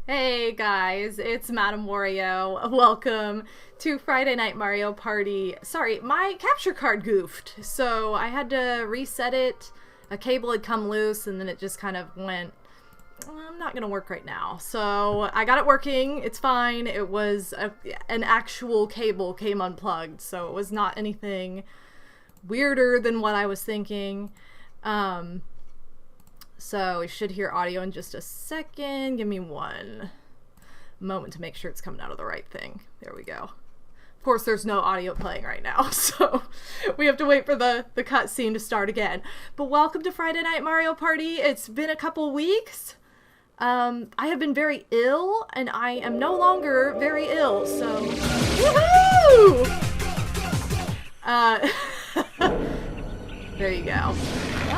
Hey guys, it's MadameWario. Welcome to Friday Night Mario Party. Sorry, my capture card goofed, so I had to reset it. A cable had come loose and then it just kind of went, I'm not gonna work right now. So I got it working, it's fine. It was an actual cable came unplugged, so it was not anything weirder than what I was thinking. So we should hear audio in just a second. Give me one moment to make sure it's coming out of the right thing. There we go. Of course, there's no audio playing right now, so we have to wait for the cutscene to start again. But welcome to Friday Night Mario Party. It's been a couple weeks. I have been very ill, and I am no longer very ill, so... Woohoo! There you go.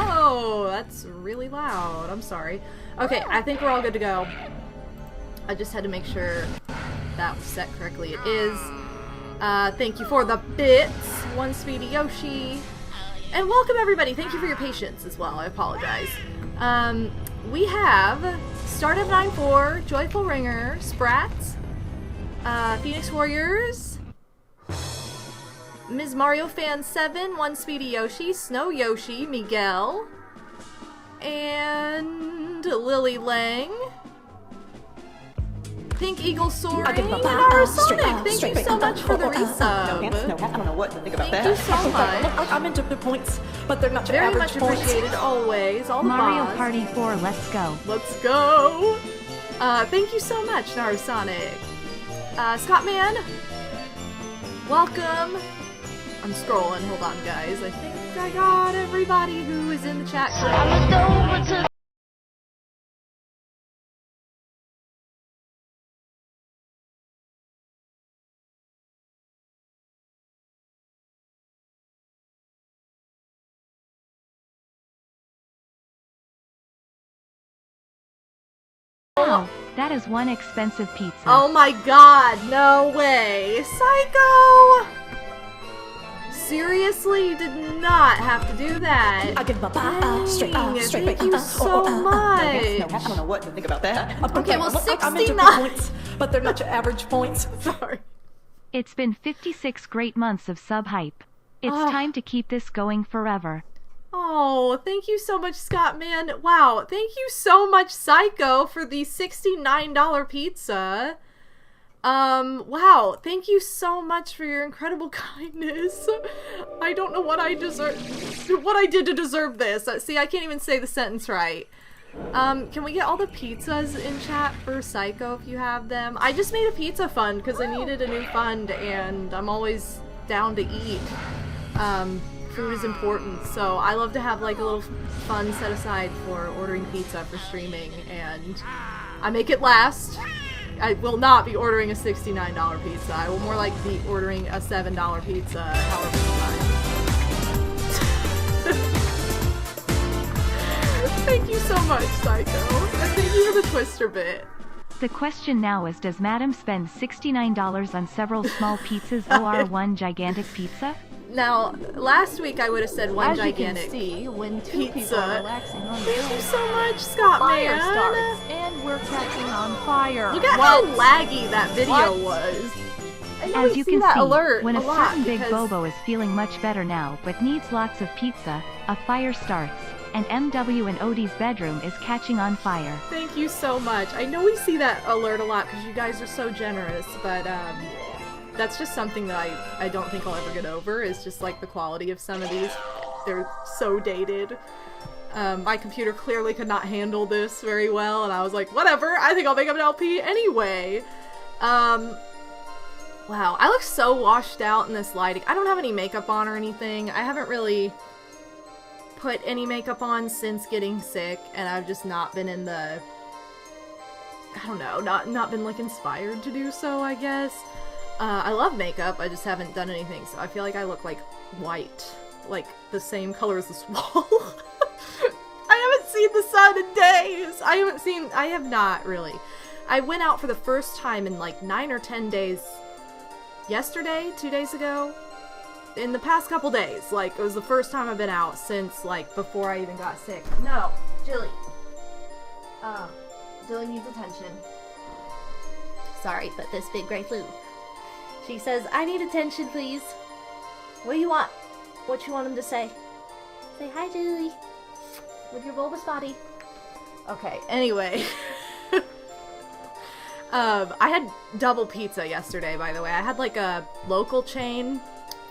Oh, that's really loud. I'm sorry. Okay, I think we're all good to go. I just had to make sure that was set correctly. It is. Thank you for the bits, One Speedy Yoshi. And welcome everybody. Thank you for your patience as well. I apologize. We have Start of 9-4, Joyful Ringer, Sprats, Phoenix Warriors, Ms. Mario Fan 7, One Speedy Yoshi, Snow Yoshi, Miguel, and Lily Lang, Pink Eagle Soaring, and our Sonic. Thank you so much for the resub. I don't know what to think about that. Thank you so much. I'm into the points, but they're not your Very average much points. appreciated, always. All the Mario boss. Party 4, let's go. Let's go. Thank you so much, Narasonic. Scottman, welcome. I'm scrolling. Hold on, guys. I think I got everybody who is in the chat. Wow, that is one expensive pizza. Oh my god, no way. Psycho! Seriously, you did not have to do that. I give straight Thank you so much. I don't know what to think about that. Okay, well, I'm into 69. points, but they're not your average points. Sorry. It's been 56 great months of sub hype. It's time to keep this going forever. Oh, thank you so much, Scottman. Wow, thank you so much, Psycho, for the $69 pizza. Wow, thank you so much for your incredible kindness. I don't know what I did to deserve this. See, I can't even say the sentence right. Can we get all the pizzas in chat for Psycho if you have them? I just made a pizza fund because I needed a new fund and I'm always down to eat. Food is important, so I love to have like a little fund set aside for ordering pizza for streaming, and I make it last. I will not be ordering a $69 pizza. I will more like be ordering a $7 pizza however many times. Thank you so much, Psycho. And thank you for the Twister bit. The question now is, does Madam spend $69 on several small pizzas or one gigantic pizza? Now, last week I would have said one As gigantic you can see, when two pizza. people are relaxing on the Thank you road, so much, Scott fire Man. starts, and we're catching on fire. Look at how laggy that video What? was. I know As we you see can that see, alert when a lot certain big because- Bobo is feeling much better now but needs lots of pizza, a fire starts, and MW in Odie's bedroom is catching on fire. Thank you so much. I know we see that alert a lot because you guys are so generous, but that's just something that I don't think I'll ever get over, is just like the quality of some of these. They're so dated. My computer clearly could not handle this very well, and I was like, whatever, I think I'll make up an LP anyway. Wow, I look so washed out in this lighting. I don't have any makeup on or anything. I haven't really put any makeup on since getting sick, and I've just not been in the... I don't know, not been like inspired to do so, I guess. I love makeup, I just haven't done anything, so I feel like I look like white. Like the same color as this wall. I haven't seen the sun in days! I have not, really. I went out for the first time in like 9 or 10 days yesterday, 2 days ago. In the past couple days, like, it was the first time I've been out since, like, before I even got sick. No, Jilly. Jilly needs attention. Sorry, but this big gray flu. She says, I need attention, please. What do you want? What you want him to say? Say hi, Julie. With your bulbous body. Okay, anyway. I had double pizza yesterday, by the way. I had like a local chain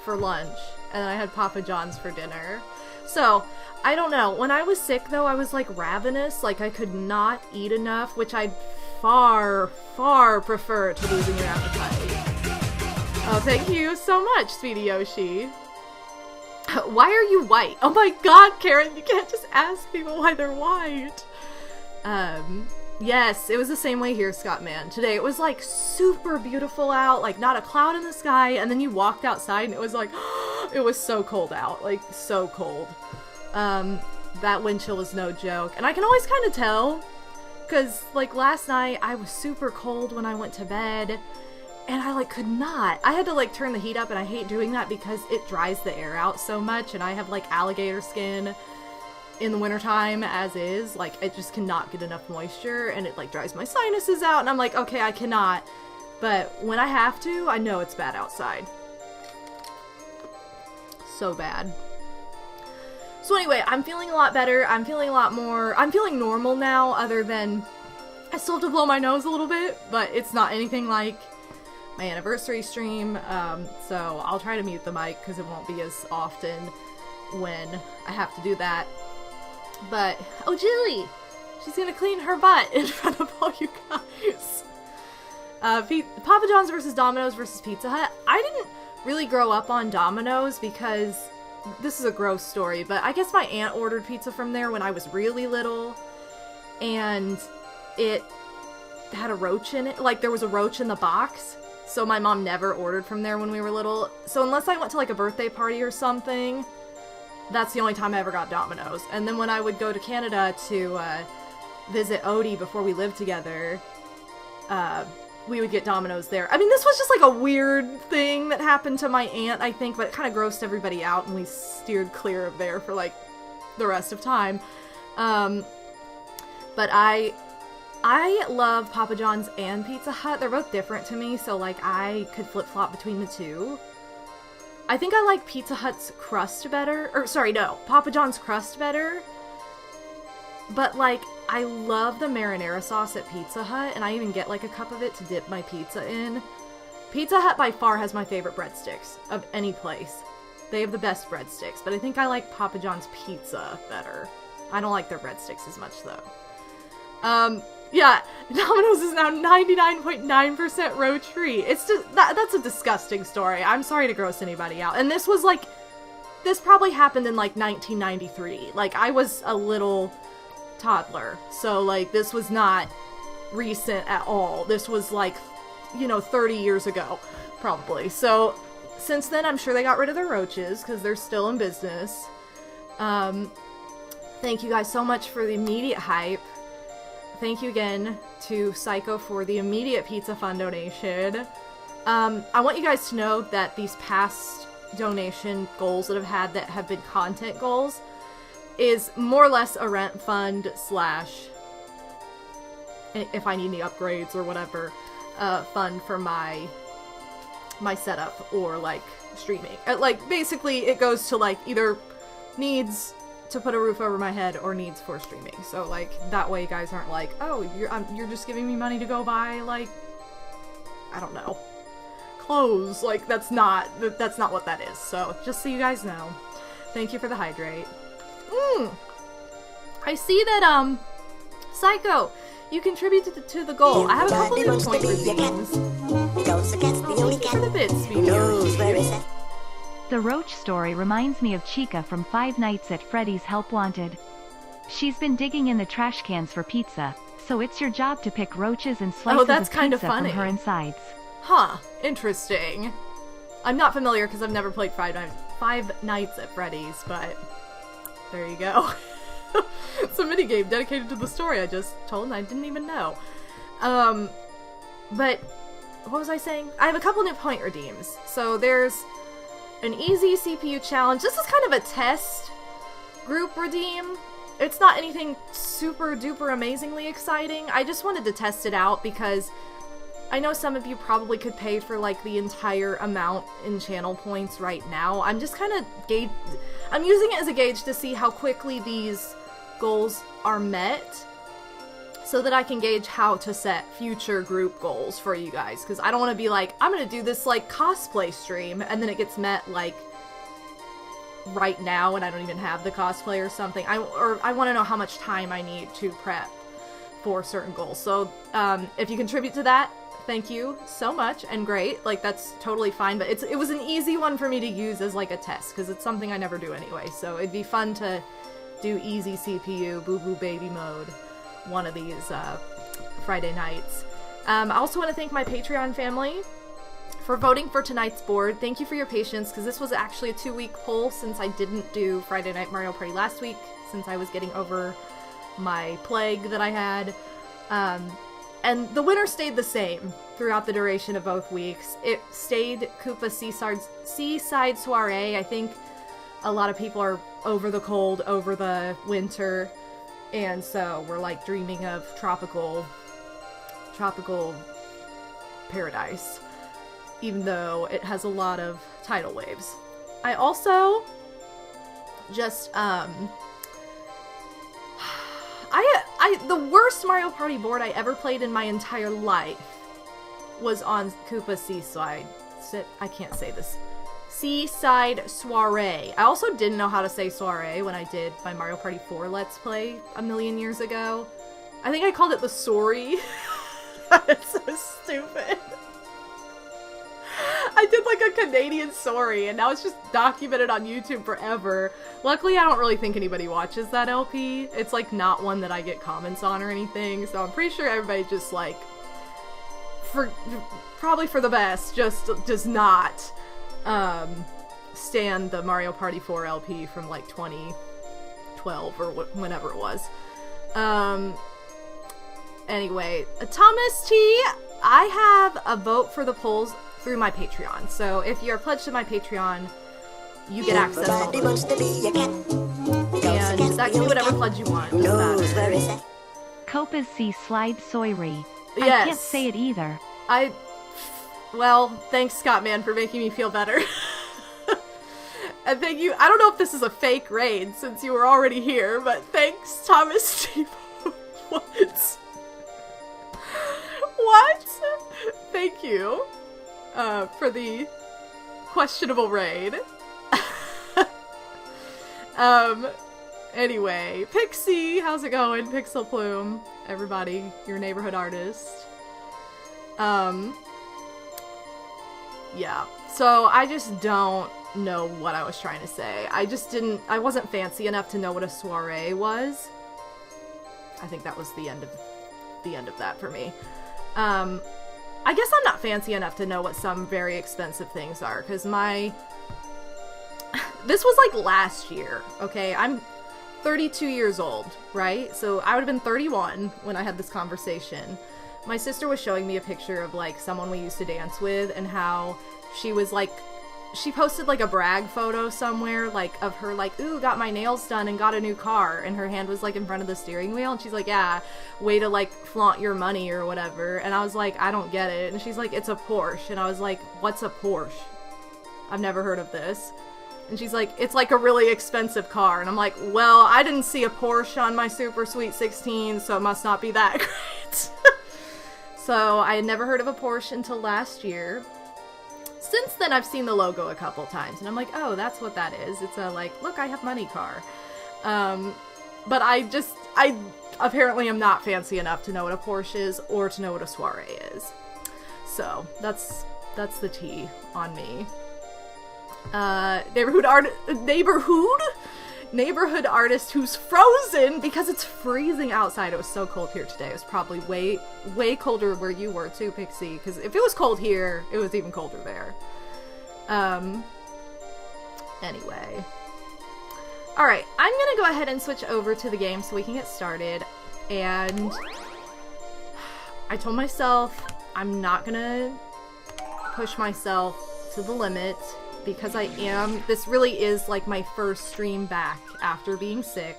for lunch, and then I had Papa John's for dinner. So, I don't know. When I was sick, though, I was like ravenous. Like, I could not eat enough, which I'd far, far prefer to losing your appetite. Oh, thank you so much, Sweetie Yoshi. Why are you white? Oh my god, Karen, you can't just ask people why they're white. Yes, it was the same way here, Scott, man. Today it was like super beautiful out, like not a cloud in the sky, and then you walked outside and it was like, it was so cold out, like so cold. That wind chill was no joke. And I can always kind of tell, because like last night I was super cold when I went to bed, and I like could not. I had to like turn the heat up, and I hate doing that because it dries the air out so much, and I have like alligator skin in the wintertime as is. Like, it just cannot get enough moisture, and it like dries my sinuses out, and I'm like, okay, I cannot. But when I have to, I know it's bad outside. So bad. So anyway, I'm feeling a lot better. I'm feeling normal now, other than I still have to blow my nose a little bit, but it's not anything like my anniversary stream, so I'll try to mute the mic because it won't be as often when I have to do that. But, oh, Julie! She's gonna clean her butt in front of all you guys. Papa John's versus Domino's versus Pizza Hut. I didn't really grow up on Domino's because this is a gross story, but I guess my aunt ordered pizza from there when I was really little, and it had a roach in it. Like, there was a roach in the box, so my mom never ordered from there when we were little. So unless I went to like a birthday party or something, that's the only time I ever got Domino's. And then when I would go to Canada to visit Odie before we lived together, we would get Domino's there. I mean, this was just like a weird thing that happened to my aunt, I think, but it kind of grossed everybody out, and we steered clear of there for like the rest of time. But I love Papa John's and Pizza Hut. They're both different to me, so like I could flip-flop between the two. I think I like Pizza Hut's crust better. Or, sorry, no. Papa John's crust better. But, like, I love the marinara sauce at Pizza Hut, and I even get, like, a cup of it to dip my pizza in. Pizza Hut by far has my favorite breadsticks of any place. They have the best breadsticks, but I think I like Papa John's pizza better. I don't like their breadsticks as much, though. Yeah, Domino's is now 99.9% roach-free. It's just, that's a disgusting story. I'm sorry to gross anybody out. And this was like, this probably happened in like 1993. Like, I was a little toddler. So like, this was not recent at all. This was like, 30 years ago, probably. So, since then, I'm sure they got rid of their roaches, because they're still in business. Thank you guys so much for the immediate hype. Thank you again to Psycho for the immediate Pizza Fund donation. I want you guys to know that these past donation goals that I've had that have been content goals is more or less a rent fund / if I need any upgrades or whatever, fund for my setup or like streaming. Like basically it goes to like either needs to put a roof over my head or needs for streaming. So like that way you guys aren't like, oh, you're just giving me money to go buy like, I don't know, clothes. Like that's not what that is. So just so you guys know, thank you for the hydrate. I see that Psycho, you contributed to the goal. I have a couple new point redeems. Thank you for the bits, Speedy. The roach story reminds me of Chica from Five Nights at Freddy's Help Wanted. She's been digging in the trash cans for pizza, so it's your job to pick roaches and slices that's of kind of pizza funny. from her insides. Huh, interesting. I'm not familiar because I've never played Five Nights at Freddy's, but there you go. It's a minigame dedicated to the story I just told and I didn't even know. But, what was I saying? I have a couple new point redeems. So there's an easy CPU challenge. This is kind of a test group redeem. It's not anything super duper amazingly exciting. I just wanted to test it out because I know some of you probably could pay for, like, the entire amount in channel points right now. I'm just kind of I'm using it as a gauge to see how quickly these goals are met, so that I can gauge how to set future group goals for you guys. Because I don't want to be like, I'm going to do this, like, cosplay stream, and then it gets met, like, right now, and I don't even have the cosplay or something. I want to know how much time I need to prep for certain goals. So, if you contribute to that, thank you so much, and great. Like, that's totally fine, but it was an easy one for me to use as, like, a test, because it's something I never do anyway, so it'd be fun to do easy CPU, boo-boo baby mode one of these, Friday nights. I also want to thank my Patreon family for voting for tonight's board. Thank you for your patience, because this was actually a 2-week poll since I didn't do Friday Night Mario Party last week, since I was getting over my plague that I had. And the winner stayed the same throughout the duration of both weeks. It stayed Koopa Seaside Soiree. I think a lot of people are over the cold, over the winter, and so we're like dreaming of tropical paradise, even though it has a lot of tidal waves. I also just, the worst Mario Party board I ever played in my entire life was on Koopa Seaside. I can't say this. Seaside Soiree. I also didn't know how to say soiree when I did my Mario Party 4 Let's Play a million years ago. I think I called it the sorry. It's so stupid. I did like a Canadian sorry, and now it's just documented on YouTube forever. Luckily, I don't really think anybody watches that LP. It's like not one that I get comments on or anything, so I'm pretty sure everybody just like, probably for the best, just does not stand the Mario Party 4 LP from like 2012 or whenever it was. Anyway, Thomas T, I have a vote for the polls through my Patreon. So if you're pledged to my Patreon, you get access to all those. And that can be whatever pledge you want. Koopa's Seaside Soiree. Yes. I can't say it either. Well, thanks, Scottman, for making me feel better. And thank you. I don't know if this is a fake raid since you were already here, but thanks, Thomas T. What? What? Thank you for the questionable raid. Anyway, Pixie, how's it going? Pixel Plume, everybody, your neighborhood artist. Yeah, so I just don't know what I was trying to say. I wasn't fancy enough to know what a soiree was. I think that was the end of that for me. I guess I'm not fancy enough to know what some very expensive things are, because this was like last year, okay? I'm 32 years old, right? So I would have been 31 when I had this conversation. My sister was showing me a picture of like someone we used to dance with, and how she was like, she posted like a brag photo somewhere, like of her like, ooh, got my nails done and got a new car, and her hand was like in front of the steering wheel, and she's like, yeah, way to like flaunt your money or whatever. And I was like, I don't get it. And she's like, it's a Porsche. And I was like, what's a Porsche? I've never heard of this. And she's like, it's like a really expensive car. And I'm like, well, I didn't see a Porsche on my Super Sweet 16, so it must not be that great. So I had never heard of a Porsche until last year. Since then, I've seen the logo a couple times, and I'm like, oh, that's what that is. It's a, like, look, I have money car. But I apparently am not fancy enough to know what a Porsche is, or to know what a soiree is. So, that's the tea on me. Neighborhood artist who's frozen because it's freezing outside. It was so cold here today. It was probably way colder where you were too, Pixie, because if it was cold here, it was even colder there. Anyway. Alright, I'm gonna go ahead and switch over to the game so we can get started. And I told myself I'm not gonna push myself to the limit, because this really is like my first stream back after being sick.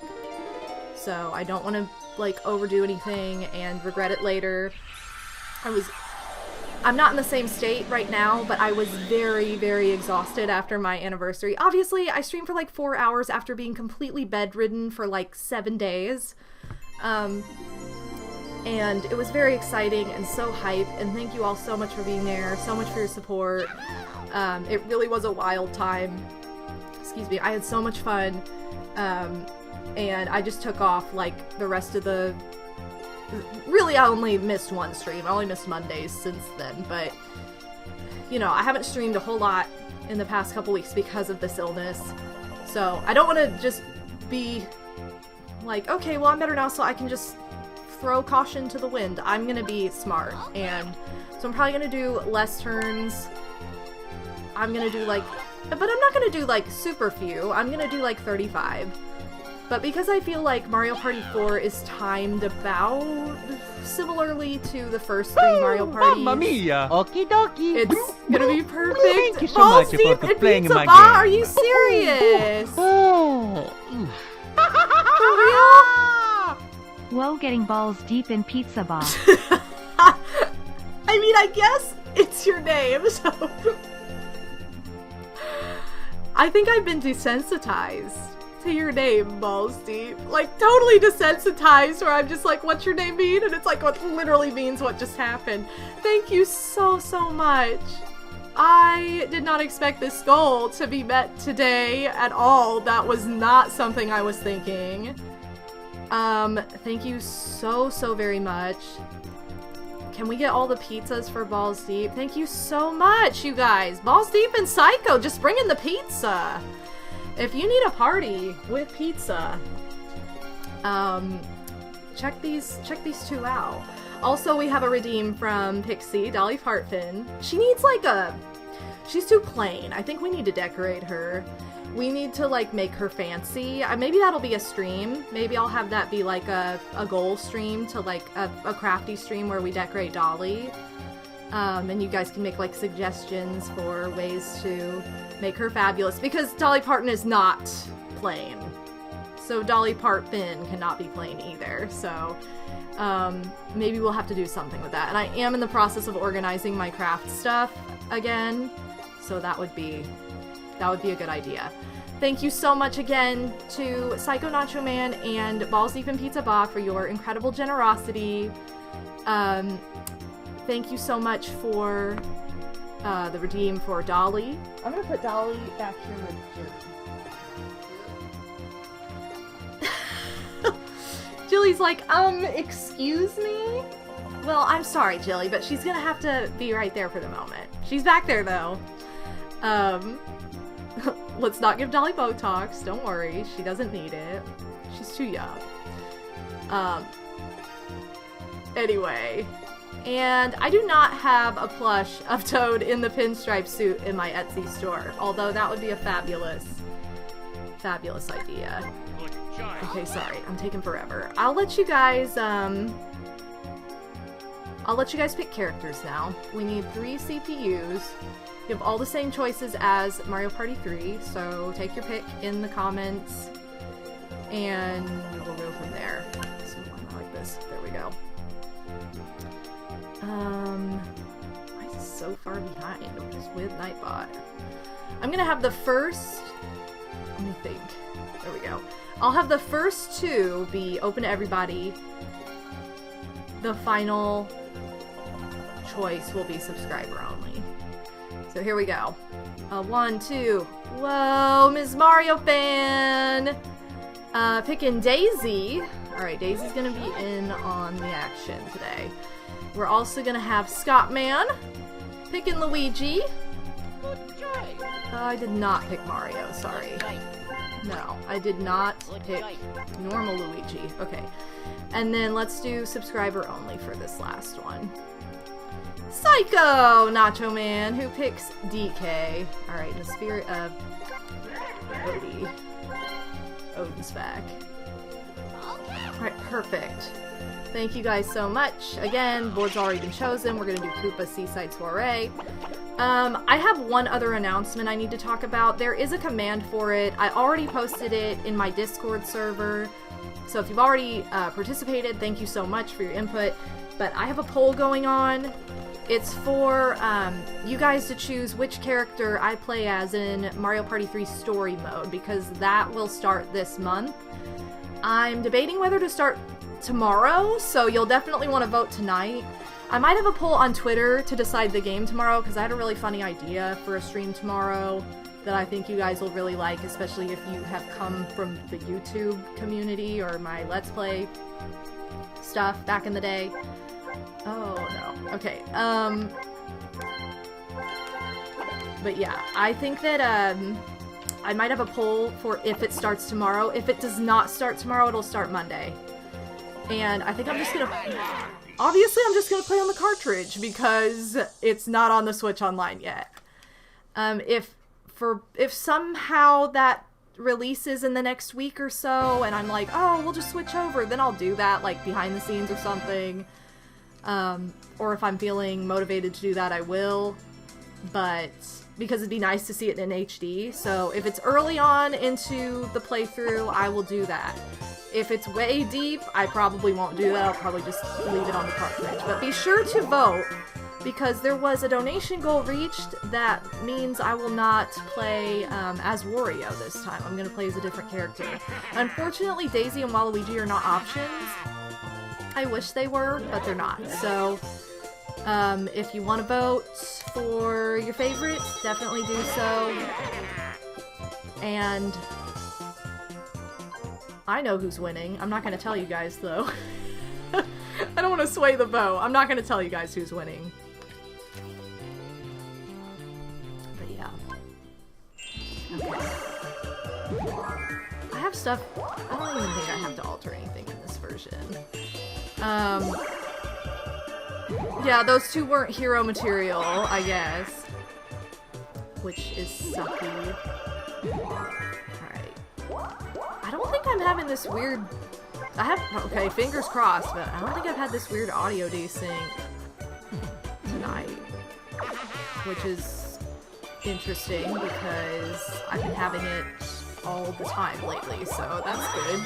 So I don't want to like overdo anything and regret it later. I was I'm not in the same state right now, but I was very, very exhausted after my anniversary. Obviously, I streamed for like 4 hours after being completely bedridden for like 7 days. And it was very exciting and so hype, and thank you all so much for being there, so much for your support. It really was a wild time. Excuse me, I had so much fun. And I just took off like the rest of the... Really, I only missed one stream. I only missed Mondays since then, but you know, I haven't streamed a whole lot in the past couple weeks because of this illness. So I don't want to just be like, okay, well, I'm better now, so I can just throw caution to the wind. I'm gonna be smart, and so I'm probably gonna do less turns. I'm gonna do like, but I'm not gonna do like super few. I'm gonna do like 35. But because I feel like Mario Party 4 is timed about similarly to the first 3 Mario Parties, Mamma mia! Okie dokie! it's gonna be perfect. Thank you so Balls much deep for in playing Pizza my Bar? game. Are you serious? Oh. For real? Whoa, getting balls deep in pizza bar. I mean, I guess it's your name, so... I think I've been desensitized to your name, Balls Deep. Like, totally desensitized, where I'm just like, what's your name mean? And it's like, what literally means what just happened. Thank you so, so much. I did not expect this goal to be met today at all. That was not something I was thinking. Thank you so, so very much. Can we get all the pizzas for Balls Deep? Thank you so much, you guys. Balls Deep and Psycho, just bring in the pizza. If you need a party with pizza, check these 2 out. Also, we have a redeem from Pixie, Dolly Fartfin. She needs like she's too plain. I think we need to decorate her. We need to like make her fancy. Maybe that'll be a stream. Maybe I'll have that be like a goal stream to like a crafty stream where we decorate Dolly. And you guys can make like suggestions for ways to make her fabulous, because Dolly Parton is not plain. So Dolly Parton cannot be plain either. So maybe we'll have to do something with that. And I am in the process of organizing my craft stuff again. So that would be a good idea. Thank you so much again to Psycho Nacho Man and Balls Deep in Pizza Ba for your incredible generosity. Thank you so much for the redeem for Dolly. I'm gonna put Dolly back here with Jilly. Jilly's like, excuse me? Well, I'm sorry, Jilly, but she's gonna have to be right there for the moment. She's back there, though. Let's not give Dolly Botox. Don't worry. She doesn't need it. She's too young. Anyway. And I do not have a plush of Toad in the pinstripe suit in my Etsy store. Although that would be a fabulous, fabulous idea. Okay, sorry. I'm taking forever. I'll let you guys, pick characters now. We need 3 CPUs. You have all the same choices as Mario Party 3, so take your pick in the comments, and we'll go from there. So I like this. There we go. Why is this so far behind? I'm just with Nightbot. I'm gonna have the first... Let me think. There we go. I'll have the first 2 be open to everybody. The final choice will be subscriber only. So here we go. 1, 2. Whoa, Ms. Mario fan! Picking Daisy. Alright, Daisy's gonna be in on the action today. We're also gonna have Scott Man. Picking Luigi. I did not pick Mario, sorry. No, I did not pick normal Luigi. Okay. And then let's do subscriber only for this last one. Psycho Nacho Man, who picks DK. Alright, in the spirit of Odie. Odin's back. Alright, perfect. Thank you guys so much. Again, board's already been chosen. We're gonna do Koopa Seaside Soiree. I have one other announcement I need to talk about. There is a command for it. I already posted it in my Discord server. So if you've already participated, thank you so much for your input. But I have a poll going on. It's for you guys to choose which character I play as in Mario Party 3 story mode, because that will start this month. I'm debating whether to start tomorrow, so you'll definitely want to vote tonight. I might have a poll on Twitter to decide the game tomorrow, because I had a really funny idea for a stream tomorrow that I think you guys will really like, especially if you have come from the YouTube community or my Let's Play stuff back in the day. Oh, no. Okay, but yeah, I think that, I might have a poll for if it starts tomorrow. If it does not start tomorrow, it'll start Monday. And I think I'm just gonna... Obviously, I'm just gonna play on the cartridge, because it's not on the Switch Online yet. If somehow that releases in the next week or so, and I'm like, oh, we'll just switch over, then I'll do that, like, behind the scenes or something. Or if I'm feeling motivated to do that, I will. But, because it'd be nice to see it in HD, so if it's early on into the playthrough, I will do that. If it's way deep, I probably won't do that, I'll probably just leave it on the cartridge. But be sure to vote, because there was a donation goal reached. That means I will not play as Wario this time. I'm gonna play as a different character. Unfortunately, Daisy and Waluigi are not options. I wish they were, but they're not. So, if you want to vote for your favorite, definitely do so. And I know who's winning. I'm not going to tell you guys, though. I don't want to sway the vote. I'm not going to tell you guys who's winning. But yeah. Okay. I have stuff... I don't even think I have to alter anything in this version. Yeah, those two weren't hero material, I guess. Which is sucky. Alright. I don't think I'm having this weird... Okay, fingers crossed, but I don't think I've had this weird audio desync tonight. Which is interesting, because I've been having it all the time lately, so that's good.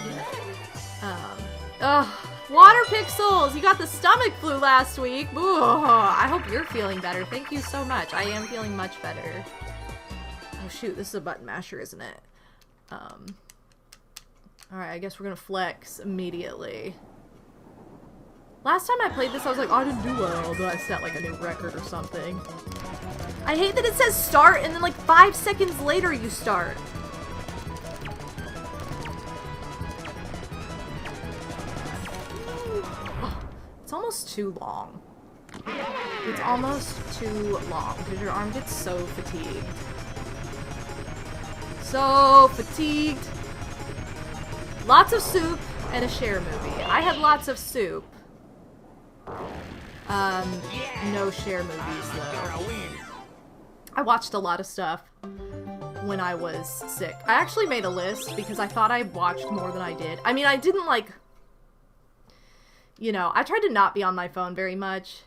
Ugh. Water Pixels! You got the stomach flu last week! Ooh, I hope you're feeling better. Thank you so much. I am feeling much better. Oh shoot, this is a button masher, isn't it? Alright, I guess we're gonna flex immediately. Last time I played this, I was like, oh, I didn't do well, but I set like a new record or something. I hate that it says start, and then like 5 seconds later you start. It's almost too long. It's almost too long because your arm gets so fatigued. So fatigued. Lots of soup and a Cher movie. I had lots of soup. No Cher movies though. I watched a lot of stuff when I was sick. I actually made a list because I thought I watched more than I did. I mean, I didn't like... You know, I tried to not be on my phone very much,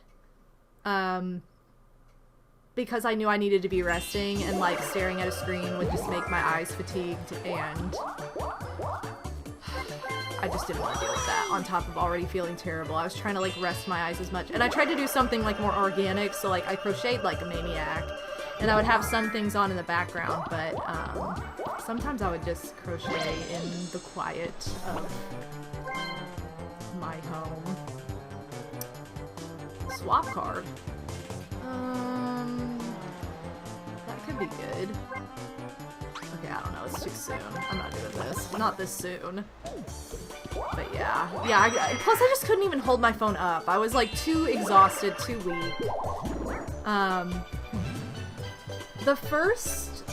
because I knew I needed to be resting, and, like, staring at a screen would just make my eyes fatigued, and I just didn't want to deal with that, on top of already feeling terrible. I was trying to, like, rest my eyes as much, and I tried to do something, like, more organic, so, like, I crocheted like a maniac, and I would have some things on in the background, but, sometimes I would just crochet in the quiet of my home. Swap card. That could be good. Okay, I don't know. It's too soon. I'm not doing this. Not this soon. But yeah. Yeah, plus I just couldn't even hold my phone up. I was like too exhausted, too weak. The first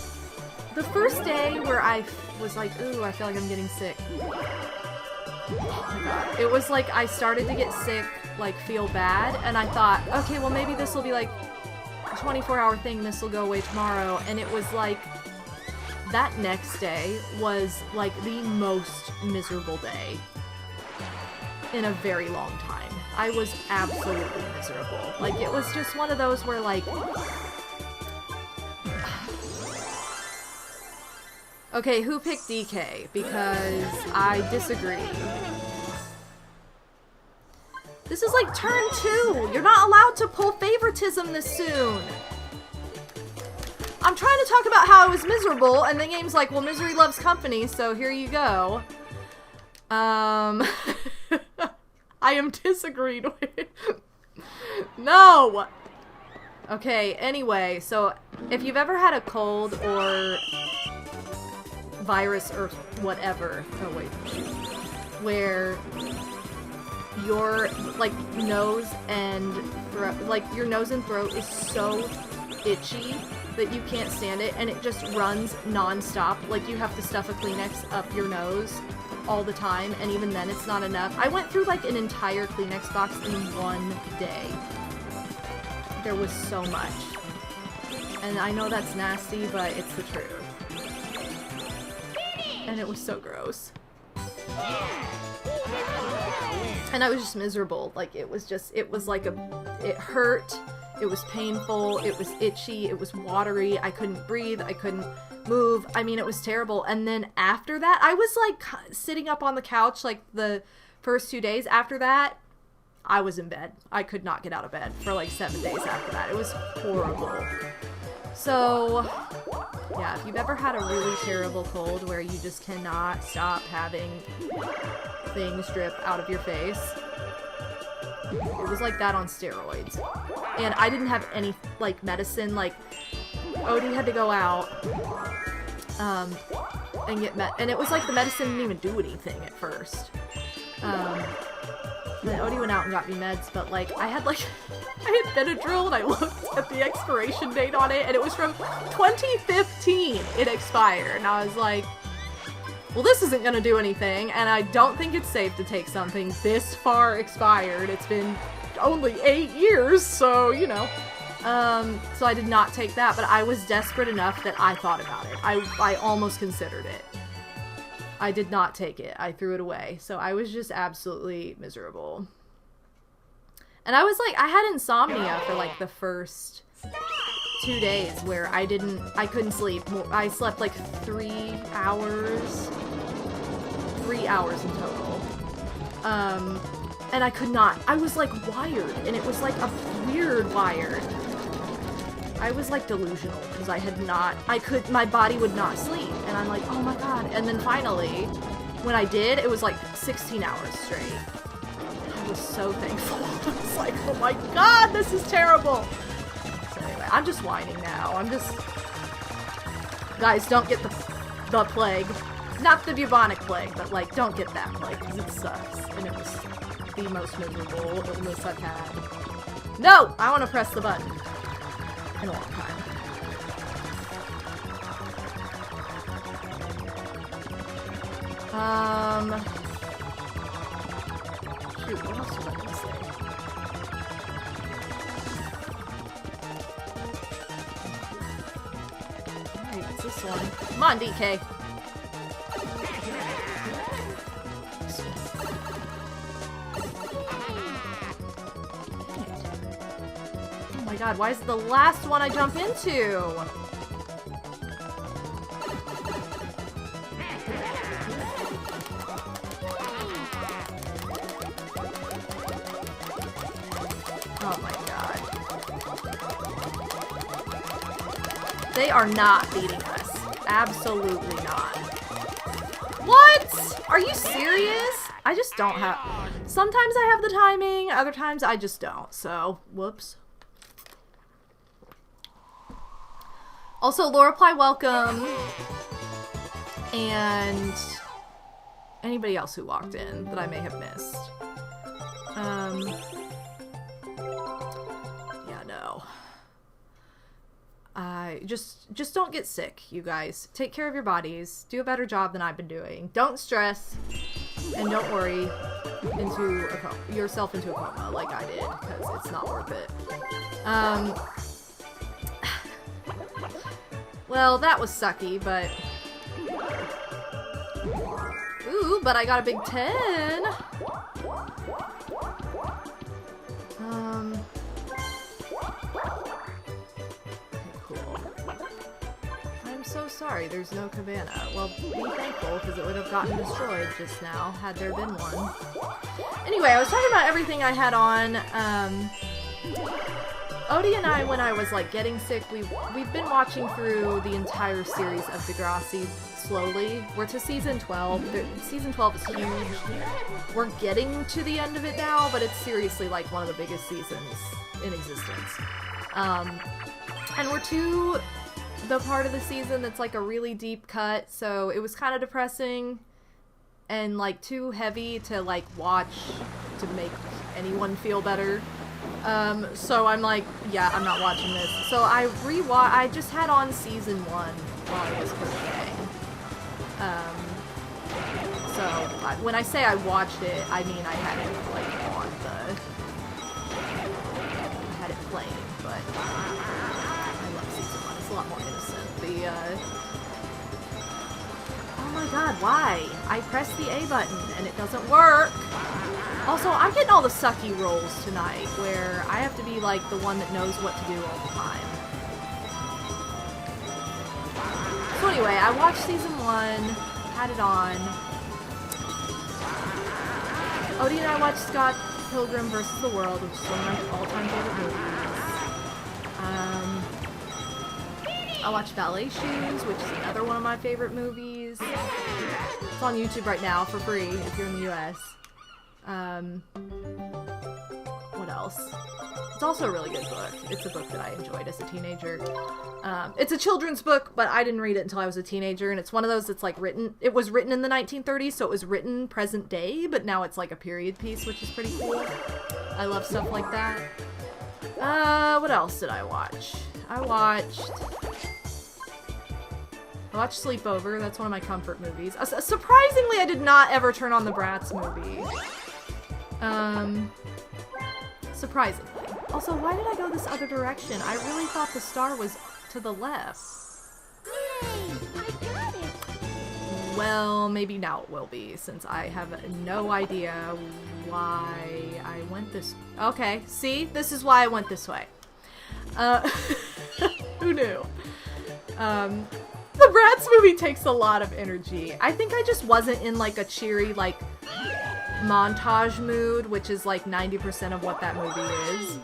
day where I was like, ooh, I feel like I'm getting sick. Oh my god. It was like I started to get sick, like feel bad, and I thought, okay, well maybe this will be like a 24-hour thing, this will go away tomorrow, and it was like, that next day was like the most miserable day in a very long time. I was absolutely miserable. Like, it was just one of those where like... Okay, who picked DK? Because I disagree. This is like turn 2. You're not allowed to pull favoritism this soon. I'm trying to talk about how I was miserable, and the game's like, well, misery loves company, so here you go. I am disagreed with. No! Okay, anyway, so if you've ever had a cold or virus or whatever, oh wait, where your, like, nose and throat, like, your nose and throat is so itchy that you can't stand it, and it just runs non-stop. Like, you have to stuff a Kleenex up your nose all the time, and even then it's not enough. I went through, like, an entire Kleenex box in one day. There was so much. And I know that's nasty, but it's the truth. And it was so gross. And I was just miserable. Like, it was like it hurt. It was painful, it was itchy, it was watery, I couldn't breathe, I couldn't move. I mean, it was terrible. And then after that, I was like sitting up on the couch like the first 2 days. After that, I was in bed. I could not get out of bed for like 7 days after that. It was horrible. So, yeah, if you've ever had a really terrible cold where you just cannot stop having things drip out of your face, it was like that on steroids. And I didn't have any, like, medicine. Like, Odie had to go out, and get and it was like the medicine didn't even do anything at first. Then Odie went out and got me meds, but, like, I had Benadryl, and I looked at the expiration date on it, and it was from 2015 it expired. And I was like, well, this isn't gonna do anything, and I don't think it's safe to take something this far expired. It's been only 8 years, so, you know. So I did not take that, but I was desperate enough that I thought about it. I almost considered it. I did not take it. I threw it away. So I was just absolutely miserable. And I was like, I had insomnia for like the first 2 days where I couldn't sleep. I slept like 3 hours. 3 hours in total. And I could not. I was like wired, and it was like a weird wired. I was like delusional because my body would not sleep. And I'm like, oh my god. And then finally, when I did, it was like 16 hours straight. I was so thankful. I was like, oh my god, this is terrible. So anyway, I'm just whining now. Guys, don't get the plague. Not the bubonic plague, but like, don't get that plague because it sucks. And it was the most miserable illness I've had. No! I want to press the button. In a long time. Shoot, what else was I gonna say? Alright, it's this one. Come on, DK. Oh my god, why is it the last one I jump into? Oh my god. They are not beating us. Absolutely not. What? Are you serious? I just don't have... Sometimes I have the timing, other times I just don't, so, whoops. Also, Loraply, welcome. And anybody else who walked in that I may have missed. Yeah, no. Just don't get sick, you guys. Take care of your bodies. Do a better job than I've been doing. Don't stress. And don't worry yourself into a coma like I did, because it's not worth it. Well, that was sucky, but... Ooh, but I got a big 10! Cool. I'm I'm so sorry there's no cabana. Well, be thankful, because it would have gotten destroyed just now, had there been one. Anyway, I was talking about everything I had on. Odie and I, when I was, like, getting sick, we've been watching through the entire series of Degrassi slowly. We're to season 12. Season 12 is huge. We're getting to the end of it now, but it's seriously, like, one of the biggest seasons in existence. And we're to the part of the season that's like a really deep cut, so it was kind of depressing and like too heavy to like watch to make anyone feel better. So I'm like, yeah, I'm not watching this. So I just had on season 1 while I was crocheting. So when I say I watched it, I mean I had it like on I had it playing, but I love season 1. It's a lot more innocent. Oh my god, why? I pressed the A button and it doesn't work. Also, I'm getting all the sucky rolls tonight, where I have to be like the one that knows what to do all the time. So anyway, I watched season 1, had it on. Odie and I watched Scott Pilgrim vs. the World, which is one of my all-time favorite movies. I watched Ballet Shoes, which is another one of my favorite movies. It's on YouTube right now for free if you're in the US. What else? It's also a really good book. It's a book that I enjoyed as a teenager. It's a children's book, but I didn't read it until I was a teenager, and it's one of those that's like it was written in the 1930s, so it was written present day, but now it's like a period piece, which is pretty cool. I love stuff like that. What else did I watch? I watched Sleepover. That's one of my comfort movies. Surprisingly, I did not ever turn on the Bratz movie. Surprisingly. Also, why did I go this other direction? I really thought the star was to the left. Well, maybe now it will be, since I have no idea why I went this... Okay, see? This is why I went this way. Who knew? The Bratz movie takes a lot of energy. I think I just wasn't in like a cheery like montage mood, which is like 90% of what that movie is.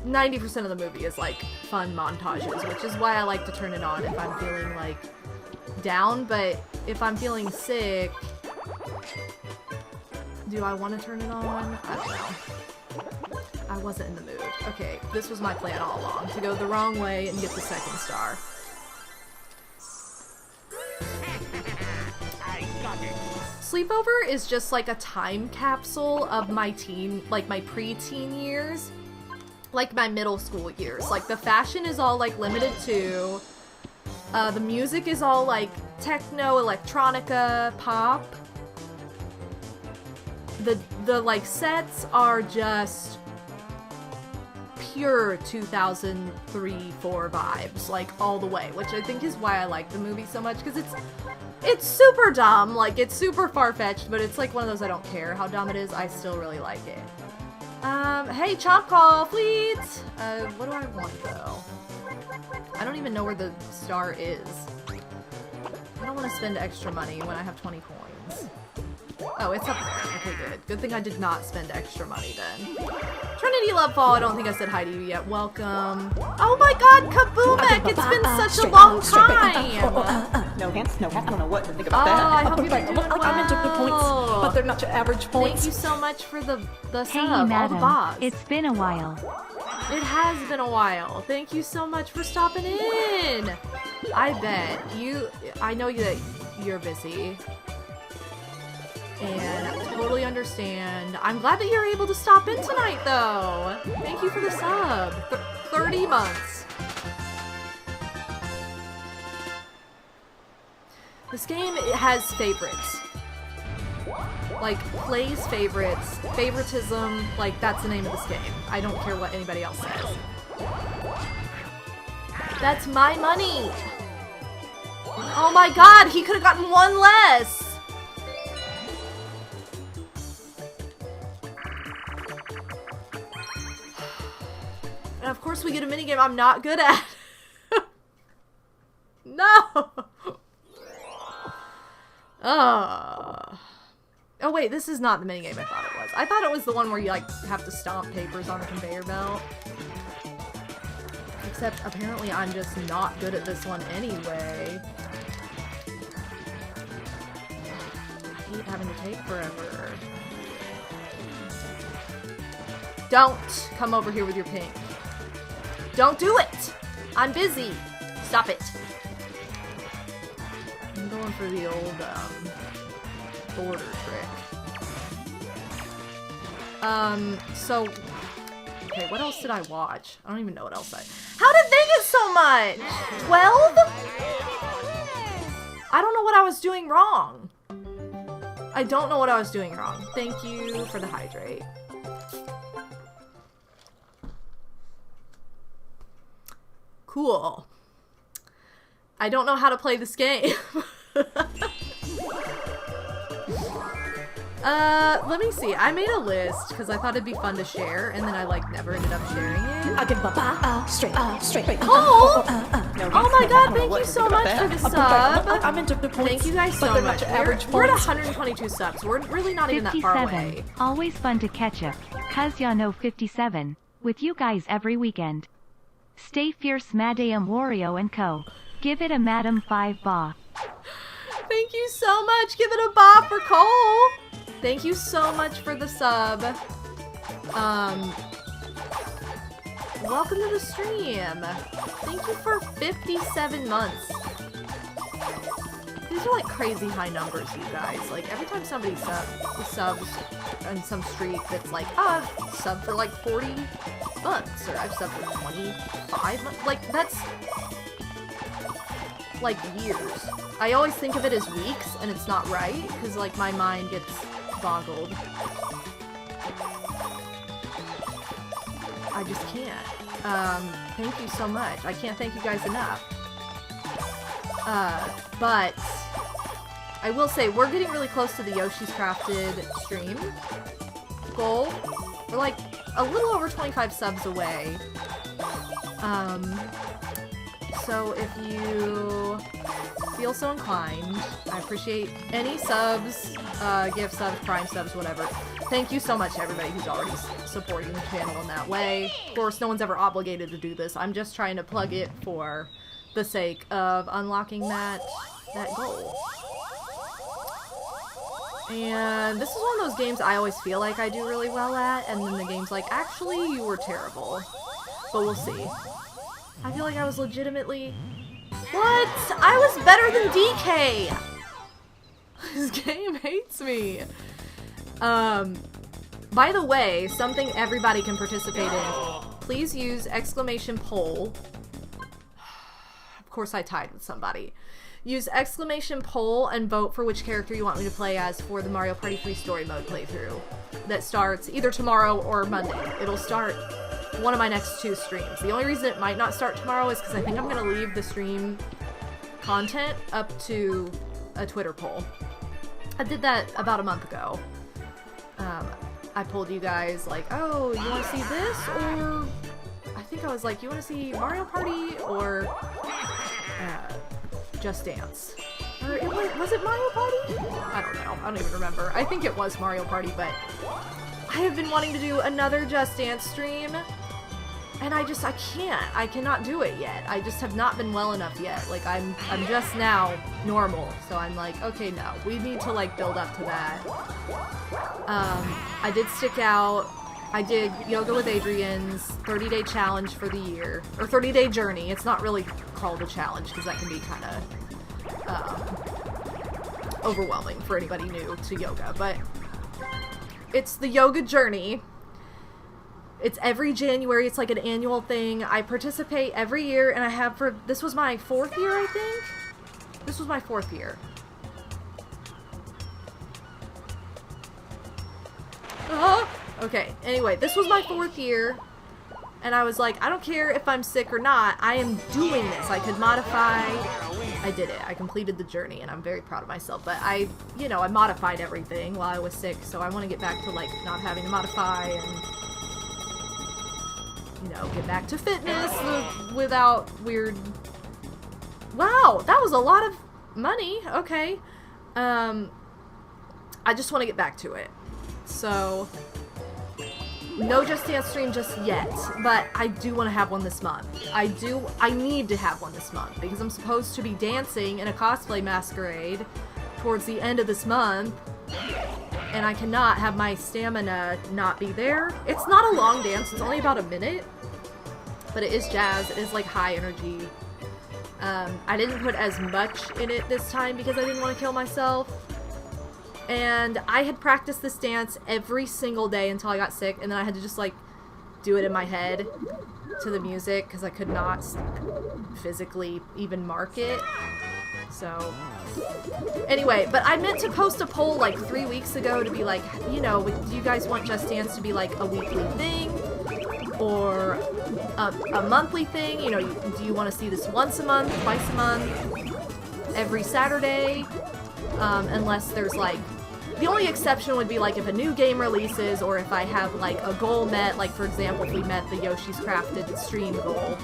90% of the movie is like fun montages, which is why I like to turn it on if I'm feeling like down, but if I'm feeling sick, do I want to turn it on? I don't know. I wasn't in the mood. Okay, this was my plan all along, to go the wrong way and get the second star. Sleepover is just like a time capsule of my my preteen years. Like my middle school years. Like the fashion is all like limited to. The music is all like techno, electronica, pop. The like sets are just pure 2003-4 vibes, like all the way, which I think is why I like the movie so much, because it's super dumb, like it's super far-fetched, but it's like one of those I don't care how dumb it is, I still really like it. Hey, Chomp Call, Fleet! What do I want though? I don't even know where the star is. I don't want to spend extra money when I have 20 coins. Oh, it's up there. Okay, good. Good thing I did not spend extra money then. Trinity Lovefall, I don't think I said hi to you yet. Welcome. Oh my god, Kaboomek! It's been such a long time! No hands, no hat. I don't know what to think about that. I hope you're doing well. I'm into the points, but they're not your average points. Thank you so much for the Hey, sub, all the madam. boss. It's been a while. It has been a while. Thank you so much for stopping in. I bet I know that you're busy. And I totally understand. I'm glad that you're able to stop in tonight, though. Thank you for the sub. 30 months. This game has favorites. Like, plays favorites. Favoritism. Like, that's the name of this game. I don't care what anybody else says. That's my money! Oh my god, he could have gotten one less! And of course we get a minigame I'm not good at. No! Oh wait, this is not the minigame I thought it was. I thought it was the one where you like have to stomp papers on a conveyor belt. Except apparently I'm just not good at this one anyway. I hate having to take forever. Don't come over here with your pink. Don't do it! I'm busy. Stop it. I'm going for the old border trick. So okay, what else did I watch? I don't even know what else How did they get so much? 12? I don't know what I was doing wrong. I don't know what I was doing wrong. Thank you for the hydrate. Cool. I don't know how to play this game. Let me see. I made a list because I thought it'd be fun to share, and then I like never ended up sharing it. I give straight. Cole! Oh my god, thank you so much for the sub. I'm into the points. Thank you guys so much. We're at 122 subs. We're really not even that far away. 57. Always fun to catch up. Cause ya know 57. With you guys every weekend. Stay fierce, MadameWario and co. Give it a Madam 5 ba. Thank you so much. Give it a ba for Cole. Thank you so much for the sub. Welcome to the stream. Thank you for 57 months. These are like crazy high numbers, you guys. Like every time somebody subs on some streak that's like, sub for like 40 months, or I've subbed for 25 months. Like that's like years. I always think of it as weeks, and it's not right, because like my mind gets boggled. I just can't. Thank you so much. I can't thank you guys enough. But I will say we're getting really close to the Yoshi's Crafted stream goal. We're like a little over 25 subs away. So if you feel so inclined, I appreciate any subs, gift subs, prime subs, whatever. Thank you so much to everybody who's already supporting the channel in that way. Of course, no one's ever obligated to do this. I'm just trying to plug it for the sake of unlocking that goal. And this is one of those games I always feel like I do really well at, and then the game's like, actually, you were terrible. But we'll see. I feel like I was legitimately... What? I was better than DK! This game hates me. By the way, something everybody can participate in. Please use exclamation poll. Of course I tied with somebody. Use exclamation poll and vote for which character you want me to play as for the Mario Party Free Story Mode playthrough. That starts either tomorrow or Monday. It'll start one of my next 2 streams. The only reason it might not start tomorrow is because I think I'm going to leave the stream content up to a Twitter poll. I did that about a month ago. I told you guys, like, oh, you want to see this? Or I think I was like, you want to see Mario Party or Just Dance? Or was it Mario Party? I don't know. I don't even remember. I think it was Mario Party, but I have been wanting to do another Just Dance stream, and I can't. I cannot do it yet. I just have not been well enough yet. Like, I'm just now normal, so I'm like, okay, no. We need to, like, build up to that. I did stick out. I did Yoga with Adrian's 30-day challenge for the year. Or 30-day journey. It's not really called a challenge, because that can be kind of overwhelming for anybody new to yoga, but it's the yoga journey. It's every January. It's like an annual thing. I participate every year, and I have for... This was my 4th year, I think? This was my 4th year. Okay, anyway, this was my 4th year, and I was like, I don't care if I'm sick or not, I am doing this. I could modify... I did it. I completed the journey, and I'm very proud of myself, but I modified everything while I was sick, so I want to get back to, like, not having to modify and... get back to fitness without weird... Wow, that was a lot of money. Okay. I just want to get back to it. So, no Just Dance stream just yet, but I do want to have one this month. I need to have one this month, because I'm supposed to be dancing in a cosplay masquerade towards the end of this month, and I cannot have my stamina not be there. It's not a long dance, it's only about a minute, but it is jazz, it is like high energy. I didn't put as much in it this time because I didn't want to kill myself. And I had practiced this dance every single day until I got sick, and then I had to just like do it in my head to the music because I could not physically even mark it. So anyway, but I meant to post a poll like 3 weeks ago to be like, you know, do you guys want Just Dance to be like a weekly thing or a monthly thing? You know, do you want to see this once a month, twice a month, every Saturday? Unless there's like, the only exception would be like if a new game releases or if I have like a goal met, like for example if we met the Yoshi's Crafted stream goal,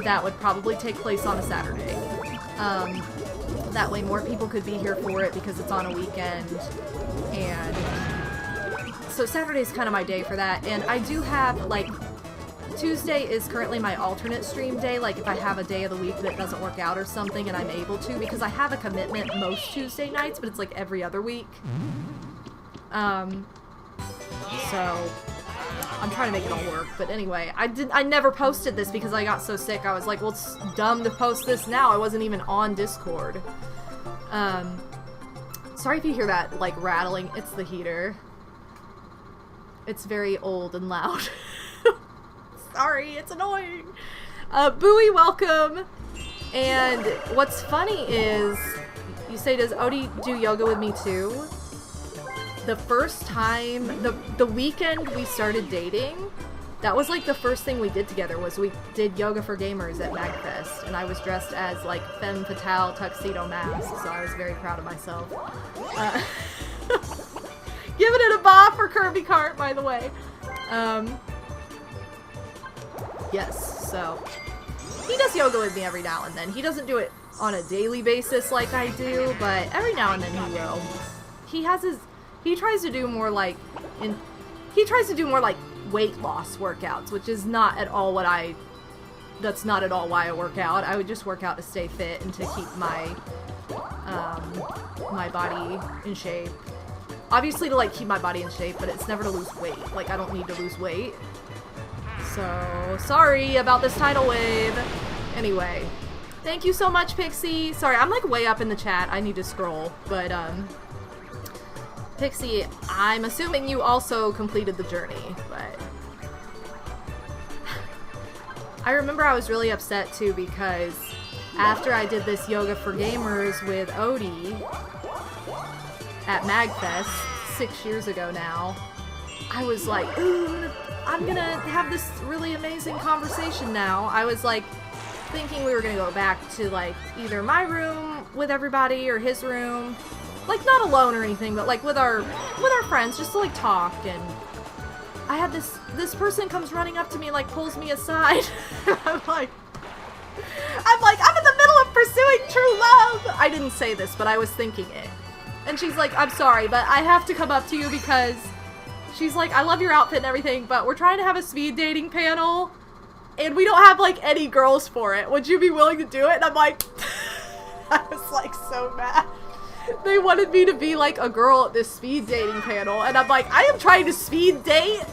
that would probably take place on a Saturday. That way more people could be here for it because it's on a weekend, and so Saturday's kind of my day for that. And I do have like, Tuesday is currently my alternate stream day, like if I have a day of the week that doesn't work out or something and I'm able to, because I have a commitment most Tuesday nights, but it's like every other week. So I'm trying to make it all work, but anyway, I never posted this because I got so sick. I was like, well, it's dumb to post this now. I wasn't even on Discord. Sorry if you hear that, like, rattling. It's the heater. It's very old and loud. Sorry, it's annoying. Bowie, welcome. And what's funny is, you say, does Odie do yoga with me too? The first time, the weekend we started dating, that was like the first thing we did together, was we did yoga for gamers at MagFest, and I was dressed as like femme fatale tuxedo mask, so I was very proud of myself. Giving it a ba for Kirby Cart, by the way. Yes, so he does yoga with me every now and then. He doesn't do it on a daily basis like I do, but every now and then he will. He tries to do more like weight loss workouts, which is not at all that's not at all why I work out. I would just work out to stay fit and to keep my my body in shape. Obviously to like keep my body in shape, but it's never to lose weight. Like, I don't need to lose weight. So, sorry about this tidal wave. Anyway, thank you so much, Pixie. Sorry, I'm like way up in the chat. I need to scroll, but Pixie, I'm assuming you also completed the journey, but I remember I was really upset too because after I did this yoga for gamers with Odie at MagFest 6 years ago now, I was like, ooh, I'm gonna have this really amazing conversation now. I was like thinking we were gonna go back to like either my room with everybody or his room, like not alone or anything, but like with our friends, just to like talk. And I had this person comes running up to me and like pulls me aside. I'm like, I'm in the middle of pursuing true love. I didn't say this, but I was thinking it. And she's like, I'm sorry, but I have to come up to you because she's like, I love your outfit and everything, but we're trying to have a speed dating panel, and we don't have, like, any girls for it. Would you be willing to do it? And I'm like, I was, like, so mad. They wanted me to be, like, a girl at this speed dating panel, and I'm like, I am trying to speed date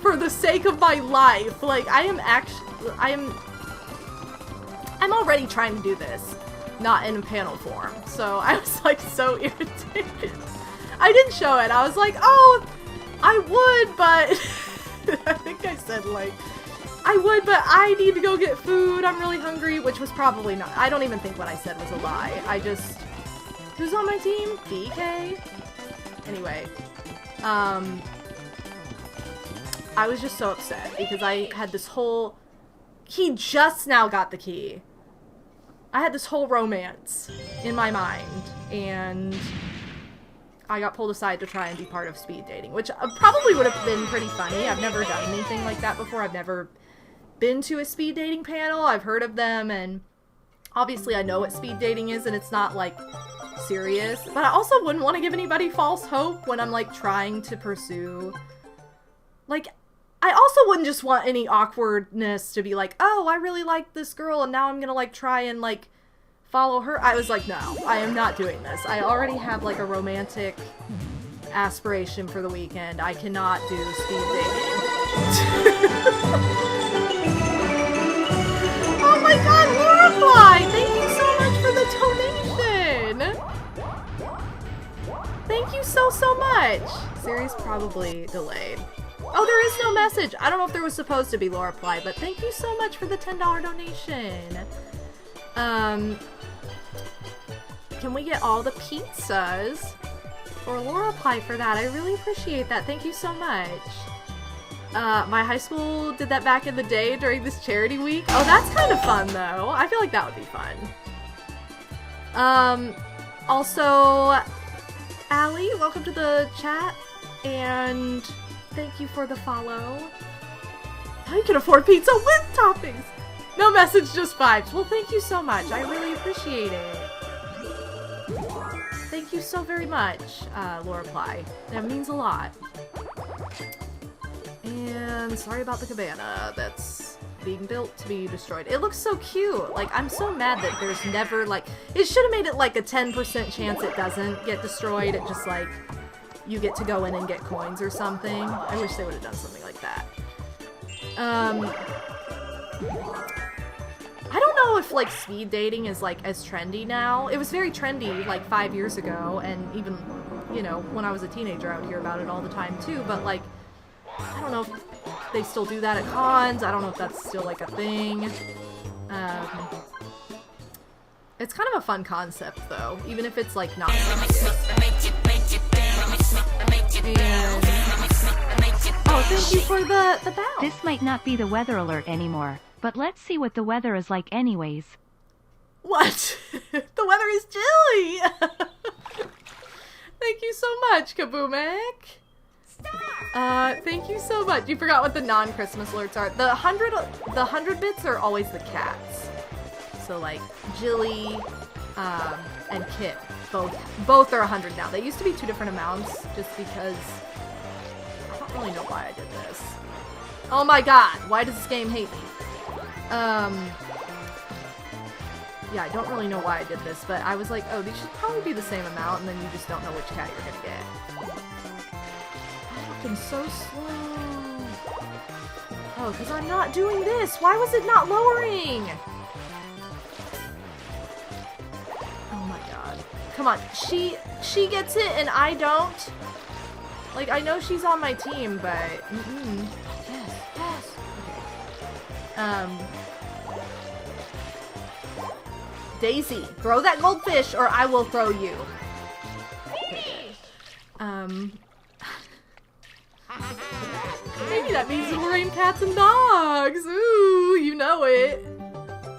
for the sake of my life. Like, I'm already trying to do this, not in panel form. So I was, like, so irritated. I didn't show it. I was like, oh, I would, but I think I said, like, I would, but I need to go get food. I'm really hungry, which was probably not. I don't even think what I said was a lie. I just, who's on my team? DK? Anyway, I was just so upset because I had this whole, he just now got the key. I had this whole romance in my mind, and I got pulled aside to try and be part of speed dating, which probably would have been pretty funny. I've never done anything like that before. I've never been to a speed dating panel. I've heard of them, and obviously I know what speed dating is, and it's not like serious, but I also wouldn't want to give anybody false hope when I'm, like, trying to pursue. Like, I also wouldn't just want any awkwardness to be like, oh, I really like this girl, and now I'm gonna, like, try and, like, follow her. I was like, no, I am not doing this. I already have, like, a romantic aspiration for the weekend. I cannot do speed dating. Oh my god, Lorelai! Thank you so much for the donation! Thank you so much! Series probably delayed. Oh, there is no message! I don't know if there was supposed to be Lorelai, but thank you so much for the $10 donation. Can we get all the pizzas? For Lorelai for that. I really appreciate that. Thank you so much. My high school did that back in the day during this charity week. Oh, that's kind of fun, though. I feel like that would be fun. Also, Allie, welcome to the chat, and thank you for the follow. I can afford pizza with toppings! No message, just vibes. Well, thank you so much. I really appreciate it. Thank you so very much, Lorelai. That means a lot. And sorry about the cabana that's being built to be destroyed. It looks so cute. Like, I'm so mad that there's never, like, it should have made it like a 10% chance it doesn't get destroyed. It just, like, you get to go in and get coins or something. I wish they would have done something like that. I don't know if, like, speed dating is, like, as trendy now. It was very trendy, like, 5 years ago, and even, you know, when I was a teenager, I would hear about it all the time, too, but, like, I don't know if they still do that at cons. I don't know if that's still, like, a thing. It's kind of a fun concept, though, even if it's, like, not serious. And... oh, thank you for the bell! This might not be the weather alert anymore, but let's see what the weather is like anyways. What? The weather is chilly! Thank you so much, Kaboomek! Thank you so much. You forgot what the non-Christmas alerts are. The 100 bits are always the cats. So, like, Jilly, and Kit, both are 100 now. They used to be 2 different amounts, just because I don't really know why I did this. Oh my god, why does this game hate me? Yeah, I don't really know why I did this, but I was like, oh, these should probably be the same amount, and then you just don't know which cat you're gonna get. I'm so slow. Oh, because I'm not doing this. Why was it not lowering? Oh my god. Come on. She gets it and I don't. Like, I know she's on my team, but... Yes, yes. Okay. Daisy, throw that goldfish or I will throw you. Okay, maybe that means we're in cats and dogs. Ooh, you know it.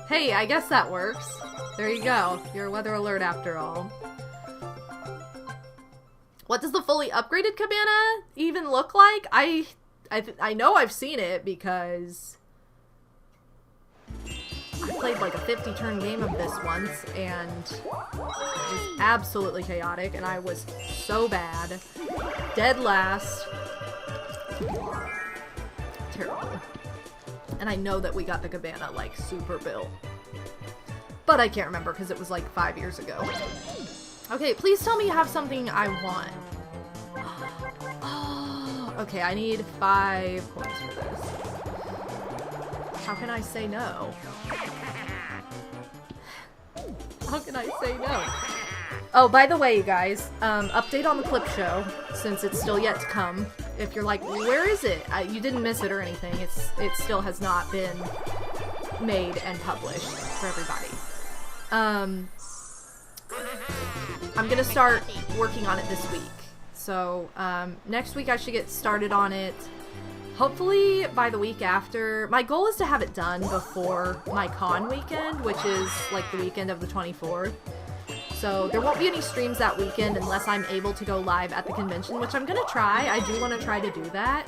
Hey, I guess that works. There you go. You're a weather alert after all. What does the fully upgraded cabana even look like? I know I've seen it because I played like a 50-turn game of this once and it was absolutely chaotic and I was so bad. Dead last. Terrible. And I know that we got the cabana, like, super built. But I can't remember because it was, like, 5 years ago. Okay, please tell me you have something I want. Oh, okay, I need 5 coins for this. How can I say no? How can I say no? Oh, by the way, you guys, update on the clip show, since it's still yet to come. If you're like, where is it? You didn't miss it or anything. It still has not been made and published for everybody. I'm gonna start working on it this week. So, next week I should get started on it. Hopefully by the week after. My goal is to have it done before my con weekend, which is like the weekend of the 24th. So there won't be any streams that weekend unless I'm able to go live at the convention, which I'm gonna try. I do want to try to do that.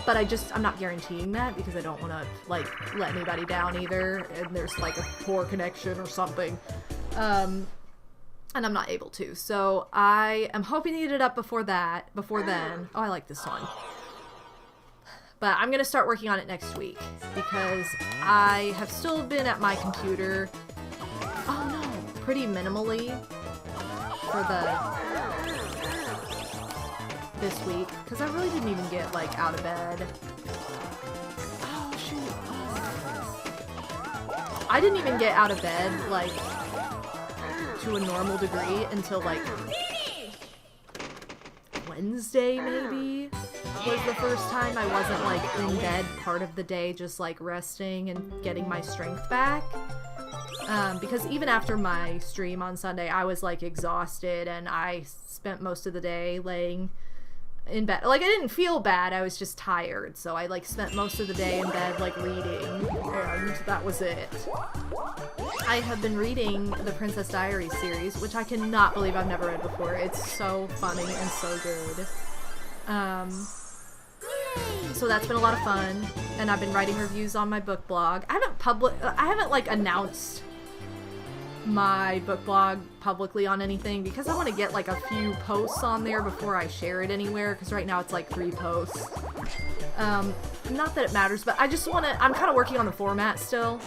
But I'm not guaranteeing that because I don't want to, like, let anybody down either, and there's, like, a poor connection or something. and I'm not able to. So I am hoping to get it up before then. Oh, I like this one. But I'm gonna start working on it next week because I have still been at my computer, oh no, pretty minimally for this week because I really didn't even get like out of bed. Oh shoot. I didn't even get out of bed like to a normal degree until like Wednesday maybe was the first time I wasn't like in bed part of the day just like resting and getting my strength back. Because even after my stream on Sunday I was like exhausted and I spent most of the day laying in bed. Like I didn't feel bad, I was just tired, so I like spent most of the day in bed like reading, and that was it. I have been reading the Princess Diaries series, which I cannot believe I've never read before. It's so funny and so good. So that's been a lot of fun, and I've been writing reviews on my book blog. I haven't like announced my book blog publicly on anything because I want to get like a few posts on there before I share it anywhere, because right now it's like 3 posts. Not that it matters, but I just want to, I'm kind of working on the format still,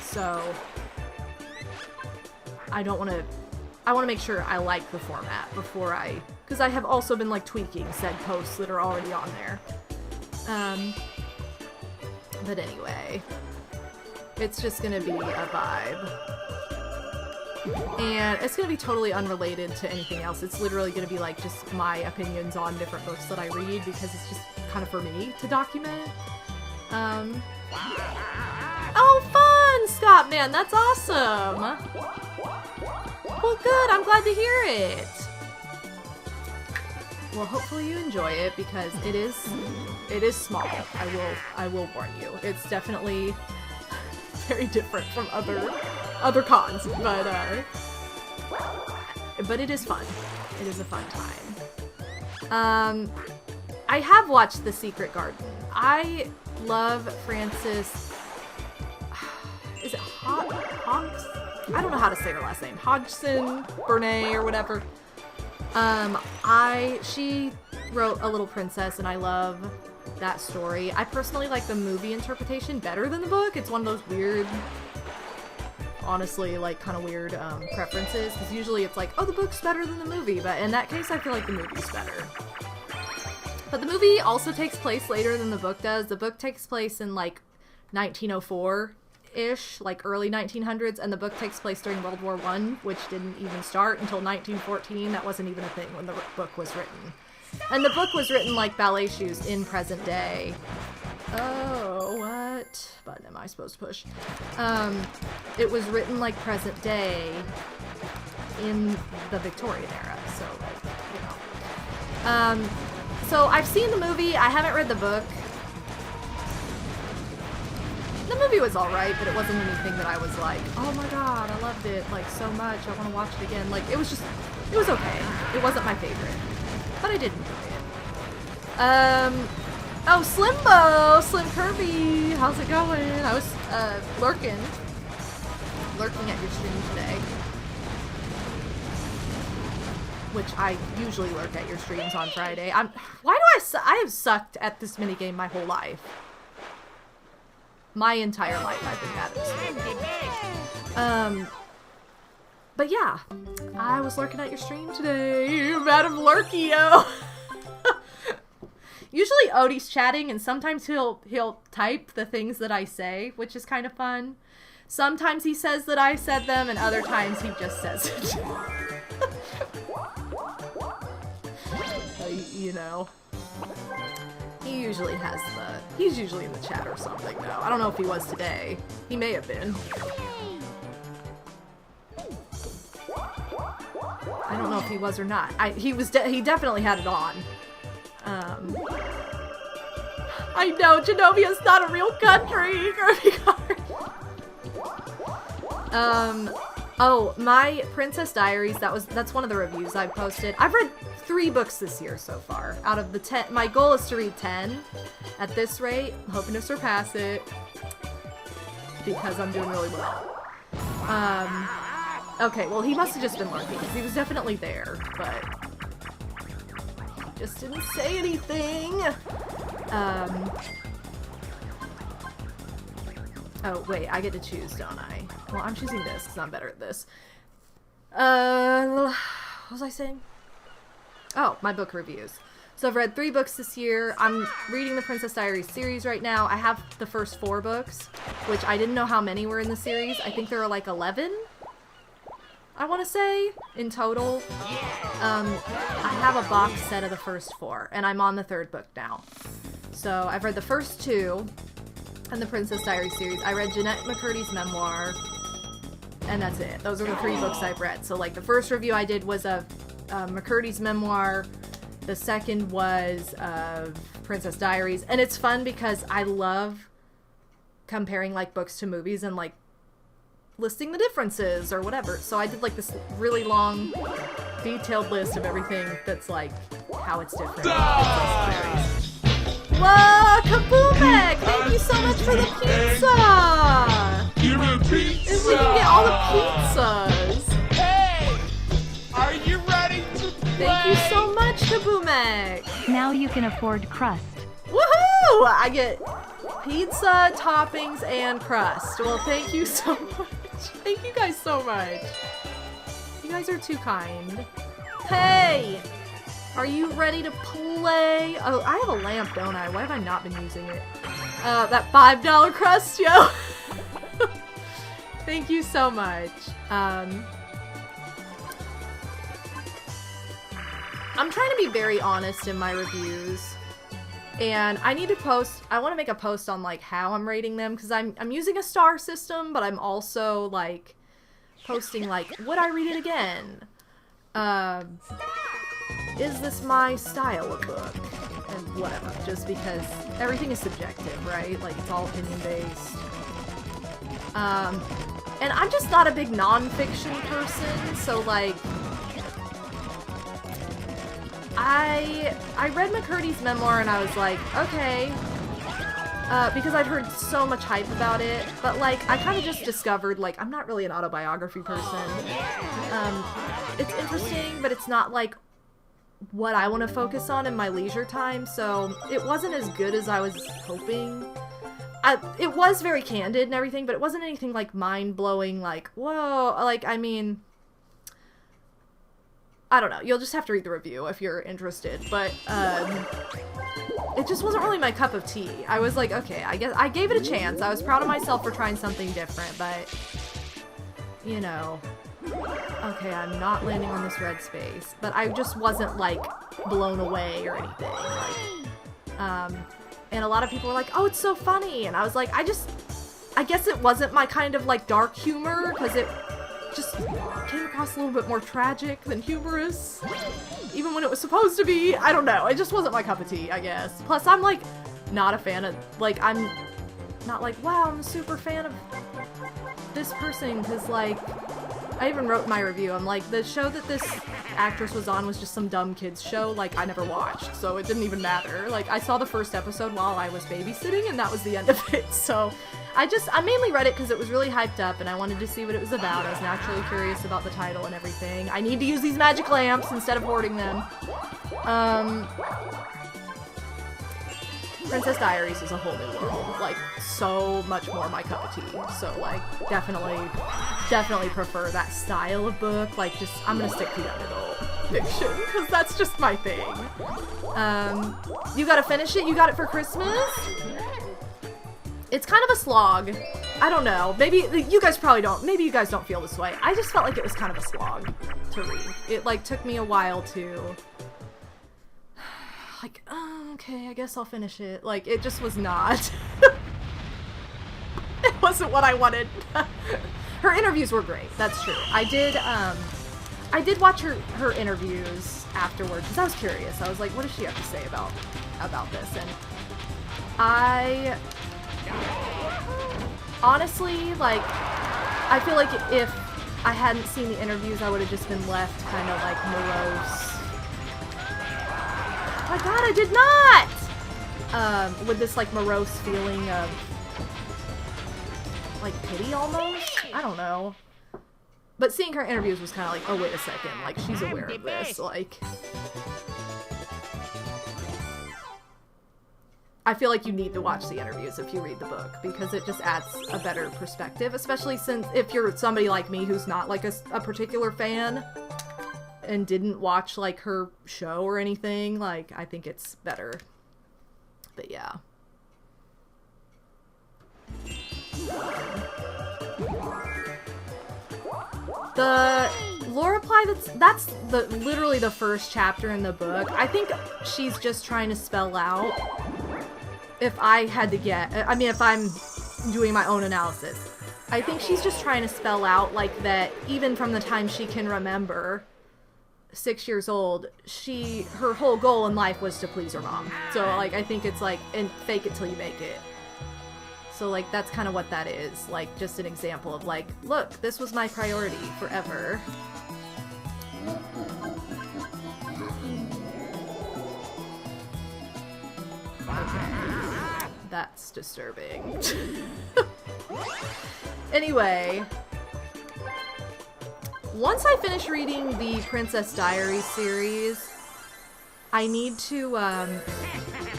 so I want to make sure I like the format before because I have also been like tweaking said posts that are already on there. But anyway, it's just gonna be a vibe. And it's gonna be totally unrelated to anything else. It's literally gonna be like just my opinions on different books that I read because it's just kind of for me to document. Oh, fun, Scott, man, that's awesome. Well, good, I'm glad to hear it. Well, hopefully you enjoy it because it is small. I will warn you. It's definitely very different from other cons, but it is fun. It is a fun time. I have watched The Secret Garden. I love Frances. Is it Hogs? I don't know how to say her last name. Hodgson Burnett or whatever. She wrote A Little Princess, and I love that story. I personally like the movie interpretation better than the book. It's one of those weird, honestly, like kind of weird preferences, because usually it's like, oh, the book's better than the movie, but in that case I feel like the movie's better. But the movie also takes place later than the book does. The book takes place in like 1904-ish, like early 1900s, and the book takes place during World War I, which didn't even start until 1914. That wasn't even a thing when the book was written. And the book was written like ballet shoes in present day. Oh, what button am I supposed to push? It was written like present day in the Victorian era, so like, you know. So I've seen the movie, I haven't read the book. The movie was alright, but it wasn't anything that I was like, oh my god, I loved it like so much, I want to watch it again. Like, it was okay. It wasn't my favorite, but I did enjoy it. Oh, Slim Kirby, how's it going? I was lurking at your stream today, which I usually lurk at your streams on Friday. I have sucked at this minigame my whole life. My entire life I've been bad at this. But yeah, I was lurking at your stream today, MadameWario. Usually Odie's chatting, and sometimes he'll type the things that I say, which is kind of fun. Sometimes he says that I said them, and other times he just says it. You know. He's usually in the chat or something, though. I don't know if he was today. He may have been. I don't know if he was or not. He definitely had it on. I know, Genovia's not a real country! Oh, my Princess Diaries, that's one of the reviews I posted. I've read 3 books this year so far. Out of the 10, my goal is to read 10 at this rate. I'm hoping to surpass it because I'm doing really well. Okay, well, he must have just been lurking, because he was definitely there, but he just didn't say anything. Oh, wait, I get to choose, don't I? Well, I'm choosing this, because I'm better at this. What was I saying? Oh, my book reviews. So I've read 3 books this year. I'm reading the Princess Diaries series right now. I have the first 4 books, which I didn't know how many were in the series. I think there are like 11, I want to say, in total. I have a box set of the first 4, and I'm on the 3rd book now. So I've read the first 2 in the Princess Diaries series. I read Jeanette McCurdy's memoir, and that's it. Those are the 3 books I've read. So like the first review I did was of McCurdy's memoir. The second was Princess Diaries, and it's fun because I love comparing like books to movies and like listing the differences or whatever. So I did like this really long, detailed list of everything that's like how it's different. Whoa, Kaboomek! Thank you so much for the pizza! Give me pizza! If we can get all the pizzas! Hey! Are you ready to play? Thank you so much, Kaboomek! Now you can afford crust. Woohoo! I get pizza, toppings, and crust. Well, thank you so much. Thank you guys so much. You guys are too kind. Hey! Are you ready to play? Oh, I have a lamp, don't I? Why have I not been using it? That $5 crust, yo! Thank you so much. I'm trying to be very honest in my reviews. And I need to post, I want to make a post on like how I'm rating them, because I'm using a star system, but I'm also like posting like, would I read it again? Is this my style of book? And whatever, just because everything is subjective, right? Like it's all opinion based. And I'm just not a big non-fiction person, so like I read McCurdy's memoir and I was like, okay, because I'd heard so much hype about it, but like I kind of just discovered like I'm not really an autobiography person. It's interesting, but it's not like what I want to focus on in my leisure time, so it wasn't as good as I was hoping. It was very candid and everything, but it wasn't anything like mind-blowing, like, whoa, like, I mean, I don't know, you'll just have to read the review if you're interested, but, it just wasn't really my cup of tea. I was like, okay, I guess, I gave it a chance. I was proud of myself for trying something different, but, you know, okay, I'm not landing on this red space, but I just wasn't, like, blown away or anything, like, and a lot of people were like, oh, it's so funny, and I was like, I guess it wasn't my kind of, like, dark humor, because it just came across a little bit more tragic than humorous, even when it was supposed to be. I don't know, it just wasn't my cup of tea, I guess. Plus, I'm, like, not a fan of, like, I'm not like, wow, I'm a super fan of this person, because, like, I even wrote in my review, I'm like, the show that this actress was on was just some dumb kids show, like, I never watched, so it didn't even matter. Like, I saw the first episode while I was babysitting, and that was the end of it, so I mainly read it because it was really hyped up, and I wanted to see what it was about. I was naturally curious about the title and everything. I need to use these magic lamps instead of hoarding them. Princess Diaries is a whole new world, like, so much more my cup of tea, so, like, definitely prefer that style of book, like, just, I'm gonna stick to young adult fiction, because that's just my thing. You gotta finish it? You got it for Christmas? It's kind of a slog. I don't know, maybe, you guys probably don't, maybe you guys don't feel this way. I just felt like it was kind of a slog to read. It, like, took me a while to, like, oh, okay, I guess I'll finish it. Like, it just was not. It wasn't what I wanted. Her interviews were great, that's true. I did watch her interviews afterwards, because I was curious. I was like, what does she have to say about this? And I honestly, like, I feel like if I hadn't seen the interviews, I would have just been left kind of, like, morose. Oh my god, I did not! With this, like, morose feeling of, like, pity almost? I don't know. But seeing her interviews was kind of like, oh, wait a second, like, she's aware of this, like... I feel like you need to watch the interviews if you read the book, because it just adds a better perspective, especially since if you're somebody like me who's not, like, a particular fan and didn't watch, like, her show or anything, like, I think it's better. But yeah. The Lorelei, that's literally the first chapter in the book. I think she's just trying to spell out, if I had to get, I mean, if I'm doing my own analysis, I think she's just trying to spell out, like, that even from the time she can remember, 6 years old, her whole goal in life was to please her mom. So, like, I think it's like, and fake it till you make it. So, like, that's kind of what that is. Like, just an example of, like, look, this was my priority forever. Okay. That's disturbing. Anyway. Once I finish reading the Princess Diaries series, I need to,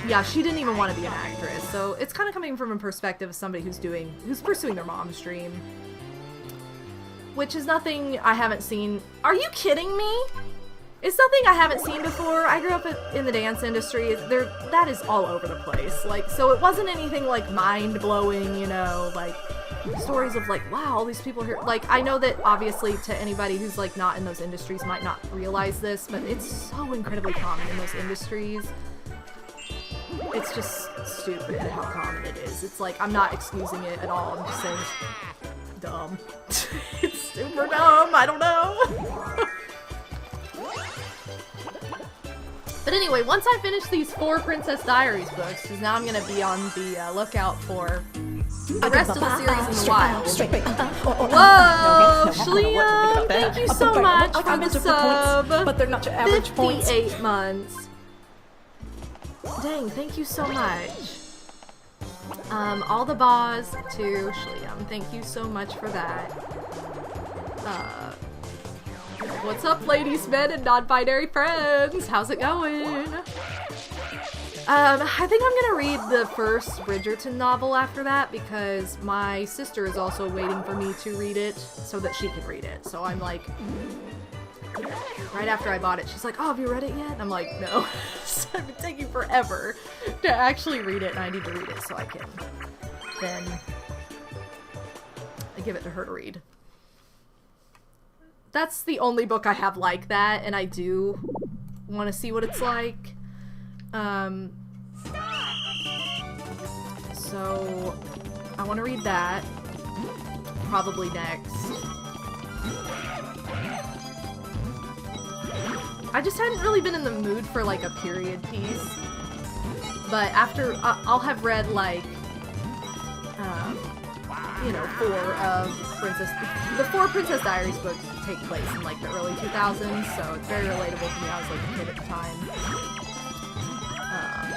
yeah, she didn't even want to be an actress, so it's kind of coming from a perspective of somebody who's pursuing their mom's dream. Which is nothing I haven't seen. Are you kidding me? It's nothing I haven't seen before. I grew up in the dance industry. That is all over the place. Like, so it wasn't anything, like, mind-blowing, you know, like, stories of, like, wow, all these people here. Like, I know that, obviously, to anybody who's, like, not in those industries might not realize this, but it's so incredibly common in those industries. It's just stupid how common it is. It's like, I'm not excusing it at all. I'm just saying it's dumb. It's super dumb. I don't know. But anyway, once I finish these 4 Princess Diaries books, because now I'm going to be on the lookout for the rest of the series in the wild. Whoa, Shliam, thank you so much for the sub. But they're not your average points. 58 months. Dang, thank you so much. All the boss to Shliam. Thank you so much for that. What's up, ladies, men, and non-binary friends? How's it going? I think I'm gonna read the first Bridgerton novel after that, because my sister is also waiting for me to read it so that she can read it. So I'm like, right after I bought it, she's like, oh, have you read it yet? And I'm like, no. It's been taking forever to actually read it, and I need to read it so I can then give it to her to read. That's the only book I have like that, and I do want to see what it's like. So I want to read that probably next. I just hadn't really been in the mood for, like, a period piece, but after I'll have read, like, you know, 4 of the 4 Princess Diaries books take place in, like, the early 2000s, so it's very relatable to me. I was, like, a kid at the time,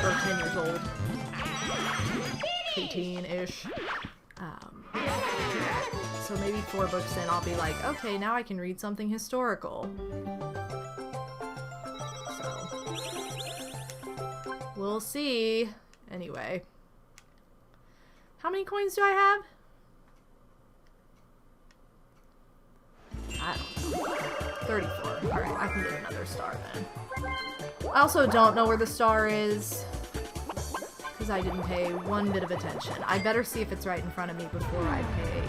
or 10 years old, 18-ish. So maybe 4 books in, I'll be like, okay, now I can read something historical. So we'll see. Anyway, how many coins do I have? I don't know. 34. Alright, I can get another star then. I also don't know where the star is, because I didn't pay one bit of attention. I better see if it's right in front of me before I pay,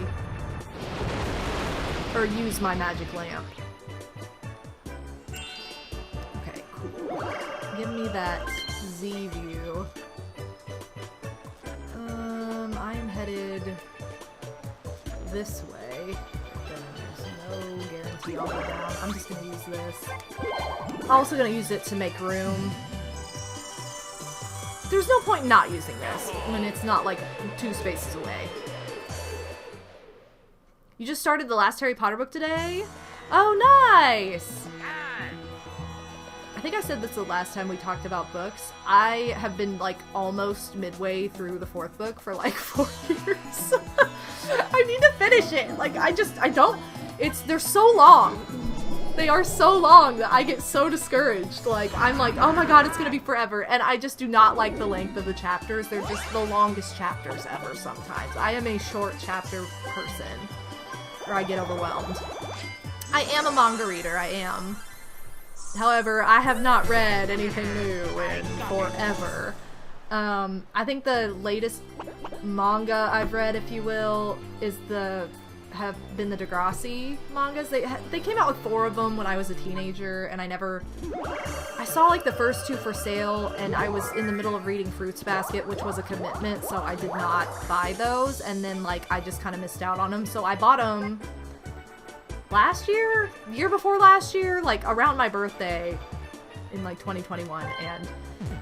or use my magic lamp. Okay, cool. Give me that Z view. I am headed this way. No guarantee I'll go down. I'm just gonna use this. I'm also gonna use it to make room. There's no point not using this when it's not, like, 2 spaces away. You just started the last Harry Potter book today? Oh, nice! I think I said this the last time we talked about books. I have been, like, almost midway through the 4th book for, like, 4 years. I need to finish it. Like, I don't... they're so long. They are so long that I get so discouraged. Like, I'm like, oh my god, it's gonna be forever. And I just do not like the length of the chapters. They're just the longest chapters ever sometimes. I am a short chapter person, or I get overwhelmed. I am a manga reader, I am. However, I have not read anything new in forever. I think the latest manga I've read, if you will, have been the Degrassi mangas. They came out with 4 of them when I was a teenager, and I saw like the first 2 for sale, and I was in the middle of reading Fruits Basket, which was a commitment, so I did not buy those, and then like I just kind of missed out on them, so I bought them year before last year, like around my birthday in like 2021, and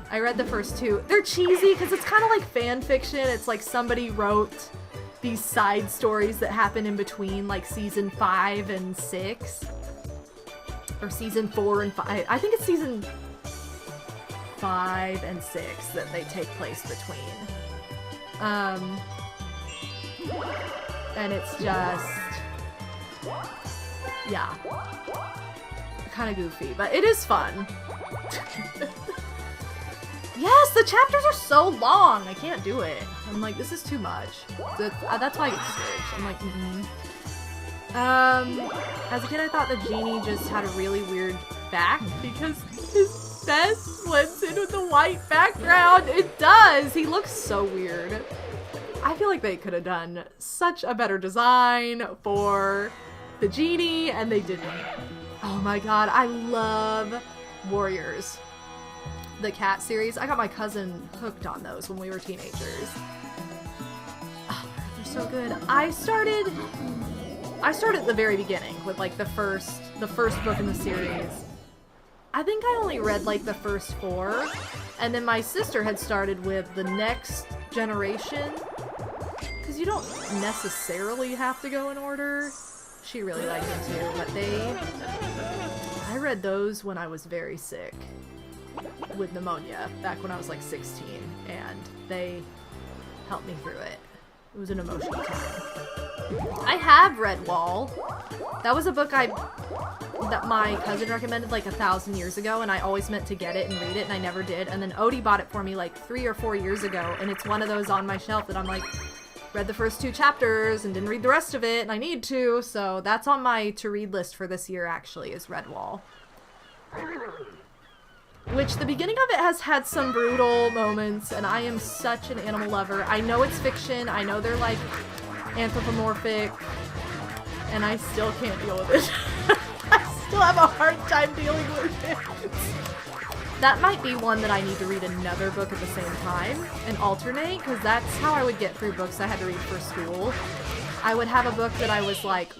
I read the first 2. They're cheesy because it's kind of like fan fiction. It's like somebody wrote these side stories that happen in between like season 5 and 6, or season 4 and 5. I think it's season 5 and 6 that they take place between. And it's just, yeah, kind of goofy, but it is fun. Yes, the chapters are so long. I can't do it. I'm like, this is too much. That's why I get discouraged. I'm like, as a kid, I thought the genie just had a really weird back because his vest blends in with the white background. It does. He looks so weird. I feel like they could have done such a better design for the genie, and they didn't. Oh my god, I love Warriors. The cat series. I got my cousin hooked on those when we were teenagers. Oh, they're so good. I started at the very beginning with like the first book in the series. I think I only read like the first 4, and then my sister had started with the next generation, because you don't necessarily have to go in order. She really liked it too, but I read those when I was very sick with pneumonia back when I was like 16, and they helped me through it. It was an emotional time. I have read Wall. That was a book that my cousin recommended like 1,000 years ago, and I always meant to get it and read it, and I never did. And then Odie bought it for me like 3 or 4 years ago, and it's one of those on my shelf that I'm like, read the first 2 chapters and didn't read the rest of it, and I need to, so that's on my to-read list for this year actually, is Redwall. Which, the beginning of it has had some brutal moments, and I am such an animal lover. I know it's fiction, I know they're like anthropomorphic, and I still can't deal with it. I still have a hard time dealing with it. That might be one that I need to read another book at the same time and alternate, because that's how I would get through books I had to read for school. I would have a book that I was like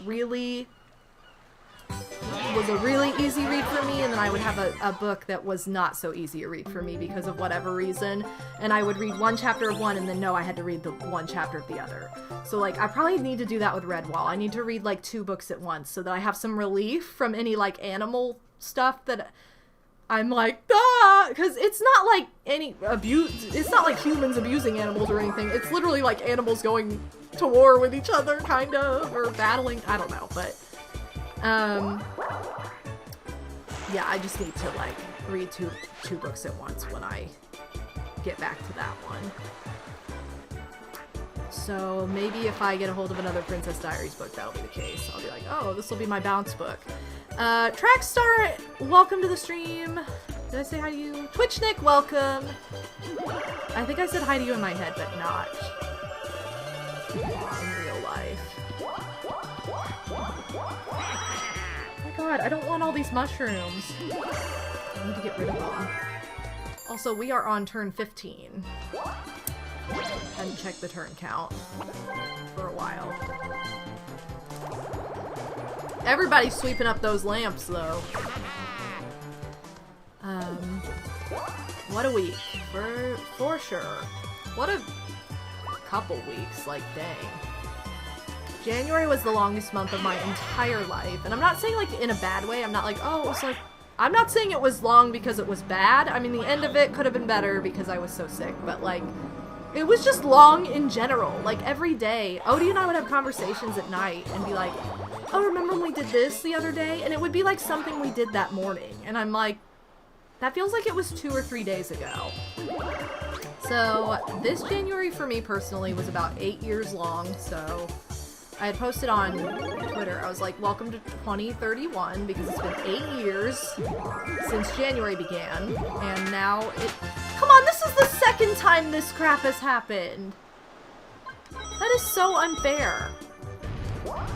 was a really easy read for me, and then I would have a book that was not so easy a read for me because of whatever reason, and I would read one chapter of one and then know I had to read the one chapter of the other. So like, I probably need to do that with Redwall. I need to read like 2 books at once so that I have some relief from any like animal stuff that I'm like, ah, because it's not like any abuse, it's not like humans abusing animals or anything. It's literally like animals going to war with each other, kind of, or battling, I don't know, but yeah, I just need to like read two books at once when I get back to that one. So maybe if I get a hold of another Princess Diaries book, that'll be the case. I'll be like, oh, this will be my bounce book. Trackstar, welcome to the stream. Did I say hi to you? Twitch Nick, welcome. I think I said hi to you in my head, but not in real life. Oh my god, I don't want all these mushrooms. I need to get rid of them. Also, we are on turn 15. Hadn't checked the turn count for a while. Everybody's sweeping up those lamps, though. What a week. For sure. What a couple weeks, like, dang. January was the longest month of my entire life, and I'm not saying, like, in a bad way. I'm not like, oh, it was like... I'm not saying it was long because it was bad. I mean, the end of it could have been better because I was so sick, but, like... It was just long in general, like every day. Odie and I would have conversations at night and be like, oh, remember when we did this the other day? And it would be like something we did that morning. And I'm like, that feels like it was 2 or 3 days ago. So this January for me personally was about 8 years long. So I had posted on Twitter, I was like, welcome to 2031, because it's been 8 years since January began. And now it... Come on, this is the second time this crap has happened. That is so unfair. Anyway.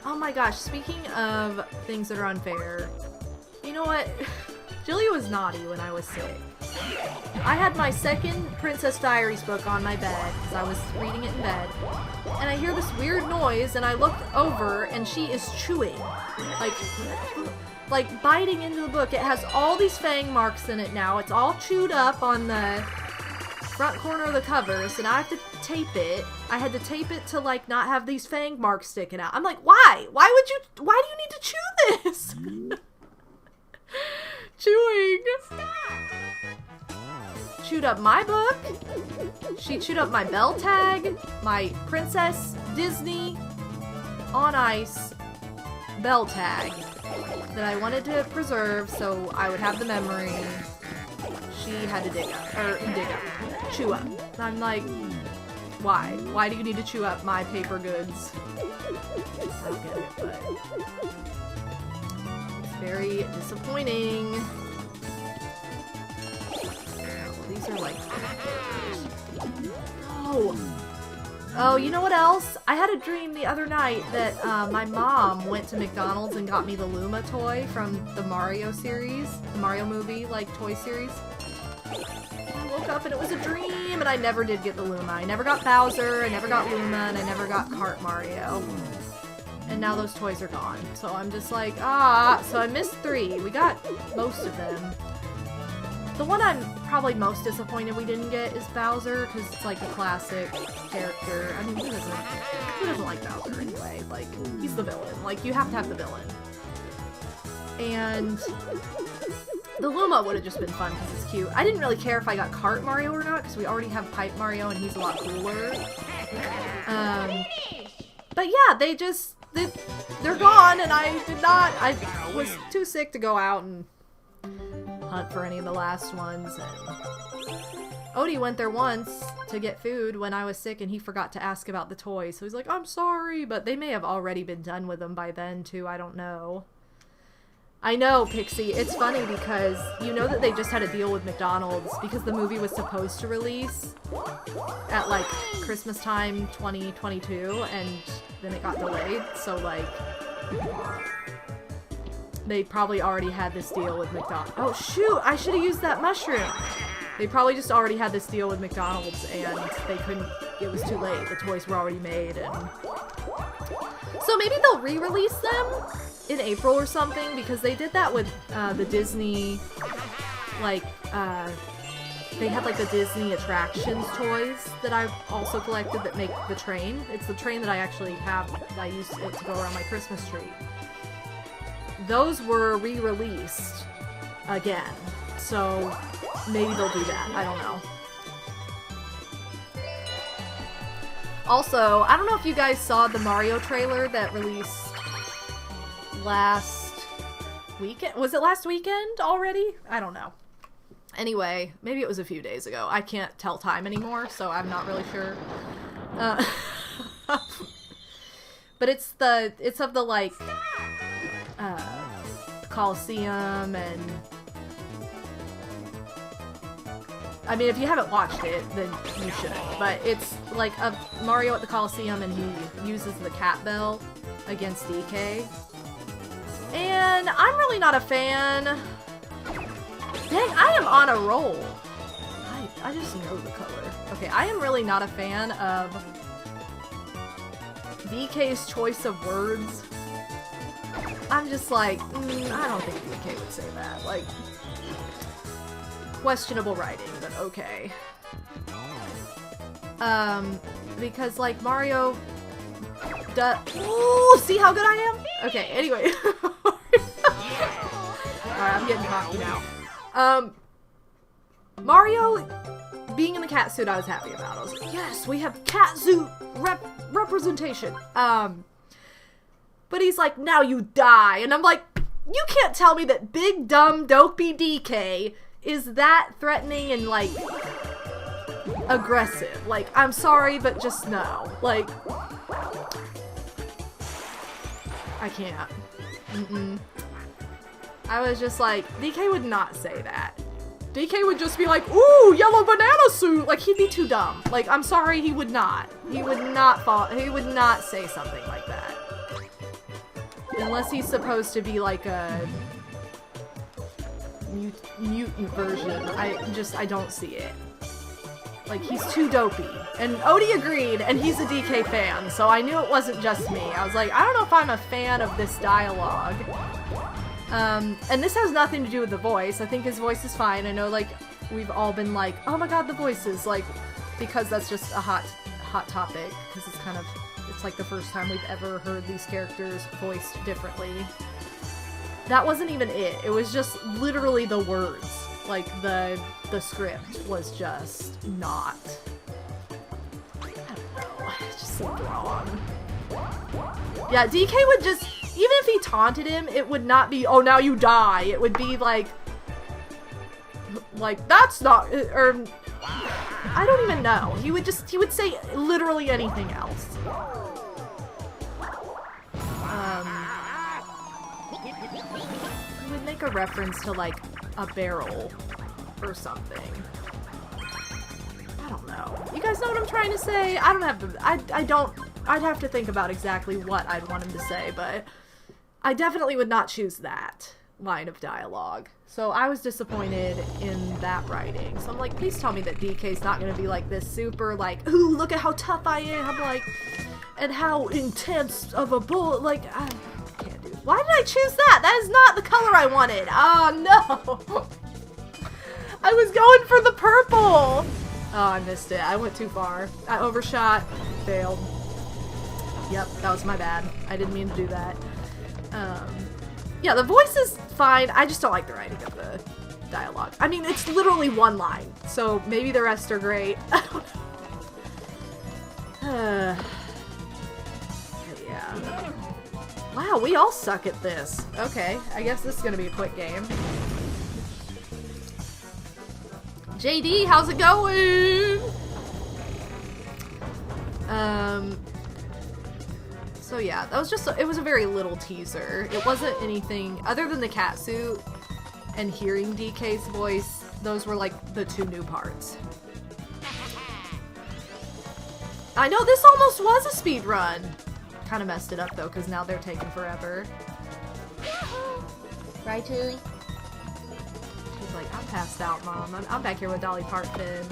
Oh my gosh, speaking of things that are unfair, you know what? Julia was naughty when I was sick. I had my second Princess Diaries book on my bed, because I was reading it in bed, and I hear this weird noise, and I look over, and she is chewing. Like biting into the book. It has all these fang marks in it now. It's all chewed up on the front corner of the covers, and I have to tape it. I had to tape it to, like, not have these fang marks sticking out. I'm like, why? Why do you need to chew this? Chewing. Chewed up my book. She chewed up my bell tag, my Princess Disney on Ice bell tag that I wanted to preserve so I would have the memory. She had to chew up. And I'm like, why? Why do you need to chew up my paper goods? I don't get it, but it's very disappointing. Oh, these are like... Oh, you know what else? I had a dream the other night that my mom went to McDonald's and got me the Luma toy from the Mario series, the Mario movie, like, toy series. I woke up and it was a dream, and I never did get the Luma. I never got Bowser, I never got Luma, and I never got Kart Mario. And now those toys are gone. So I'm just like, so I missed 3. We got most of them. The one I'm probably most disappointed we didn't get is Bowser, because it's like a classic character. I mean, who doesn't like Bowser anyway? Like, he's the villain. Like, you have to have the villain. And the Luma would have just been fun because it's cute. I didn't really care if I got Kart Mario or not, because we already have Pipe Mario and he's a lot cooler. But yeah, they're gone, and I was too sick to go out and hunt for any of the last ones. And Odie went there once to get food when I was sick, and he forgot to ask about the toys, so he's like, I'm sorry, but they may have already been done with them by then too. I don't know. I know, Pixie, it's funny because you know that they just had a deal with McDonald's because the movie was supposed to release at like Christmas time 2022, and then it got delayed, so like they probably already had this deal with McDonald's. Oh shoot, I should have used that mushroom. They probably just already had this deal with McDonald's and they couldn't, it was too late. The toys were already made, and so maybe they'll re-release them in April or something, because they did that with the Disney, like, they had like the Disney attractions toys that I've also collected that make the train. It's the train that I actually have, that I used it to go around my Christmas tree. Those were re-released again, so maybe they'll do that. I don't know. Also, I don't know if you guys saw the Mario trailer that released last weekend. Was it last weekend already? I don't know. Anyway, maybe it was a few days ago. I can't tell time anymore, so I'm not really sure. But it's of the, like, Coliseum, and I mean, if you haven't watched it, then you shouldn't. But it's like a Mario at the Coliseum, and he uses the cat bell against DK. And I'm really not a fan. Dang, I am on a roll. I just know the color. Okay, I am really not a fan of DK's choice of words. I'm just like, I don't think DK would say that. Like, questionable writing, but okay. Because, like, Mario... Ooh, see how good I am? Okay, anyway. Alright, I'm getting cocky now. Mario being in the cat suit, I was happy about. I was like, yes, we have cat suit representation. But he's like, now you die. And I'm like, you can't tell me that big, dumb, dopey DK is that threatening and, like, aggressive. Like, I'm sorry, but just no. Like, I can't. I was just like, DK would not say that. DK would just be like, ooh, yellow banana suit! Like, he'd be too dumb. Like, I'm sorry, he would not. He would not say something like that. Unless he's supposed to be like a mutant version. I don't see it. Like, he's too dopey. And Odie agreed, and he's a DK fan, so I knew it wasn't just me. I was like, I don't know if I'm a fan of this dialogue. And this has nothing to do with the voice. I think his voice is fine. I know, like, we've all been like, oh my god, the voices, like, because that's just a hot topic, because it's like the first time we've ever heard these characters voiced differently. That wasn't even it. It was just literally the words. Like, the script was just not. I don't know. It just seemed wrong. Yeah, DK would just, even if he taunted him, it would not be, oh, now you die. It would be like, that's not, or, I don't even know. He would say literally anything else. He would make a reference to, like, a barrel or something. I don't know. You guys know what I'm trying to say? I don't have to, I'd have to think about exactly what I'd want him to say, but I definitely would not choose that line of dialogue. So I was disappointed in that writing. So I'm like, please tell me that DK's not gonna be like this super, like, ooh, look at how tough I am, like, and how intense of a bull, like, I can't do it. Why did I choose that? That is not the color I wanted. Oh, no. I was going for the purple. Oh, I missed it. I went too far. I overshot. Failed. Yep, that was my bad. I didn't mean to do that. Yeah, the voice is fine. I just don't like the writing of the dialogue. I mean, it's literally one line, so maybe the rest are great. I don't know. Yeah. Wow, we all suck at this. Okay, I guess this is gonna be a quick game. JD, how's it going? So yeah, that was just, it was a very little teaser. It wasn't anything, other than the cat suit and hearing DK's voice, those were like the two new parts. I know this almost was a speed run. Kind of messed it up though, because now they're taking forever. Right, Julie? She's like, I'm passed out, Mom. I'm back here with Dolly Parton.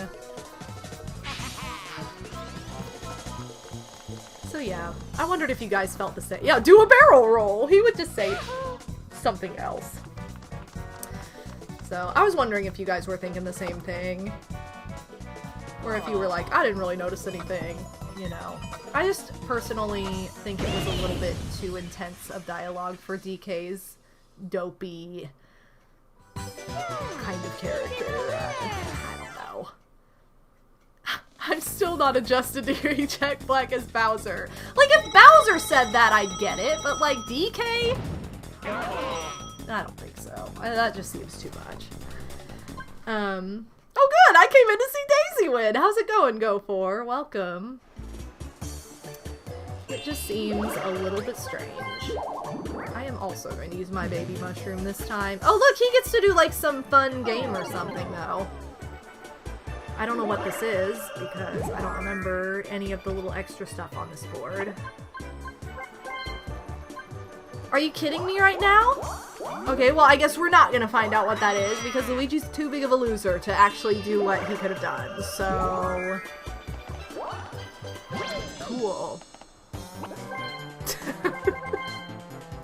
So yeah, I wondered if you guys felt the same. Yeah, do a barrel roll! He would just say something else. So I was wondering if you guys were thinking the same thing. Or if you were like, I didn't really notice anything, you know. I just personally think it was a little bit too intense of dialogue for DK's dopey kind of character. I don't know. I'm still not adjusted to hearing Jack Black as Bowser. Like, if Bowser said that, I'd get it, but like, DK? I don't think so. That just seems too much. Oh good! I came in to see Daisy win! How's it going, Go4? Welcome. It just seems a little bit strange. I am also going to use my baby mushroom this time. Oh look, he gets to do like some fun game or something though. I don't know what this is, because I don't remember any of the little extra stuff on this board. Are you kidding me right now? Okay, well I guess we're not gonna find out what that is, because Luigi's too big of a loser to actually do what he could have done, so... Cool.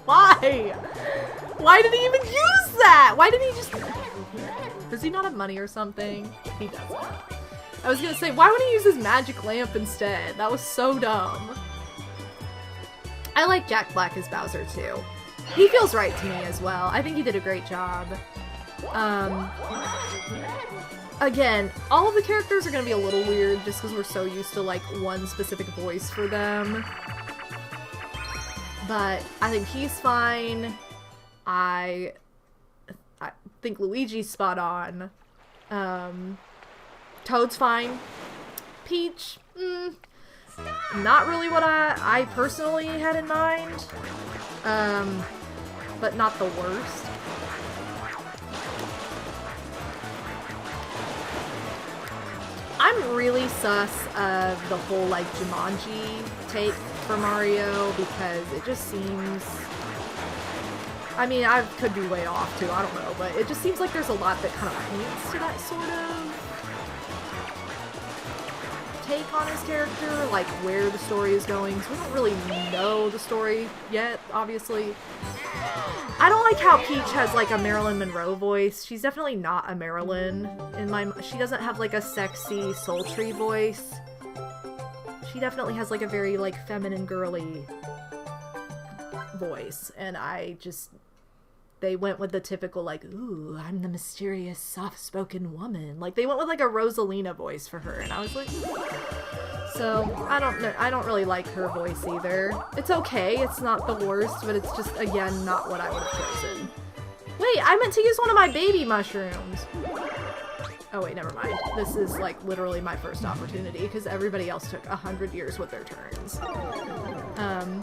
Why? Why did he even use that? Why did he just... Does he not have money or something? He doesn't. I was gonna say, why would he use his magic lamp instead? That was so dumb. I like Jack Black as Bowser too. He feels right to me as well. I think he did a great job. Again, all of the characters are gonna be a little weird just because we're so used to, like, one specific voice for them. But I think he's fine. I think Luigi's spot on. Toad's fine. Peach, not really what I personally had in mind. But not the worst. I'm really sus of the whole, like, Jumanji take for Mario because it just seems... I mean, I could be way off, too, I don't know, but it just seems like there's a lot that kind of points to that sort of take on his character, like where the story is going, so we don't really know the story yet, obviously. I don't like how Peach has, like, a Marilyn Monroe voice. She's definitely not a Marilyn in my... She doesn't have, like, a sexy, sultry voice. She definitely has, like, a very, like, feminine, girly voice, and I just... They went with the typical, like, ooh, I'm the mysterious, soft-spoken woman. Like, they went with, like, a Rosalina voice for her, and I was like... So, I don't really like her voice either. It's okay, it's not the worst, but it's just, again, not what I would have chosen. Wait, I meant to use one of my baby mushrooms! Oh wait, never mind. This is, like, literally my first opportunity, because everybody else took 100 years with their turns. But yeah.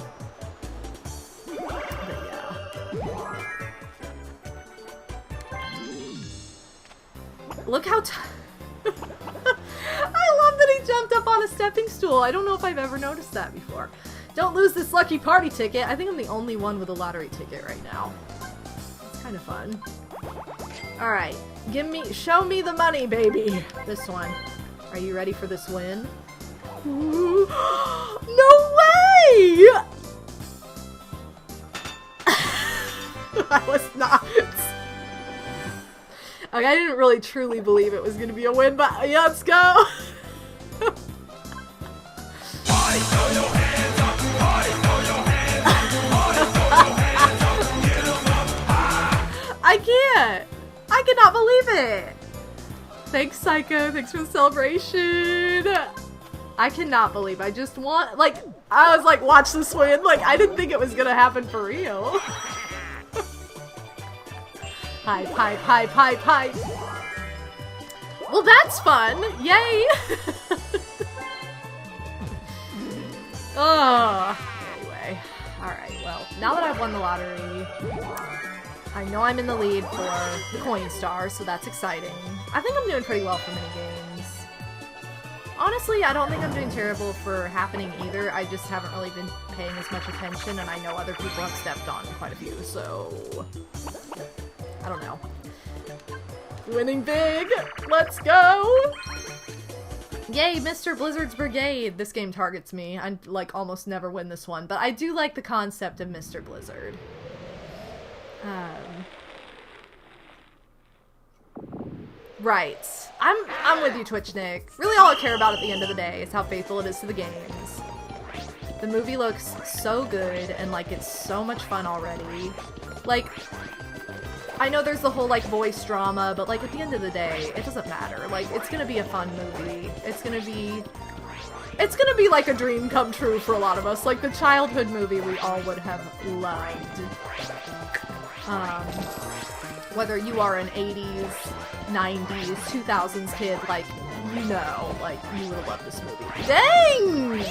Look how I love that he jumped up on a stepping stool. I don't know if I've ever noticed that before. Don't lose this lucky party ticket. I think I'm the only one with a lottery ticket right now. It's kind of fun. Alright. Show me the money, baby. This one. Are you ready for this win? Ooh. No way! I was not. Okay, I didn't really truly believe it was gonna be a win, but yeah, let's go! I can't! I cannot believe it! Thanks, Psycho. Thanks for the celebration. I cannot believe I just won. Like, I was like, watch this win. Like, I didn't think it was gonna happen for real. Hype, hype, hype, hype, hype. Well, that's fun. Yay. Oh. Anyway. Alright, well, now that I've won the lottery, I know I'm in the lead for the coin star, so that's exciting. I think I'm doing pretty well for minigames. Honestly, I don't think I'm doing terrible for happening either. I just haven't really been paying as much attention, and I know other people have stepped on quite a few, so... I don't know. Winning big! Let's go! Yay, Mr. Blizzard's Brigade! This game targets me. I, like, almost never win this one, but I do like the concept of Mr. Blizzard. Right. I'm with you, Twitch Nick. Really all I care about at the end of the day is how faithful it is to the games. The movie looks so good, and, like, it's so much fun already. Like, I know there's the whole, like, voice drama, but, like, at the end of the day, it doesn't matter. Like, it's gonna be a fun movie. It's gonna be, like, a dream come true for a lot of us. Like, the childhood movie we all would have loved. Whether you are an 80s, 90s, 2000s kid, like, you know, like, you would have loved this movie. Dang!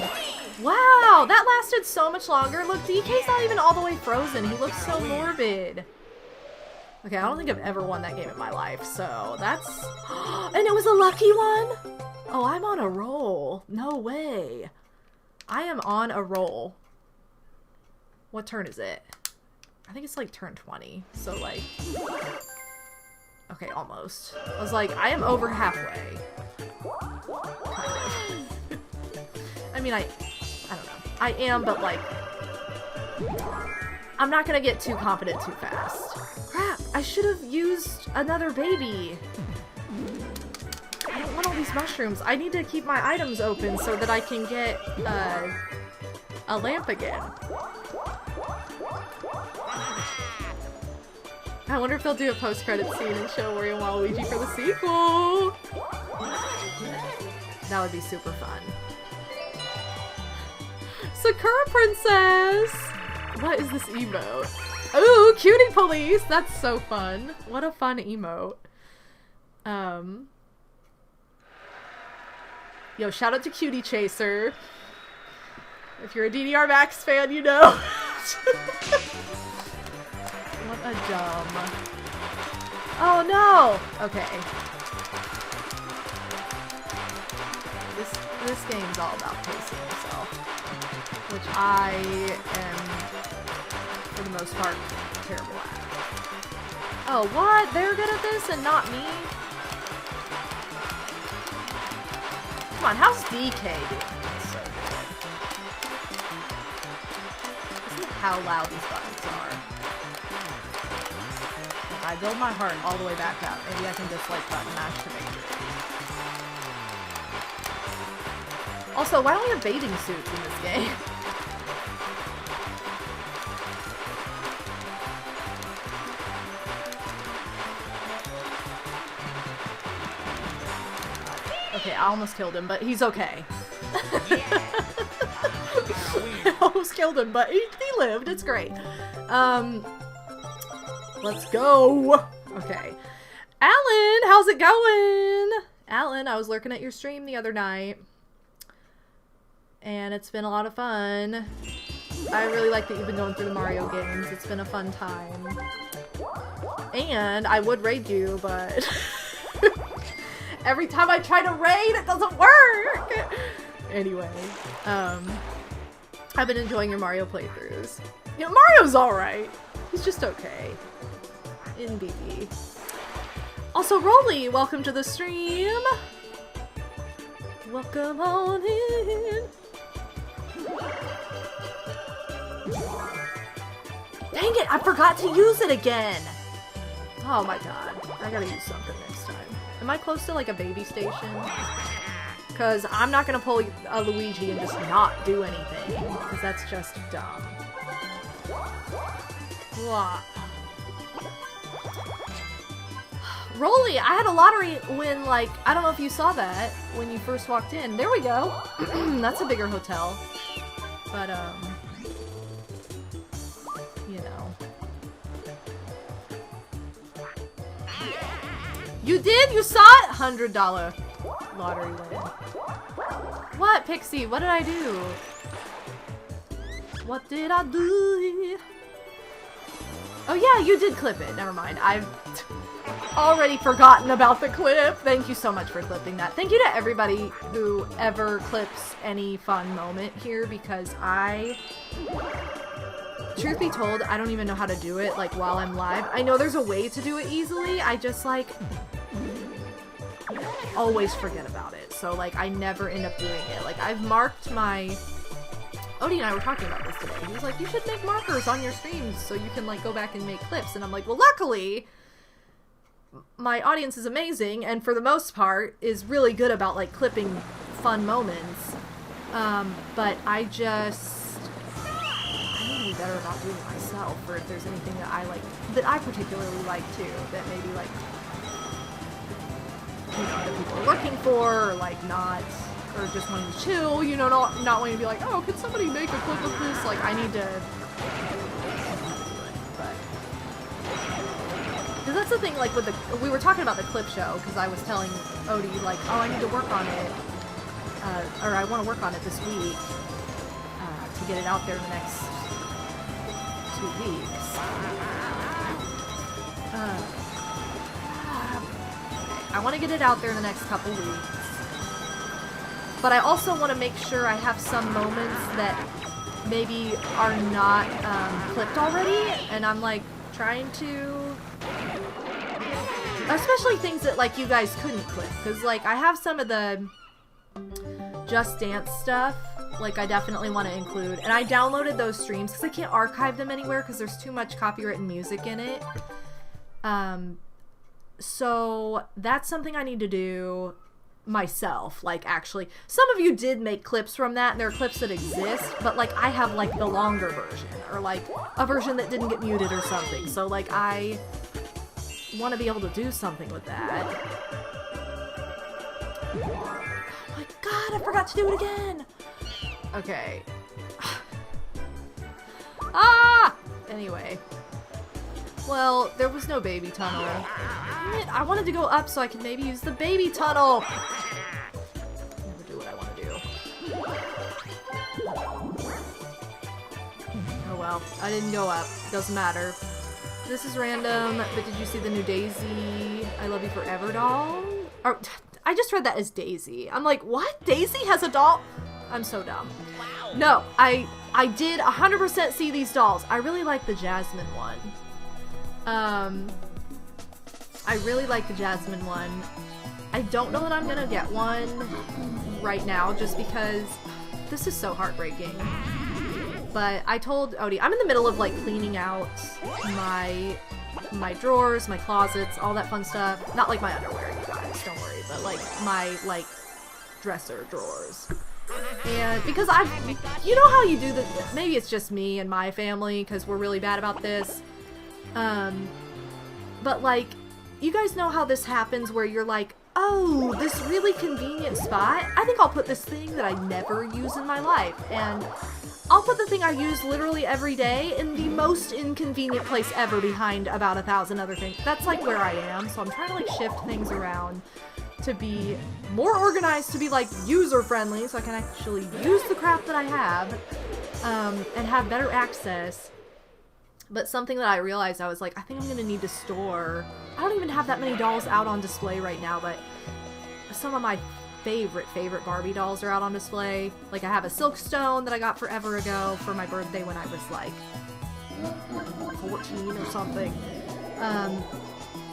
Wow, that lasted so much longer. Look, DK's not even all the way frozen. He looks so morbid. Okay, I don't think I've ever won that game in my life, so that's... And it was a lucky one? Oh, I'm on a roll. No way. I am on a roll. What turn is it? I think it's like turn 20, so like... Okay, almost. I was like, I am over halfway. Kind of. I mean, I don't know. I am, but like... I'm not gonna get too confident too fast. Crap, I should have used another baby. I don't want all these mushrooms. I need to keep my items open so that I can get a lamp again. I wonder if they'll do a post-credit scene and show Wario and Waluigi for the sequel. That would be super fun. Sakura Princess! What is this emote? Ooh, cutie police! That's so fun. What a fun emote. Yo, shout out to Cutie Chaser. If you're a DDR Max fan, you know. What a dumb. Oh no! Okay. This game's all about pacing yourself. Which I am, for the most part, terrible at. Oh, what? They're good at this and not me? Come on, how's DK doing this so good? Listen to how loud these buttons are. If I build my heart all the way back up, maybe I can just like button mash to victory. Also, why don't we have bathing suits in this game? Okay, I almost killed him, but he's okay. I almost killed him, but he lived. It's great. Let's go. Okay. Alan, how's it going? Alan, I was lurking at your stream the other night. And it's been a lot of fun. I really like that you've been going through the Mario games. It's been a fun time. And I would raid you, but... every time I try to raid, it doesn't work! Anyway, I've been enjoying your Mario playthroughs. You know, Mario's alright. He's just okay. In BB. Also, Rolly, welcome to the stream! Welcome on in! Dang it, I forgot to use it again! Oh my god, I gotta use something next time. Am I close to like a baby station? Because I'm not gonna pull a Luigi and just not do anything. Because that's just dumb. Blah. Rolly, I had a lottery win, like, I don't know if you saw that when you first walked in. There we go. That's a bigger hotel. But, you know. You did? You saw it? $100 lottery win. What, Pixie? What did I do? What did I do? Oh yeah, you did clip it. Never mind. I've already forgotten about the clip. Thank you so much for clipping that. Thank you to everybody who ever clips any fun moment here, because truth be told, I don't even know how to do it, like, while I'm live. I know there's a way to do it easily. I just, like, always forget about it. So, like, I never end up doing it. Like, I've marked my... Odie and I were talking about this today. He was like, you should make markers on your streams so you can, like, go back and make clips. And I'm like, well, luckily, my audience is amazing, and for the most part, is really good about, like, clipping fun moments. But I need to be better about doing it myself, or if there's anything that I particularly like, too, that maybe, like, you know, that people are looking for, or, like, not... or just wanting to chill, you know, not wanting to be like, oh, could somebody make a clip of this? Like, I need to... But... because that's the thing, like, with the... we were talking about the clip show, because I was telling Odie, like, oh, I need to work on it, or I want to work on it this week, to get it out there in the next 2 weeks. I want to get it out there in the next couple weeks. But I also want to make sure I have some moments that maybe are not clipped already, and I'm like trying to, especially things that like you guys couldn't clip, because like I have some of the Just Dance stuff, like I definitely want to include, and I downloaded those streams because I can't archive them anywhere because there's too much copyrighted music in it. So that's something I need to do myself, like, actually. Some of you did make clips from that, and there are clips that exist, but, like, I have, like, the longer version, or, like, a version that didn't get muted or something, so, like, I want to be able to do something with that. Oh my god, I forgot to do it again! Okay. Ah! Anyway. Well, there was no baby tunnel. Damn it, I wanted to go up so I could maybe use the baby tunnel! Never do what I want to do. Oh well, I didn't go up. Doesn't matter. This is random, but did you see the new Daisy I Love You Forever doll? Or, I just read that as Daisy. I'm like, what? Daisy has a doll? I'm so dumb. No, I did 100% see these dolls. I really like the Jasmine one. I really like the Jasmine one. I don't know that I'm gonna get one right now just because this is so heartbreaking. But I told Odie, I'm in the middle of like cleaning out my drawers, my closets, all that fun stuff. Not like my underwear, you guys, don't worry, but like my like dresser drawers. And because you know how you do this, maybe it's just me and my family because we're really bad about this. But like, you guys know how this happens where you're like, oh, this really convenient spot? I think I'll put this thing that I never use in my life. And I'll put the thing I use literally every day in the most inconvenient place ever behind about 1,000 other things. That's like where I am, so I'm trying to like shift things around to be more organized, to be like user-friendly, so I can actually use the crap that I have, and have better access. But something that I realized, I was like, I think I'm gonna need to store. I don't even have that many dolls out on display right now, but some of my favorite Barbie dolls are out on display. Like, I have a Silkstone that I got forever ago for my birthday when I was like 14 or something.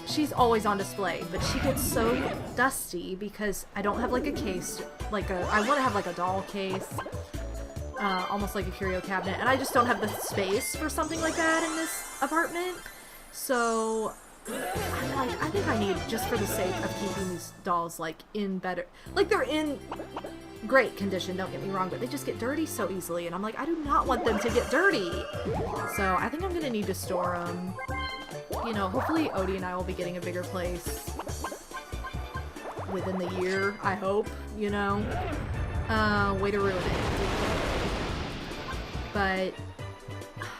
She's always on display, but she gets so dusty because I don't have like a case, I want to have like a doll case. Almost like a curio cabinet, and I just don't have the space for something like that in this apartment. So I'm like, I think I need, just for the sake of keeping these dolls like in better, like they're in great condition, don't get me wrong, but they just get dirty so easily, and I'm like, I do not want them to get dirty. So I think I'm gonna need to store them. You know, hopefully Odie and I will be getting a bigger place within the year, I hope, you know. Way to ruin it. But,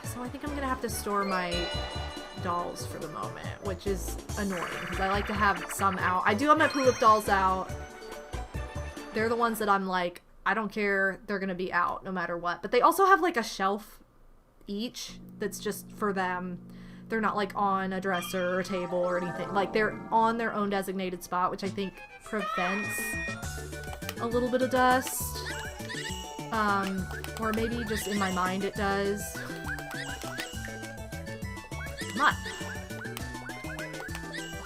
so I think I'm gonna have to store my dolls for the moment, which is annoying, because I like to have some out. I do have my Tulip dolls out. They're the ones that I'm like, I don't care, they're gonna be out no matter what. But they also have like a shelf each that's just for them. They're not like on a dresser or a table or anything. Like, they're on their own designated spot, which I think prevents a little bit of dust. Or maybe just in my mind it does. Come on.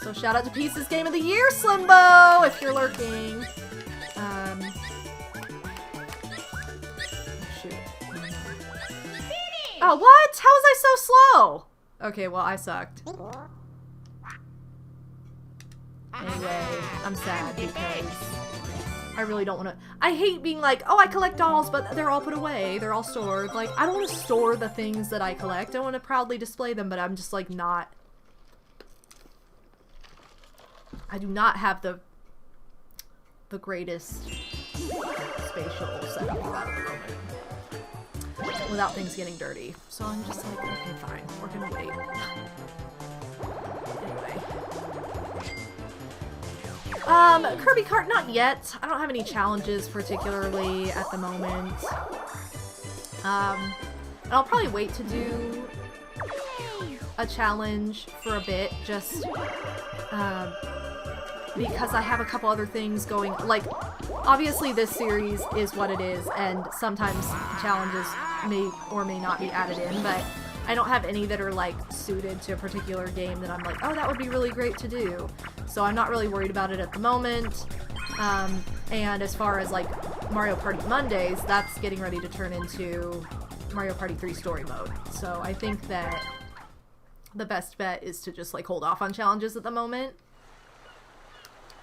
So shout out to Pieces Game of the Year, Slimbo, if you're lurking. Shoot. Oh, what? How was I so slow? Okay, well, I sucked. Anyway, I'm sad because I really don't want to. I hate being like, oh, I collect dolls, but they're all put away. They're all stored. Like, I don't want to store the things that I collect. I want to proudly display them, but I'm just like not. I do not have the greatest spatial setup for that at the moment. Without things getting dirty. So I'm just like, okay, fine. We're gonna wait. Anyway. Kirby Cart, not yet. I don't have any challenges particularly at the moment. And I'll probably wait to do a challenge for a bit, just because I have a couple other things going. Like, obviously this series is what it is, and sometimes challenges may or may not be added in, but I don't have any that are like suited to a particular game that I'm like, oh, that would be really great to do. So I'm not really worried about it at the moment. And as far as like Mario Party Mondays, that's getting ready to turn into Mario Party 3 story mode. So I think that the best bet is to just like hold off on challenges at the moment.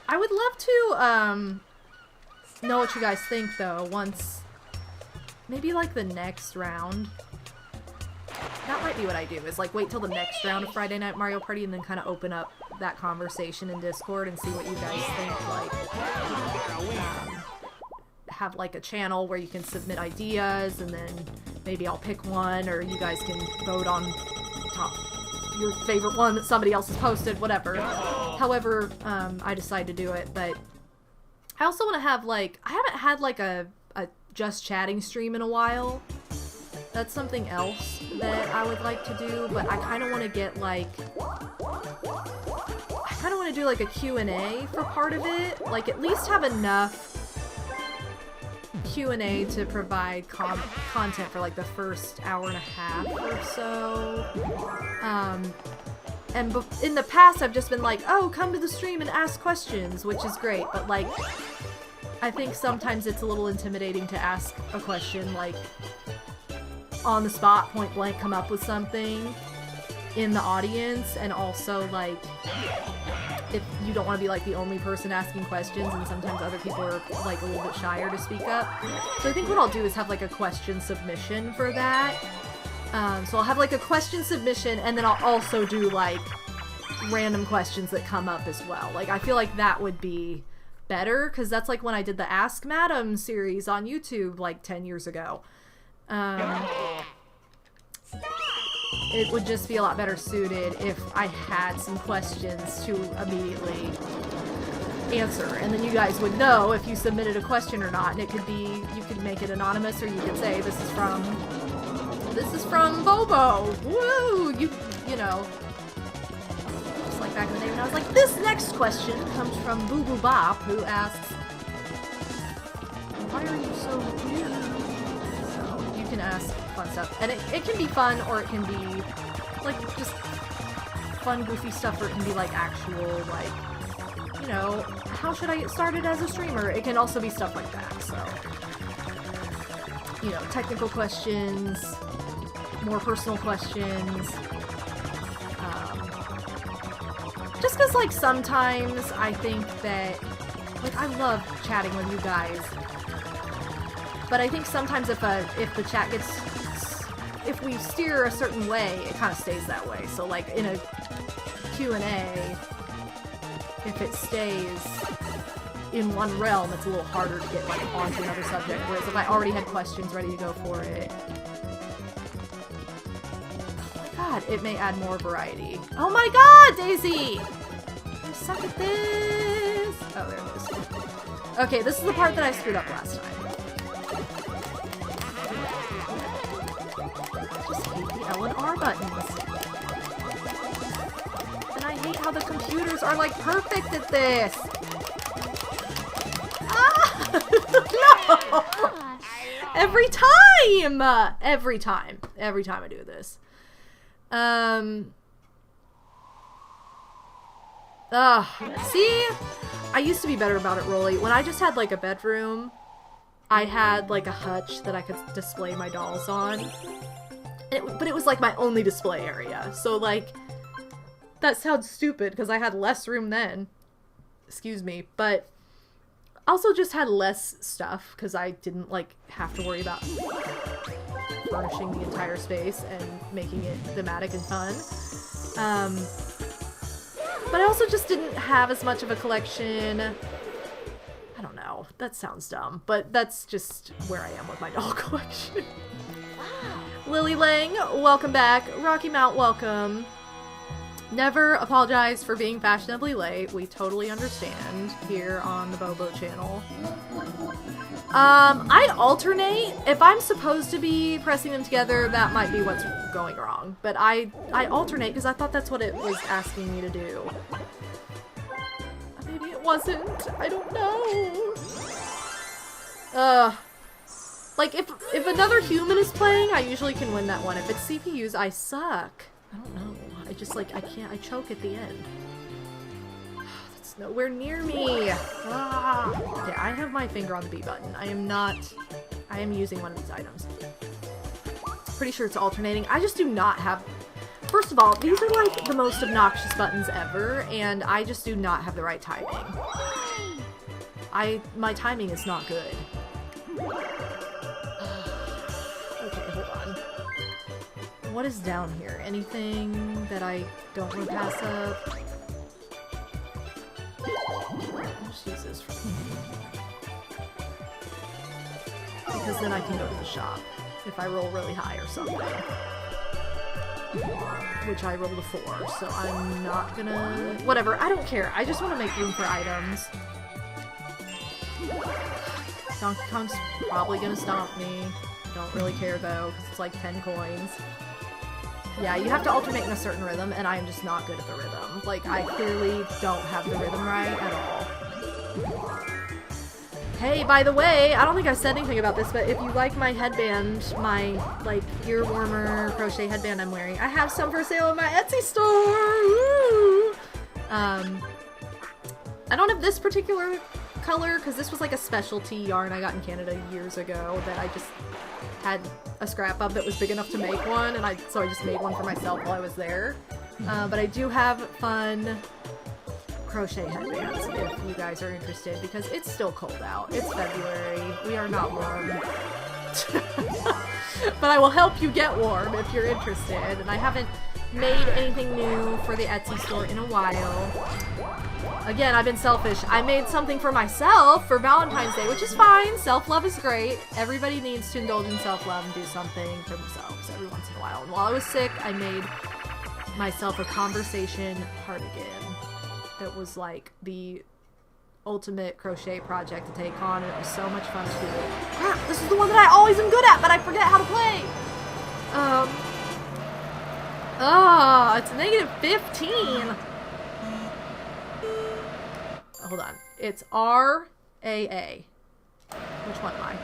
I would love to know what you guys think though, once maybe like the next round. That might be what I do, is like wait till the next round of Friday Night Mario Party and then kind of open up that conversation in Discord and see what you guys think. Like, have like a channel where you can submit ideas, and then maybe I'll pick one, or you guys can vote on your favorite one that somebody else has posted, whatever. However, I decide to do it. But I also want to have like, I haven't had like a just chatting stream in a while. That's something else that I would like to do, but I kind of want to get like, I kind of want to do like a Q&A for part of it. Like at least have enough Q&A to provide content for like the first hour and a half or so. And in the past I've just been like, oh, come to the stream and ask questions, which is great, but like, I think sometimes it's a little intimidating to ask a question, like, on the spot, point blank, come up with something in the audience, and also, like, if you don't want to be, like, the only person asking questions, and sometimes other people are, like, a little bit shyer to speak up. So I think what I'll do is have, like, a question submission for that. So I'll have, like, a question submission, and then I'll also do, like, random questions that come up as well. Like, I feel like that would be better, because that's, like, when I did the Ask Madam series on YouTube, like, 10 years ago. It would just be a lot better suited if I had some questions to immediately answer, and then you guys would know if you submitted a question or not, and it could be, you could make it anonymous, or you could say, this is from Bobo, woo, you know, just like back in the day when I was like, this next question comes from Boo Boo Bop, who asks, why are you so weird? So, you can ask fun stuff, and it can be fun, or it can be, like, just fun, goofy stuff, or it can be, like, actual, like, you know, how should I get started as a streamer? It can also be stuff like that, so, you know, technical questions, more personal questions, just because, like, sometimes I think that, like, I love chatting with you guys, but I think sometimes if the chat gets, if we steer a certain way, it kind of stays that way. So, like, in a Q&A, if it stays in one realm, it's a little harder to get, like, onto another subject, whereas if I already had questions ready to go for it, oh my god, it may add more variety. Oh my god, Daisy! I suck at this! Oh, there it is. Okay, this is the part that I screwed up last time. L and R buttons. And I hate how the computers are, like, perfect at this. Ah! No! Every time! Every time I do this. See? I used to be better about it, Rolly. When I just had, like, a bedroom, I had, like, a hutch that I could display my dolls on. But it was, like, my only display area. So, like, that sounds stupid, because I had less room then. Excuse me. But also just had less stuff, because I didn't, like, have to worry about furnishing the entire space and making it thematic and fun. But I also just didn't have as much of a collection. I don't know. That sounds dumb. But that's just where I am with my doll collection. Lily Lang, welcome back. Rocky Mount, welcome. Never apologize for being fashionably late. We totally understand here on the Bobo channel. I alternate. If I'm supposed to be pressing them together, that might be what's going wrong. But I alternate because I thought that's what it was asking me to do. Maybe it wasn't. I don't know. Like, if another human is playing, I usually can win that one. If it's CPUs, I suck. I don't know. I just, like, I can't. I choke at the end. That's nowhere near me. Ah. Okay, I have my finger on the B button. I am using one of these items. Pretty sure it's alternating. I just do not have... First of all, these are, like, the most obnoxious buttons ever, and I just do not have the right timing. My timing is not good. what is down here? Anything that I don't want to pass up? I'll just use this for because then I can go to the shop if I roll really high or something. Which I rolled a 4, so I'm not gonna... Whatever, I don't care. I just want to make room for items. Donkey Kong's probably gonna stomp me. Don't really care though, because it's like 10 coins. Yeah, you have to alternate in a certain rhythm, and I am just not good at the rhythm. Like, I clearly don't have the rhythm right at all. Hey, by the way, I don't think I said anything about this, but if you like my headband, my, like, ear warmer crochet headband I'm wearing, I have some for sale in my Etsy store! Woo! I don't have this particular color, because this was like a specialty yarn I got in Canada years ago that I just had a scrap of that was big enough to make one, and so I just made one for myself while I was there. But I do have fun crochet headbands if you guys are interested, because it's still cold out. It's February. We are not warm. But I will help you get warm if you're interested, and I haven't made anything new for the Etsy store in a while. Again, I've been selfish. I made something for myself for Valentine's Day, which is fine. Self-love is great. Everybody needs to indulge in self-love and do something for themselves every once in a while. And while I was sick, I made myself a conversation cardigan that was like the ultimate crochet project to take on, and it was so much fun to do. Crap, this is the one that I always am good at, but I forget how to play! It's negative 15! Hold on. It's R-A-A. Which one am I?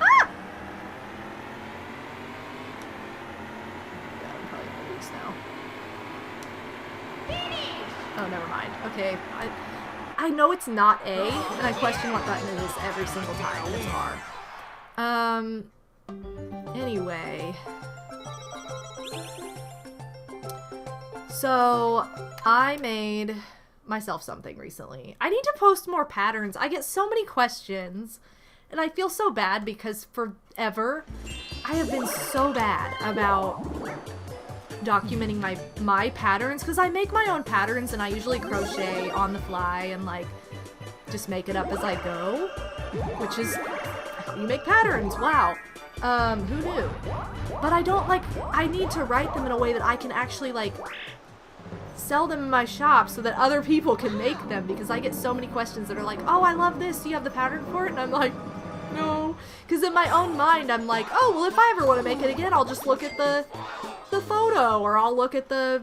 Ah! Yeah, I'm probably gonna lose now. Oh, never mind. Okay. I know it's not A, and I question what button it is every single time, and it's R. Anyway. So, I made myself something recently. I need to post more patterns. I get so many questions, and I feel so bad because forever I have been so bad about documenting my patterns, because I make my own patterns and I usually crochet on the fly and like just make it up as I go, which is how you make patterns. Wow. Who knew? But I don't I need to write them in a way that I can actually like sell them in my shop so that other people can make them, because I get so many questions that are like, oh, I love this, do you have the pattern for it? And I'm like, no, because in my own mind I'm like, oh, well, if I ever want to make it again, I'll just look at the photo, or I'll look at the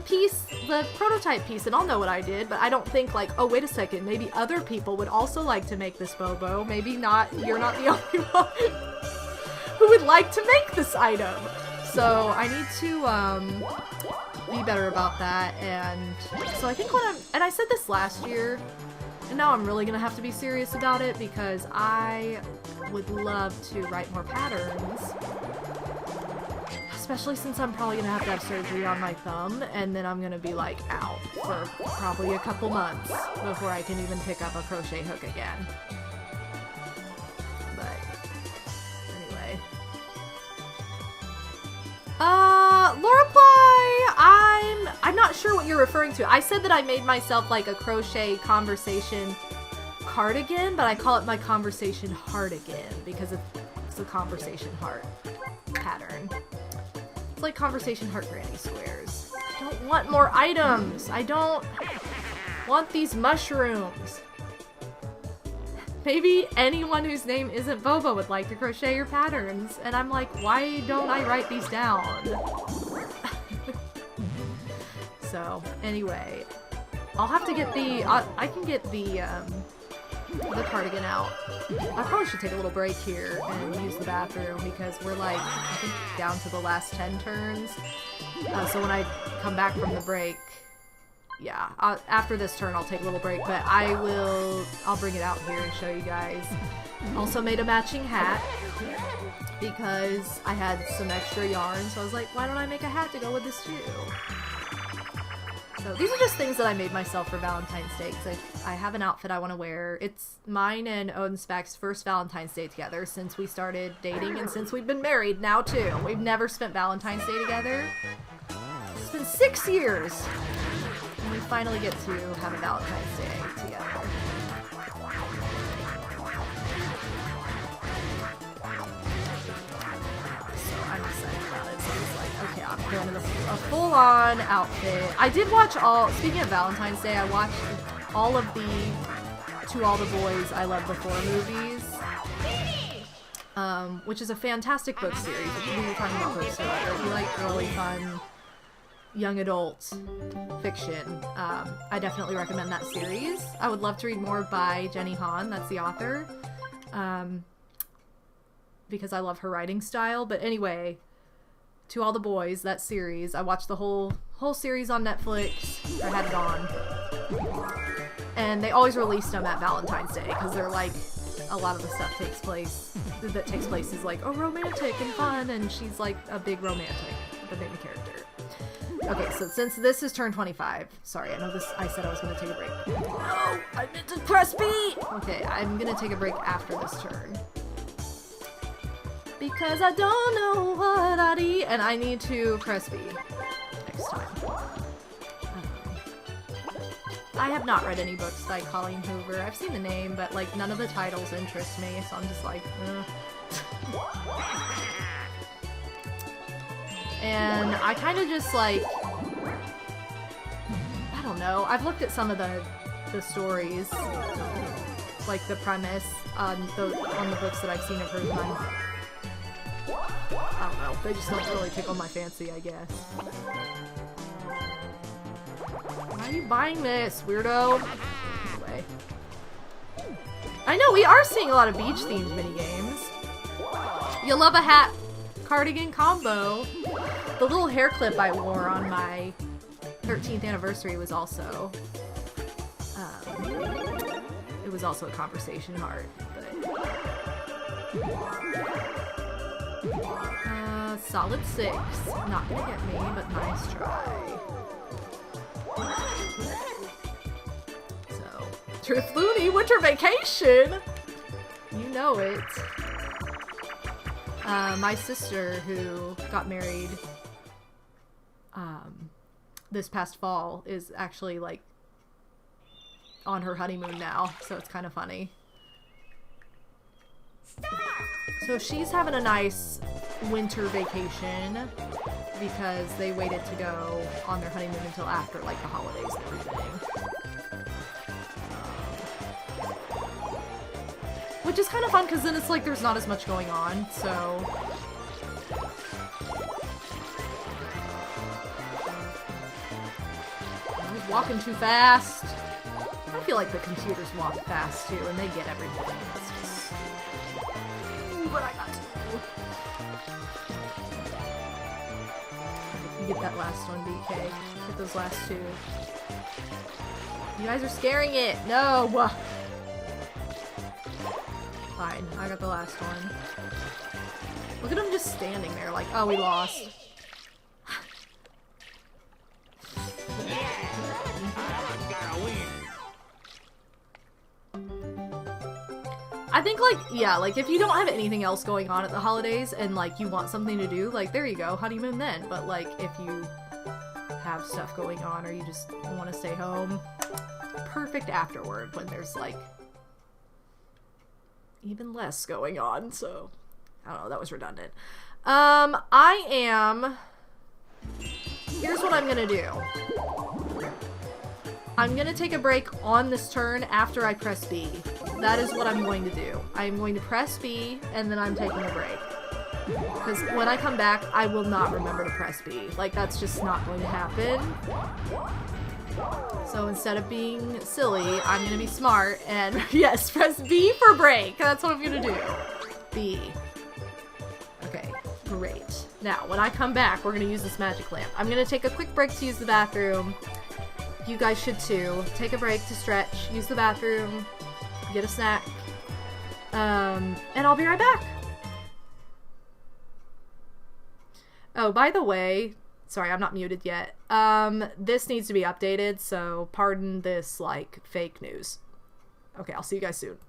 piece, the prototype piece, and I'll know what I did. But I don't think like, oh, wait a second, maybe other people would also like to make this Bobo. Maybe not, you're not the only one who would like to make this item. So I need to be better about that. And so I think and I said this last year, and now I'm really gonna have to be serious about it, because I would love to write more patterns, especially since I'm probably gonna have to have surgery on my thumb, and then I'm gonna be like out for probably a couple months before I can even pick up a crochet hook again. But anyway, Loraply, I'm not sure what you're referring to. I said that I made myself like a crochet conversation cardigan, but I call it my conversation heartigan because it's a conversation heart pattern. It's like conversation heart granny squares. I don't want more items. I don't want these mushrooms. Maybe anyone whose name isn't Boba would like to crochet your patterns. And I'm like, why don't I write these down? So, anyway. I'll have to get I can get the cardigan out. I probably should take a little break here and use the bathroom, because we're like, I think down to the last 10 turns. So when I come back from the break, yeah, after this turn I'll take a little break, but I'll bring it out here and show you guys. Also made a matching hat because I had some extra yarn, so I was like, why don't I make a hat to go with this too? So these are just things that I made myself for Valentine's Day, because I have an outfit I want to wear. It's mine and Odin Spac's first Valentine's Day together since we started dating, and since we've been married now too. We've never spent Valentine's Day together. It's been 6 years, and we finally get to have a Valentine's Day together. I'm excited about it. So it's like, okay, I'm going in a full-on outfit. I did watch speaking of Valentine's Day, I watched all of the To All the Boys I Loved Before movies, which is a fantastic book series. We were talking about books earlier. If you like really fun young adult fiction, I definitely recommend that series. I would love to read more by Jenny Han, that's the author. Because I love her writing style. But anyway, To All the Boys, that series, I watched the whole series on Netflix. I had it on, and they always released them at Valentine's Day because they're like, a lot of the stuff takes place is like, oh, romantic and fun, and she's like a big romantic, the main character. Okay, so since this is turn 25, sorry, I know this, I said I was going to take a break. No, I meant to press B! Okay, I'm going to take a break after this turn. Because I don't know what I'd eat, and I need to press B next time. I have not read any books by Colleen Hoover. I've seen the name, but like none of the titles interest me, so I'm just like, And I kind of just like, I don't know. I've looked at some of the stories, like the premise on the books that I've seen of hers. I don't know. They just don't really tickle my fancy, I guess. Why are you buying this, weirdo? Anyway. I know, we are seeing a lot of beach-themed minigames. You'll love a hat cardigan combo. The little hair clip I wore on my 13th anniversary was also... it was also a conversation heart, but... solid 6. Not gonna get me, but nice try. So, Truth Looney, winter vacation! You know it. My sister, who got married, this past fall, is actually, like, on her honeymoon now, so it's kind of funny. So she's having a nice winter vacation because they waited to go on their honeymoon until after, like, the holidays and everything. Which is kind of fun because then it's like there's not as much going on, so... I was walking too fast. I feel like the computers walk fast too, and they get everything. It's just... what I got to do. You get that last one, BK. Get those last two. You guys are scaring it! No! Fine, I got the last one. Look at him just standing there like, oh, we lost. I think, like, yeah, like, if you don't have anything else going on at the holidays and, like, you want something to do, like, there you go, honeymoon then. But, like, if you have stuff going on or you just want to stay home, perfect afterward when there's, like, even less going on, so... I don't know, that was redundant. Here's what I'm gonna do. I'm gonna take a break on this turn after I press B. That is what I'm going to do. I'm going to press B, and then I'm taking a break. Because when I come back, I will not remember to press B. Like, that's just not going to happen. So instead of being silly, I'm gonna be smart, and yes, press B for break. That's what I'm gonna do. B. Okay, great. Now, when I come back, we're gonna use this magic lamp. I'm gonna take a quick break to use the bathroom. You guys should too. Take a break to stretch, use the bathroom, get a snack, and I'll be right back. Oh, by the way, Sorry, I'm not muted yet. This needs to be updated, so pardon this, like, fake news. Okay, I'll see you guys soon.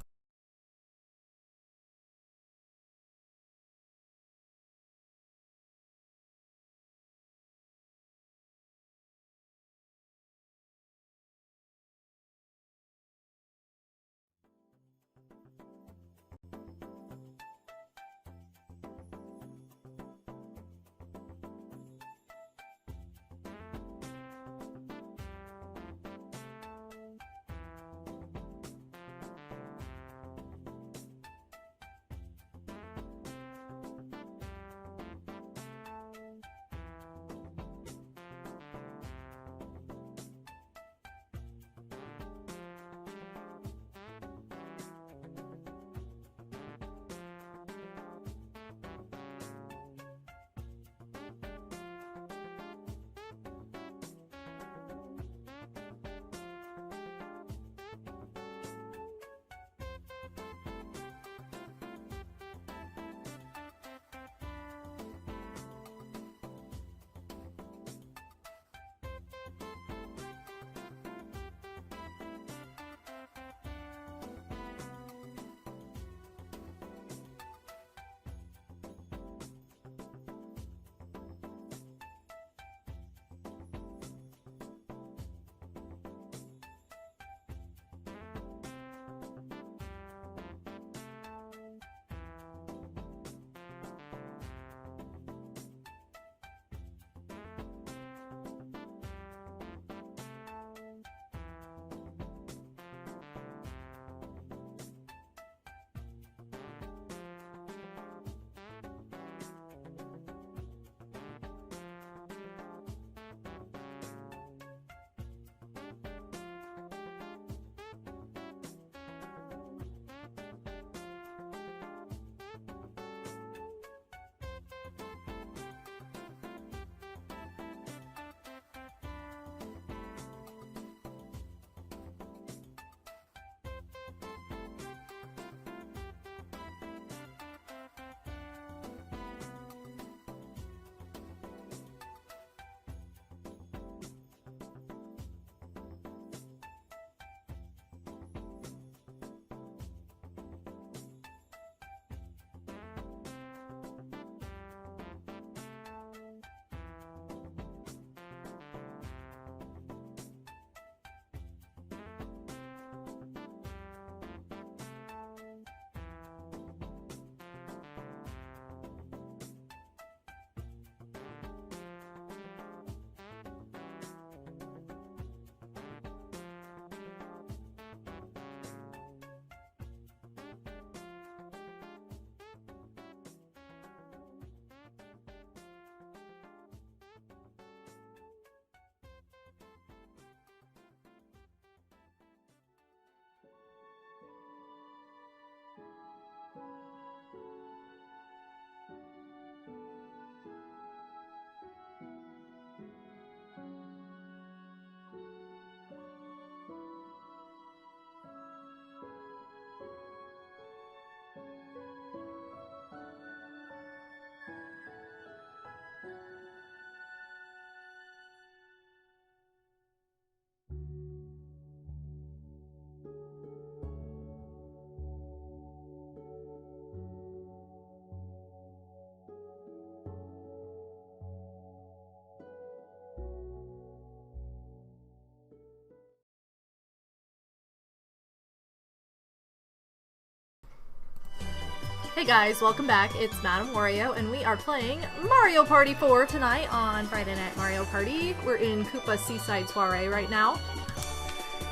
Hey guys, welcome back. It's MadameWario, and we are playing Mario Party 4 tonight on Friday Night Mario Party. We're in Koopa Seaside Soiree right now.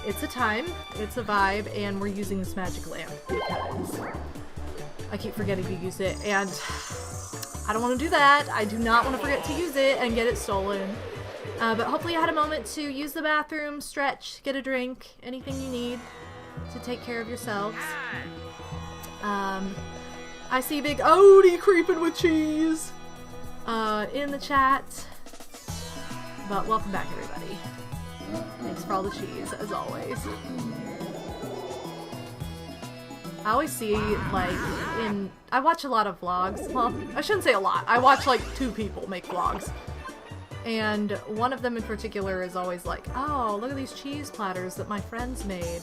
It's a time, it's a vibe, and we're using this magic lamp because I keep forgetting to use it, and I don't want to do that. I do not want to forget to use it and get it stolen. But hopefully you had a moment to use the bathroom, stretch, get a drink, anything you need to take care of yourselves. I see Big Odie creeping with cheese in the chat. But welcome back, everybody. Thanks for all the cheese, as always. I always see, like, I watch a lot of vlogs. Well, I shouldn't say a lot. I watch, like, 2 people make vlogs. And one of them in particular is always like, oh, look at these cheese platters that my friends made.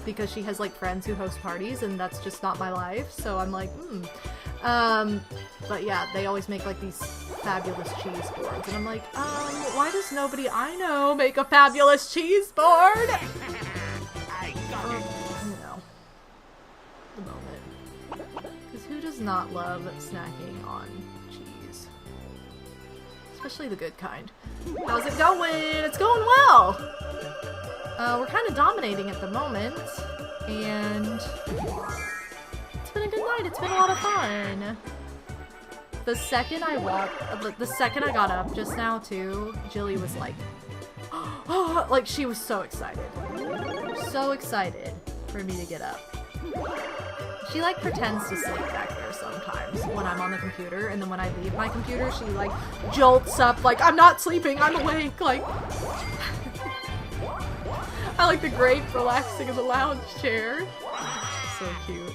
Because she has like friends who host parties and that's just not my life, so I'm like, but yeah, they always make like these fabulous cheese boards, and I'm like, why does nobody I know make a fabulous cheese board? You know, the moment. Because who does not love snacking on cheese? Especially the good kind. How's it going? It's going well! We're kind of dominating at the moment, and it's been a good night. It's been a lot of fun. The second I got up just now too, Jilly was like, oh, like she was so excited for me to get up. She like pretends to sleep back there sometimes when I'm on the computer, and then when I leave my computer, she like jolts up like, I'm not sleeping, I'm awake, like. I like the grape relaxing in the lounge chair. So cute.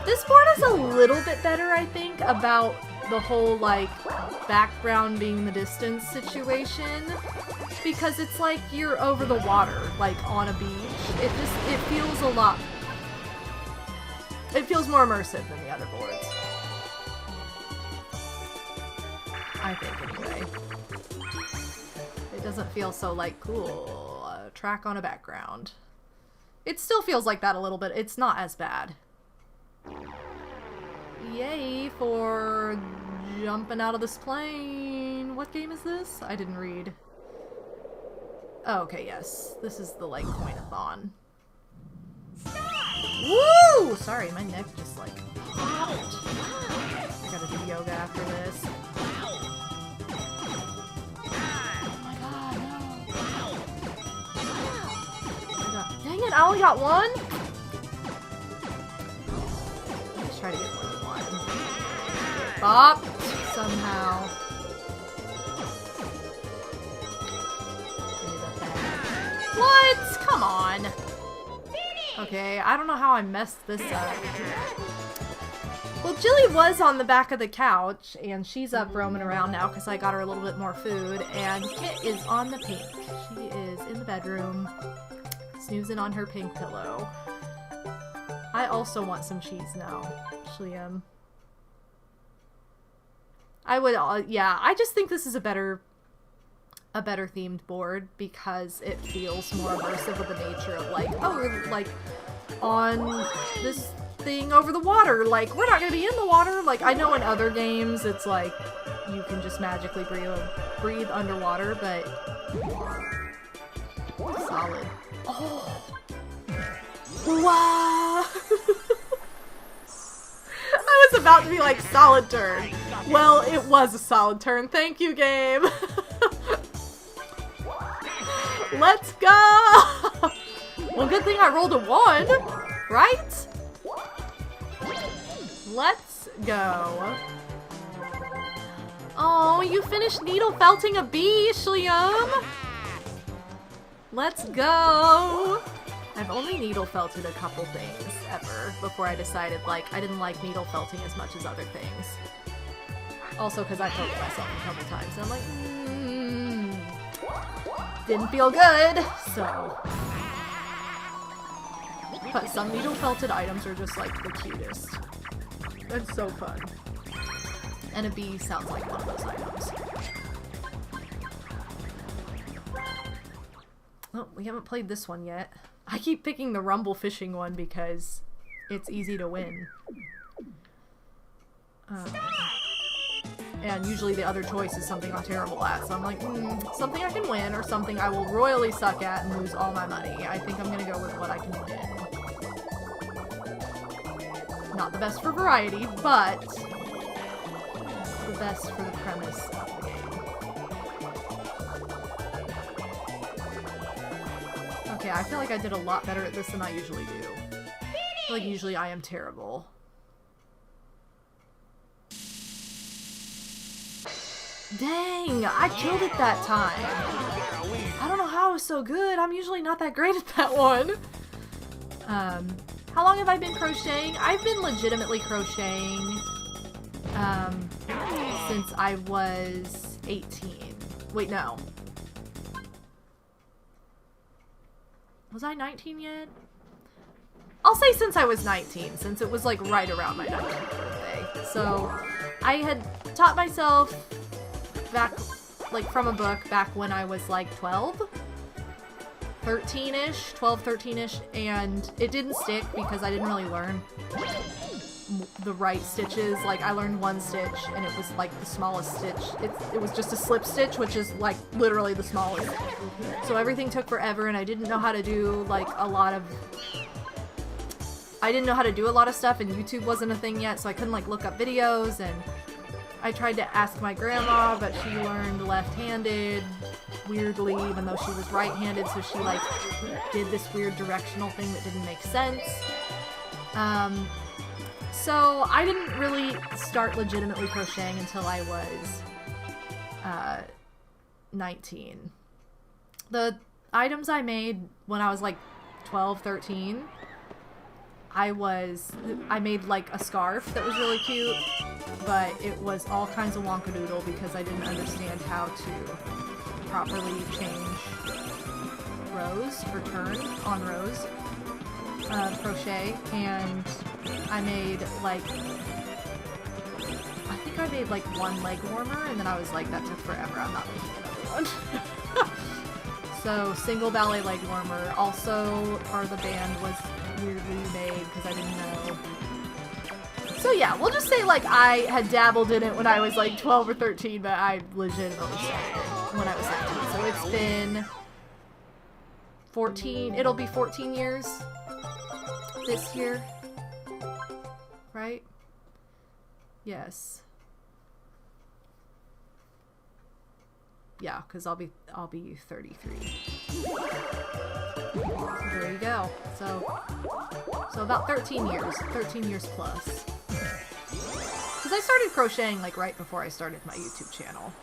This board is a little bit better, I think, about the whole, like, background being the distance situation. Because it's like you're over the water, like, on a beach. It feels a lot... It feels more immersive than the other boards. I think, anyway. It doesn't feel so like, cool, track on a background. It still feels like that a little bit. It's not as bad. Yay for jumping out of this plane. What game is this? I didn't read. Oh, okay, yes. This is the, like, coin-a-thon. Woo! Sorry, my neck just, like, popped. I gotta do yoga after this. Dang it, I only got one? Let's try to get more than one. Bop! Somehow. What? Come on. Okay, I don't know how I messed this up. Well, Jilly was on the back of the couch, and she's up roaming around now because I got her a little bit more food, and Kit is on the pink. She is in the bedroom, snoozing on her pink pillow. I also want some cheese now. Actually, I would, yeah, I just think this is a better themed board because it feels more immersive with the nature of like, oh, we're like on this thing over the water. Like, we're not gonna be in the water. Like, I know in other games it's like you can just magically breathe underwater, but solid. Oh, wow! I was about to be like, solid turn. Well, it was a solid turn. Thank you, game. Let's go! Well, good thing I rolled a 1, right? Let's go. Oh, you finished needle felting a bee, Shlium! Let's go! I've only needle felted a couple things ever before I decided, like, I didn't like needle felting as much as other things. Also, because I poked myself a couple times, and I'm like, didn't feel good, so. But some needle felted items are just, like, the cutest. It's so fun. And a bee sounds like one of those items. Oh, we haven't played this one yet. I keep picking the rumble fishing one because it's easy to win. And usually the other choice is something I'm terrible at, so I'm like, something I can win or something I will royally suck at and lose all my money. I think I'm gonna go with what I can win. Not the best for variety, but the best for the premise of the game. Okay, I feel like I did a lot better at this than I usually do. I feel like usually I am terrible. Dang, I killed it that time. I don't know how I was so good. I'm usually not that great at that one. How long have I been crocheting? I've been legitimately crocheting since I was 18. Wait, no. Was I 19 yet? I'll say since I was 19, since it was like right around my 19th birthday. So I had taught myself back, like from a book back when I was like 13-ish, and it didn't stick because I didn't really learn the right stitches. Like I learned one stitch and it was like the smallest stitch. It was just a slip stitch, which is like literally the smallest. So everything took forever and I didn't know how to do like a lot of stuff, and YouTube wasn't a thing yet, so I couldn't like look up videos, and I tried to ask my grandma, but she learned left-handed, weirdly, even though she was right-handed, so she like did this weird directional thing that didn't make sense. So I didn't really start legitimately crocheting until I was 19. The items I made when I was like 12, 13, I made like a scarf that was really cute, but it was all kinds of wonkadoodle because I didn't understand how to properly change rows or turn on rows crochet, and I made like, I think I made like one leg warmer, and then I was like, that took forever, I'm not making another one. So single ballet leg warmer. Also part of the band was weirdly made because I didn't know. So yeah, we'll just say like I had dabbled in it when I was like 12 or 13, but I legitimately started when I was 19. So it's been 14, it'll be 14 years this year, right? Yes. Yeah, because I'll be 33. There you go. So about 13 years plus. Because I started crocheting like right before I started my YouTube channel.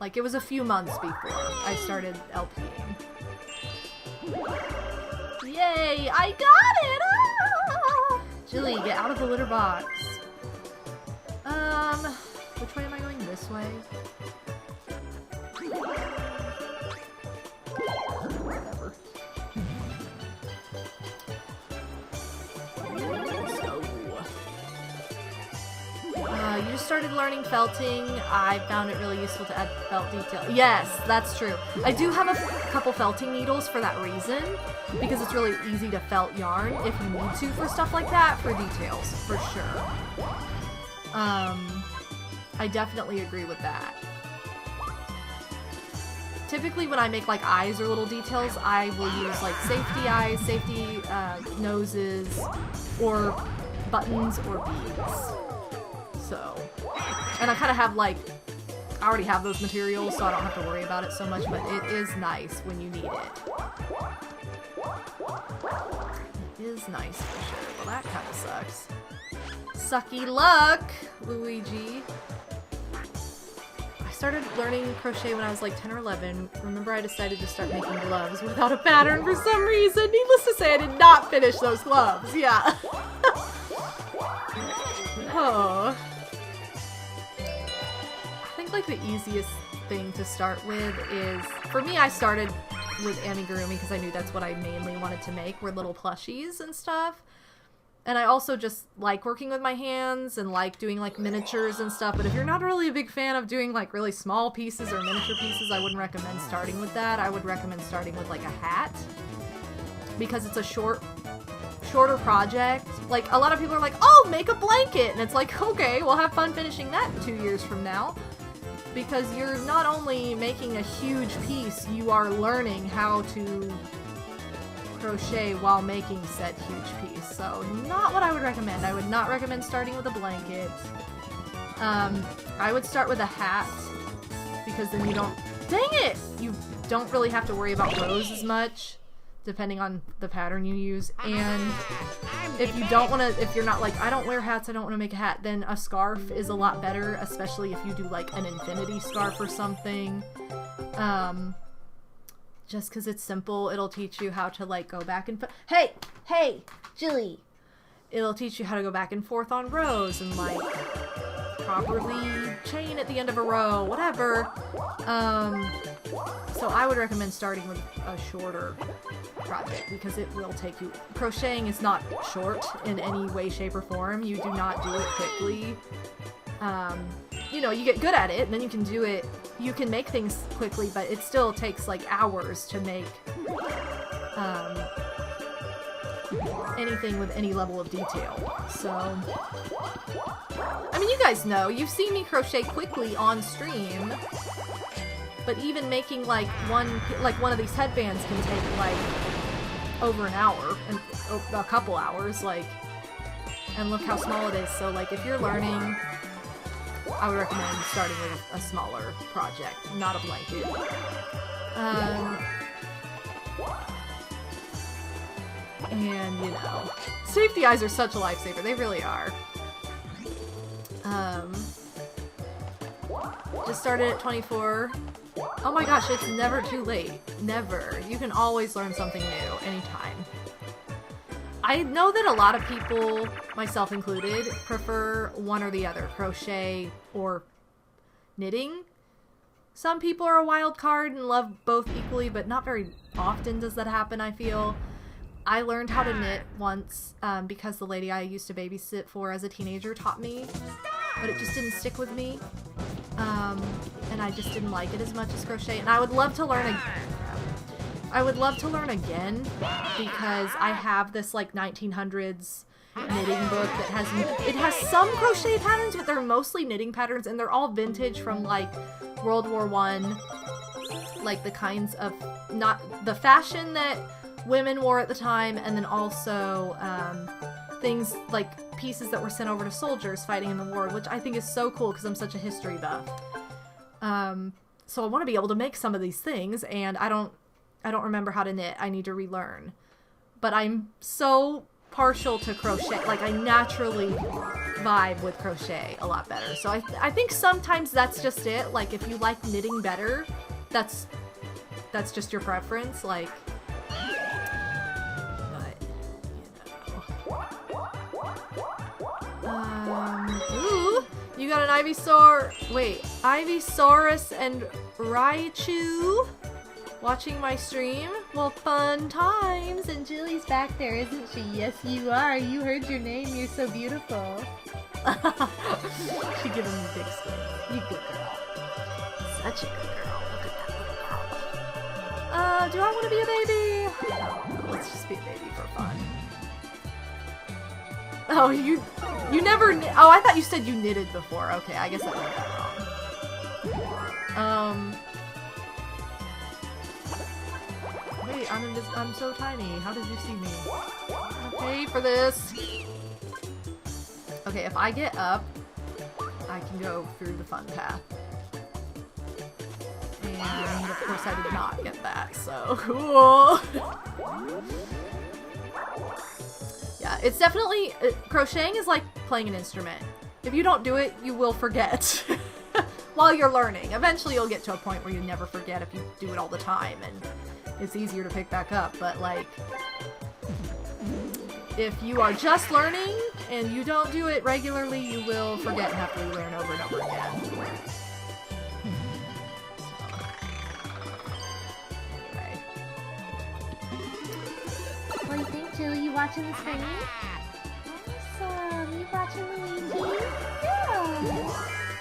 Like it was a few months before I started LPing. Yay! I got it! Ah! Jilly, get out of the litter box. Which way am I going? This way? Whatever. Let's go. You just started learning felting. I found it really useful to add felt detail. Yes, that's true. I do have a couple felting needles for that reason, because it's really easy to felt yarn if you need to for stuff like that, for details, for sure. I definitely agree with that. Typically when I make like eyes or little details, I will use like safety eyes, safety noses, or buttons or beads. So, and I kind of have like, I already have those materials, so I don't have to worry about it so much, but it is nice when you need it. It is nice for sure. Well, that kind of sucks. Sucky luck, Luigi. I started learning crochet when I was like 10 or 11. Remember, I decided to start making gloves without a pattern for some reason. Needless to say, I did not finish those gloves. Yeah. Oh. I think like the easiest thing to start with is, for me, I started with amigurumi because I knew that's what I mainly wanted to make, were little plushies and stuff. And I also just like working with my hands and like doing like miniatures and stuff, but if you're not really a big fan of doing like really small pieces or miniature pieces, I wouldn't recommend starting with that. I would recommend starting with like a hat, because it's a shorter project. Like, a lot of people are like, oh, make a blanket, and it's like, okay, we'll have fun finishing that 2 years from now. Because you're not only making a huge piece, you are learning how to crochet while making said huge piece. So not what I would recommend. I would not recommend starting with a blanket. I would start with a hat, because then you don't, dang it! You don't really have to worry about rows as much, depending on the pattern you use. And if you don't want to, if you're not like, I don't wear hats, I don't want to make a hat, then a scarf is a lot better, especially if you do like an infinity scarf or something. Just because it's simple, it'll teach you how to like go back and hey, Jilly, it'll teach you how to go back and forth on rows and like properly chain at the end of a row, whatever. So I would recommend starting with a shorter project because it will take you. Crocheting is not short in any way, shape, or form. You do not do it quickly. You know, you get good at it, and then you can do it. You can make things quickly, but it still takes like hours to make anything with any level of detail. So, I mean, you guys know, you've seen me crochet quickly on stream, but even making like one of these headbands can take like over an hour and a couple hours, like, and look how small it is. So like if you're learning, I would recommend starting with a smaller project, not a blanket. And, you know, safety eyes are such a lifesaver. They really are. Just started at 24. Oh my gosh, it's never too late. Never. You can always learn something new anytime. I know that a lot of people, myself included, prefer one or the other, crochet or knitting. Some people are a wild card and love both equally, but not very often does that happen, I feel. I learned how to knit once because the lady I used to babysit for as a teenager taught me, but it just didn't stick with me. And I just didn't like it as much as crochet. And I would love to learn again because I have this like 1900s knitting book that has some crochet patterns, but they're mostly knitting patterns, and they're all vintage from like World War I, like the kinds of, not the fashion that women wore at the time, and then also things like pieces that were sent over to soldiers fighting in the war, which I think is so cool because I'm such a history buff. So I want to be able to make some of these things, and I don't remember how to knit. I need to relearn. But I'm so partial to crochet. Like, I naturally vibe with crochet a lot better. So I think sometimes that's just it. Like, if you like knitting better, that's just your preference. Like, ooh, you got an Ivysaurus and Raichu watching my stream. Well, fun times. And Jilly's back there, isn't she? Yes, you are. You heard your name. You're so beautiful. She giving me big skin. You good girl. Such a good girl. Look at that little girl. Do I want to be a baby? No, let's just be a baby for fun. Oh, you never oh, I thought you said you knitted before. Okay, I guess I read that wrong. Wait, I'm so tiny. How did you see me? Okay, for this. Okay, if I get up, I can go through the fun path. And of course I did not get that, so cool. Yeah, it's definitely, crocheting is like playing an instrument. If you don't do it, you will forget while you're learning. Eventually you'll get to a point where you never forget if you do it all the time, and it's easier to pick back up, but like, if you are just learning and you don't do it regularly, you will forget and have to relearn over and over again. Anyway. What do you think, Julie? You watching the stream? Awesome. You watching Luigi? Yeah.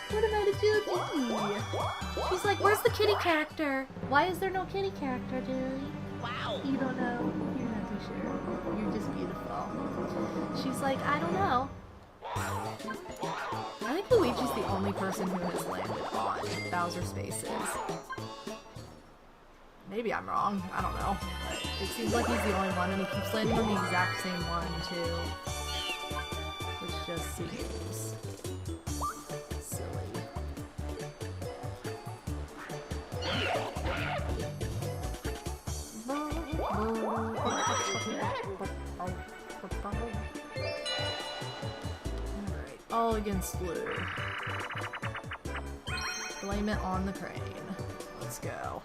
What about a Julie? She's like, where's the kitty character? Why is there no kitty character, Julie? Wow. You don't know? You're not too sure. You're just beautiful. She's like, I don't know. I think Luigi's the only person who has landed on Bowser Spaces. Maybe I'm wrong. I don't know. But it seems like he's the only one, and he keeps landing on the exact same one, too. Which just seems silly. Alright, all against blue. Blame it on the crane. Let's go.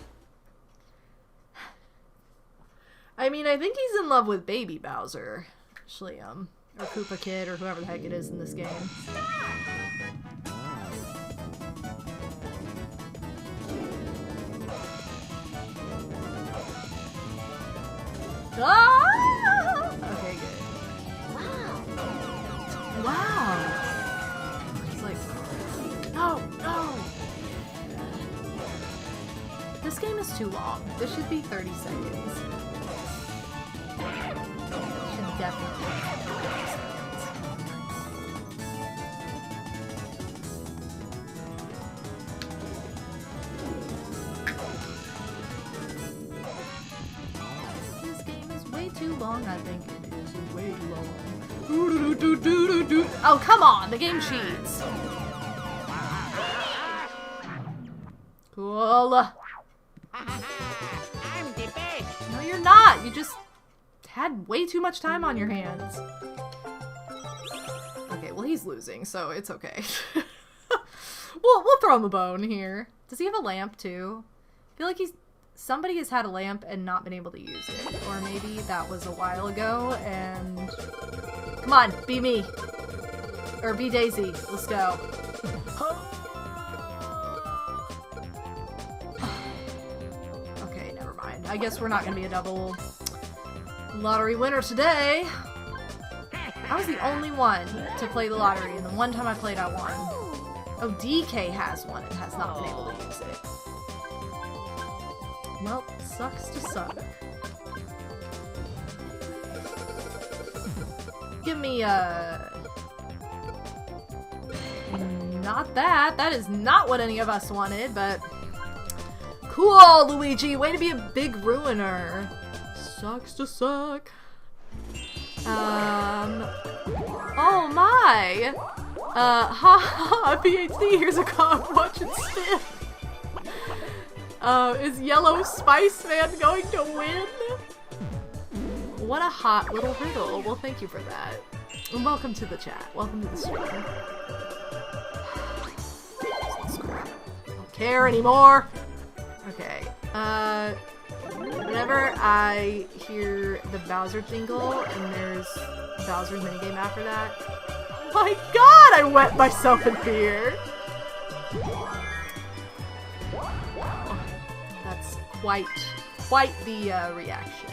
I mean, I think he's in love with baby Bowser, Schliam. Or Koopa Kid, or whoever the heck it is in this game. Ah! Okay, good. Wow. It's like, no, no. This game is too long. This should be 30 seconds. Should definitely be 30 seconds. This game is way too long. I think it is way too long. Oh, come on! The game cheats. Cool. I'm the best. No, you're not. You just had way too much time on your hands. Okay, well he's losing, so it's okay. we'll throw him a bone here. Does he have a lamp too? I feel like somebody has had a lamp and not been able to use it, or maybe that was a while ago. And come on, be me, or be Daisy. Let's go. Okay, never mind. I guess we're not gonna be a double lottery winner today. I was the only one to play the lottery, and the one time I played, I won. Oh, DK has one and has not been able to use it. Well, sucks to suck. Give me, not that. That is not what any of us wanted, but cool, Luigi. Way to be a big ruiner. Sucks to suck. Oh my! Haha, PhD, here's a cop, watch it spin. Is Yellow Spice Man going to win? What a hot little riddle. Well, thank you for that. And welcome to the chat. Welcome to the stream. Don't care anymore. Okay. Whenever I hear the Bowser jingle and there's Bowser's minigame after that, oh my god, I wet myself in beer! Wow. That's quite the reaction.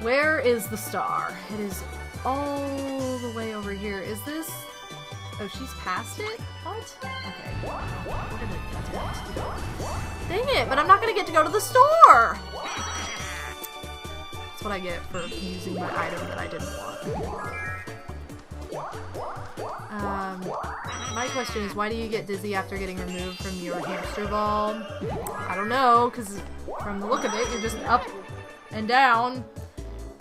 Where is the star? It is all the way over here. Is this... Oh, she's past it? What? Okay. We're gonna attempt. Dang it, but I'm not gonna get to go to the store! That's what I get for using my item that I didn't want. My question is, why do you get dizzy after getting removed from your hamster ball? I don't know, because from the look of it, you're just up and down.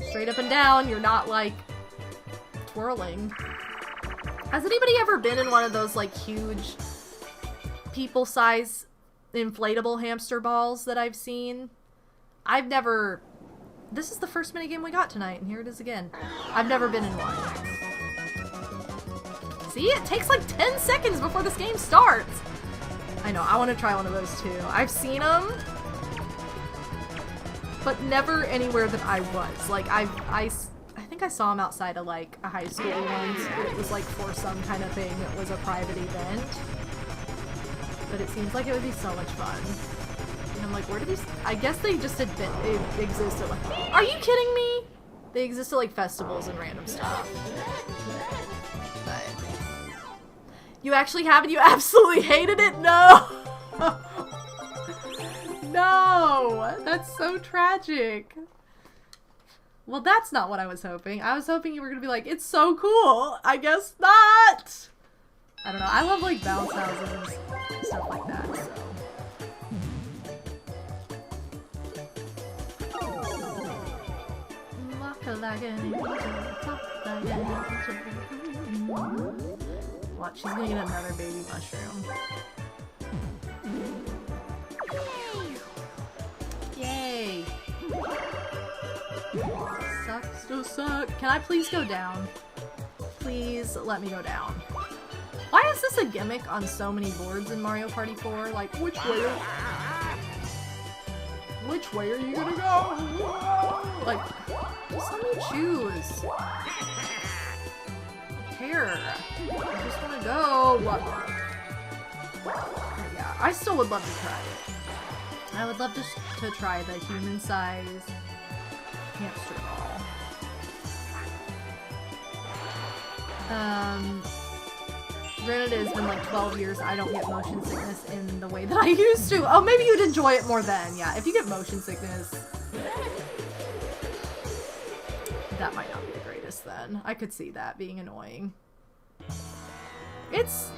Straight up and down, you're not, like, twirling. Has anybody ever been in one of those, like, huge people-size inflatable hamster balls that I've seen? I've never... This is the first minigame we got tonight, and here it is again. I've never been in one. See? It takes like 10 seconds before this game starts! I know, I want to try one of those too. I've seen them, but never anywhere that I was. Like, I think I saw them outside of like a high school once. It was like for some kind of thing. It was a private event. But it seems like it would be so much fun. And I'm like, where do these... I guess they just had been... They existed like... Are you kidding me? They existed like festivals and random stuff. But... You actually have it? You absolutely hated it? No! No! That's so tragic. Well, that's not what I was hoping. I was hoping you were gonna be like, it's so cool! I guess not! I don't know. I love, like, bounce houses and stuff like that, so... Walk like an angel, talk like an angel. Watch, she's gonna get another baby mushroom. Yay! Sucks to suck. Can I please go down? Please let me go down. Why is this a gimmick on so many boards in Mario Party 4? Like, which way? which way are you gonna go? Like, just let me choose. Here. I just wanna go. Yeah, I still would love to try it. I would love to try the human-sized hamster ball. Granted, it has been like 12 years. I don't get motion sickness in the way that I used to. Oh, maybe you'd enjoy it more then. Yeah, if you get motion sickness, that might not be the greatest then. I could see that being annoying. It's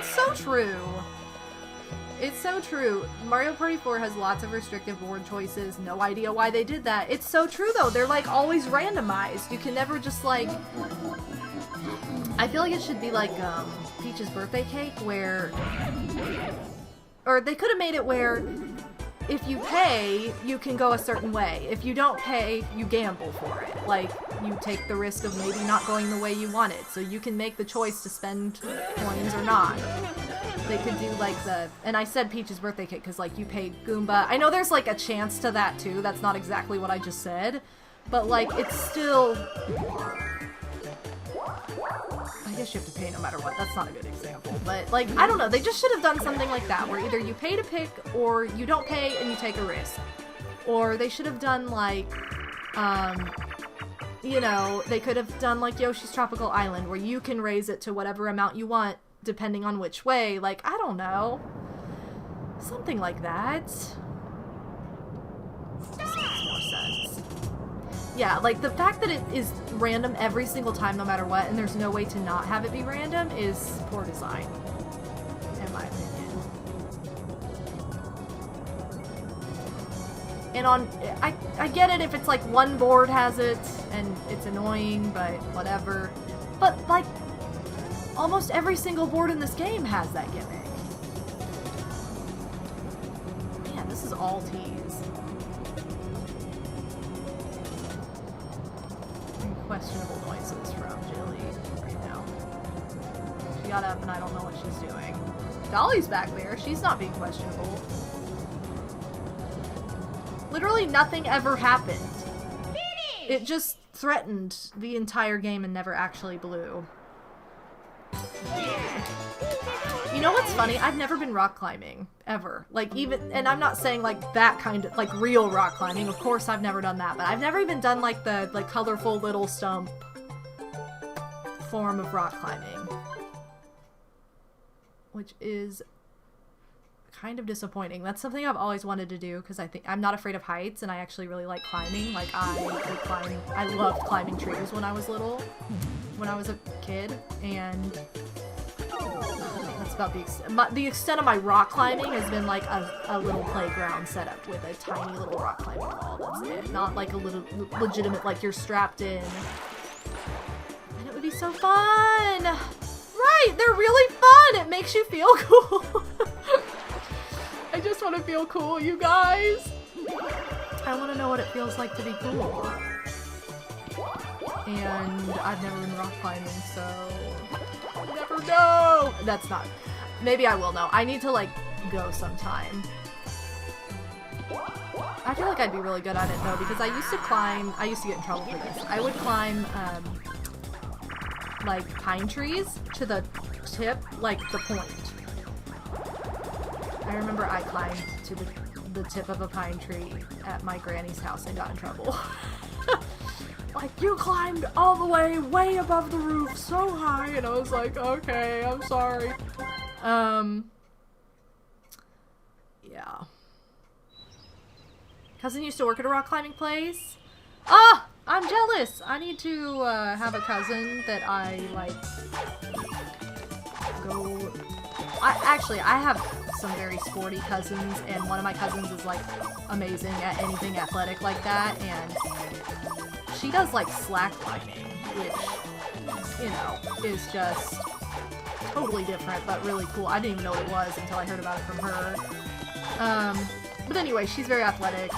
so true. It's so true. Mario Party 4 has lots of restrictive board choices. No idea why they did that. It's so true though. They're like always randomized. You can never just like... I feel like it should be like Peach's birthday cake where... Or they could have made it where if you pay, you can go a certain way. If you don't pay, you gamble for it. Like, you take the risk of maybe not going the way you wanted. So you can make the choice to spend coins or not. They could do like the... And I said Peach's birthday cake because like you paid Goomba. I know there's like a chance to that too. That's not exactly what I just said. But like, it's still... I guess you have to pay no matter what. That's not a good example. But, like, I don't know. They just should have done something like that, where either you pay to pick, or you don't pay and you take a risk. Or they should have done, like, you know, they could have done, like, Yoshi's Tropical Island, where you can raise it to whatever amount you want, depending on which way. Like, I don't know. Something like that. This makes more sense. Yeah, like, the fact that it is random every single time no matter what, and there's no way to not have it be random, is poor design, in my opinion. And I get it if it's like one board has it, and it's annoying, but whatever. But, like, almost every single board in this game has that gimmick. Man, this is all tease. Questionable noises from Jilly right now. She got up and I don't know what she's doing. Dolly's back there. She's not being questionable. Literally nothing ever happened. Finish! It just threatened the entire game and never actually blew. You know what's funny? I've never been rock climbing, ever. Like, even, and I'm not saying, like, that kind of, like, real rock climbing. Of course I've never done that, but I've never even done, like, the, like, colorful little stump form of rock climbing. Which is kind of disappointing. That's something I've always wanted to do, because I think, I'm not afraid of heights, and I actually really like climbing. Like, I loved climbing trees when I was little, when I was a kid, and... That's about the extent of my rock climbing has been like a little playground setup with a tiny little rock climbing wall. That's it. Not like a little legitimate, like you're strapped in. And it would be so fun! Right! They're really fun! It makes you feel cool! I just want to feel cool, you guys! I want to know what it feels like to be cool. And I've never been rock climbing, so... Never know! That's not... Maybe I will know. I need to, like, go sometime. I feel like I'd be really good at it, though, because I used to climb... I used to get in trouble for this. I would climb, like, pine trees to the tip, like, the point. I remember I climbed to the tip of a pine tree at my granny's house and got in trouble. Like, you climbed all the way above the roof, so high, and I was like, okay, I'm sorry. Yeah. Cousin used to work at a rock climbing place. Ah! I'm jealous! I need to, have a cousin that I, like, go... I have some very sporty cousins, and one of my cousins is, like, amazing at anything athletic like that, and... She does, like, slack climbing, which, you know, is just totally different, but really cool. I didn't even know what it was until I heard about it from her. But anyway, she's very athletic,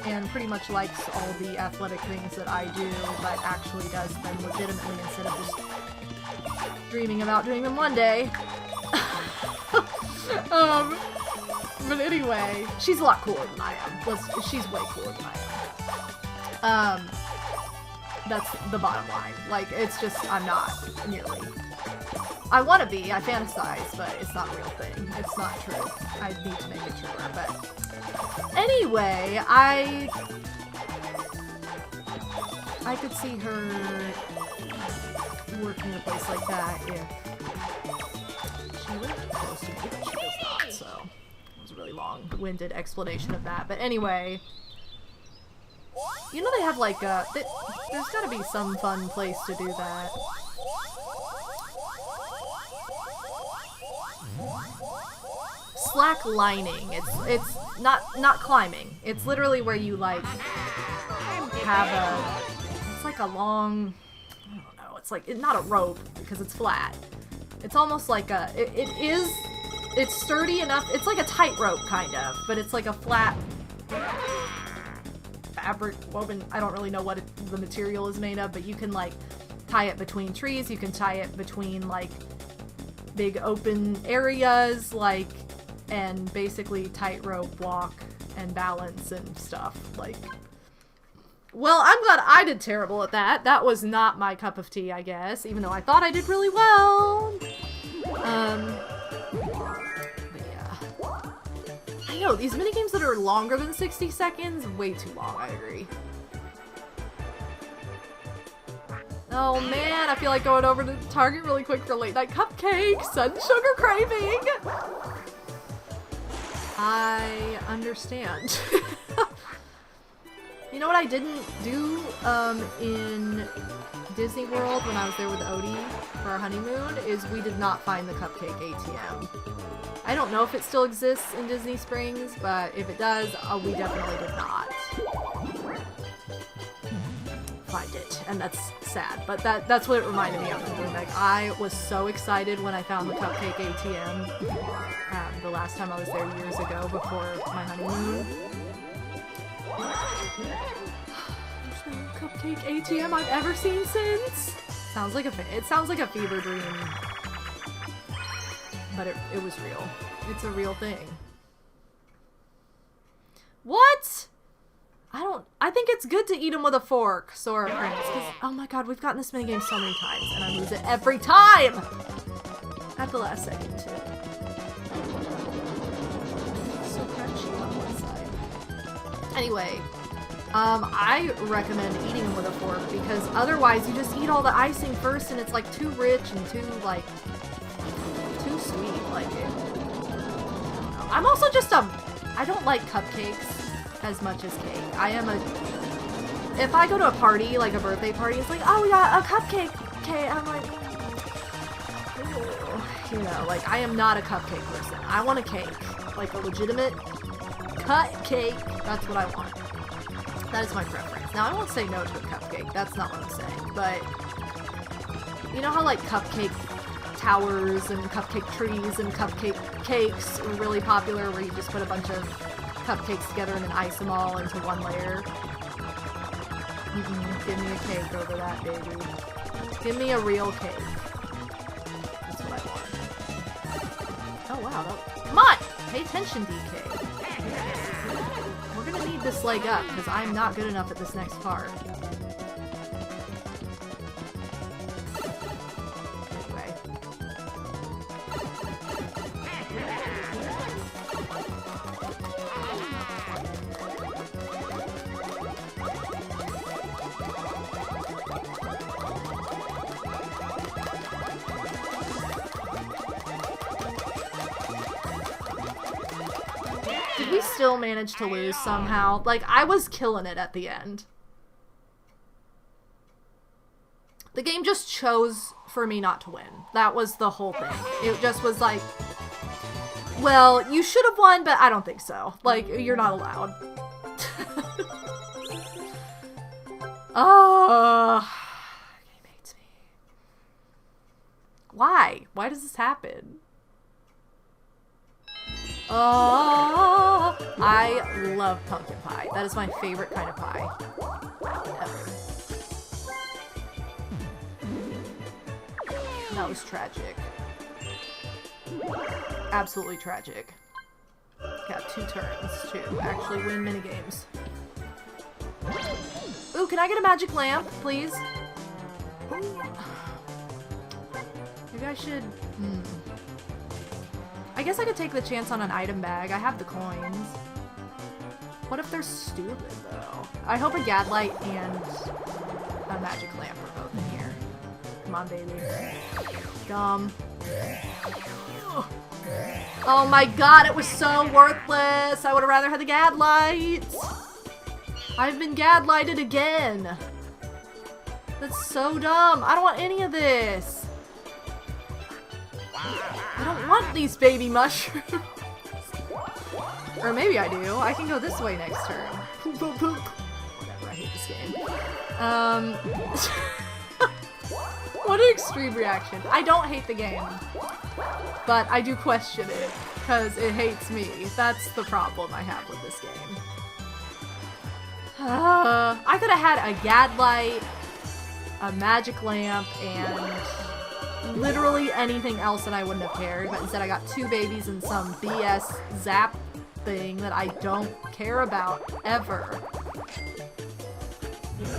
and pretty much likes all the athletic things that I do, but actually does them legitimately instead of just dreaming about doing them one day. But anyway, she's a lot cooler than I am. She's way cooler than I am. That's the bottom line. Like, it's just, I'm not nearly. I want to be, I fantasize, but it's not a real thing. It's not true. I need to make it truer, but... Anyway, I could see her working in a place like that if she lived close to me, but she does not, so... It was a really long-winded explanation of that. But anyway... You know they have, like, there's gotta be some fun place to do that. Slack lining. It's not climbing. It's literally where you, like, have it's like a long, I don't know, it's like, not a rope, because it's flat. It's almost like it's sturdy enough, it's like a tightrope, kind of, but it's like a flat fabric woven, I don't really know what the material is made of, but you can, like, tie it between trees, you can tie it between, like, big open areas, like, and basically tightrope walk and balance and stuff, like... Well, I'm glad I did terrible at that. That was not my cup of tea, I guess, even though I thought I did really well. But yeah. I know, these minigames that are longer than 60 seconds, way too long, I agree. Oh man, I feel like going over to Target really quick for late night cupcakes and sugar craving! I understand. You know what I didn't do in Disney World when I was there with Odie for our honeymoon is we did not find the cupcake ATM. I don't know if it still exists in Disney Springs, but if it does, we definitely did not find it, and that's sad. But that's what it reminded me of. Like, I was so excited when I found the cupcake ATM the last time I was there years ago before my honeymoon. There's no cupcake ATM I've ever seen since. It sounds like a fever dream, but it was real. It's a real thing. What? I think it's good to eat them with a fork, Sora Prince, because, oh my god, we've gotten this minigame so many times, and I lose it every time! At the last second, too. So crunchy on one side. Anyway, I recommend eating them with a fork, because otherwise you just eat all the icing first, and it's, like, too rich and too, like, too sweet, like it. I'm also just I don't like cupcakes as much as cake. If I go to a party, like a birthday party, it's like, oh, we got a cupcake, okay, and I'm like, ooh, you know, like, I am not a cupcake person. I want a cake, like a legitimate cut cake. That's what I want. That is my preference. Now, I won't say no to a cupcake. That's not what I'm saying, but you know how, like, cupcake towers and cupcake trees and cupcake cakes are really popular, where you just put a bunch of cupcakes together and then ice them all into one layer? Give me a cake over that, baby. Give me a real cake. That's what I want. Oh wow, come on! Pay attention, DK. We're gonna need this leg up, because I'm not good enough at this next part. Anyway. Did we still manage to lose somehow? Like, I was killing it at the end. The game just chose for me not to win. That was the whole thing. It just was like, well, you should have won, but I don't think so. Like, you're not allowed. Oh, game hates me. Why? Why does this happen? Oh, I love pumpkin pie. That is my favorite kind of pie ever. That was tragic. Absolutely tragic. have 2 turns to actually win minigames. Ooh, can I get a magic lamp, please? Maybe I should... I guess I could take the chance on an item bag. I have the coins. What if they're stupid, though? I hope a gadlight and a magic lamp are both in here. Come on, baby. Dumb. Oh my god, it was so worthless! I would have rather had the gadlight! I've been gadlighted again! That's so dumb! I don't want any of this! I don't want these baby mushrooms! Or maybe I do. I can go this way next turn. Poop, poop, poop. Whatever, I hate this game. What an extreme reaction. I don't hate the game. But I do question it, because it hates me. That's the problem I have with this game. I could have had a gadlight, a magic lamp, and literally anything else and I wouldn't have cared, but instead I got 2 babies and some BS zap thing that I don't care about, ever.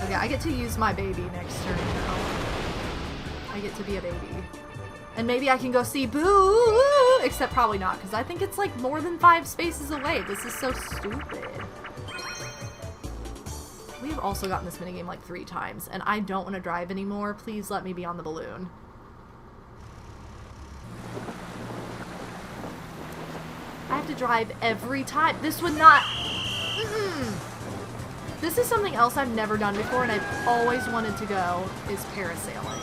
Okay, I get to use my baby next turn now. I get to be a baby. And maybe I can go see Boo! Except probably not, because I think it's like more than 5 spaces away. This is so stupid. We've also gotten this minigame like 3 times, and I don't want to drive anymore. Please let me be on the balloon. I have to drive every time. This would not... This is something else I've never done before, and I've always wanted to go, is parasailing.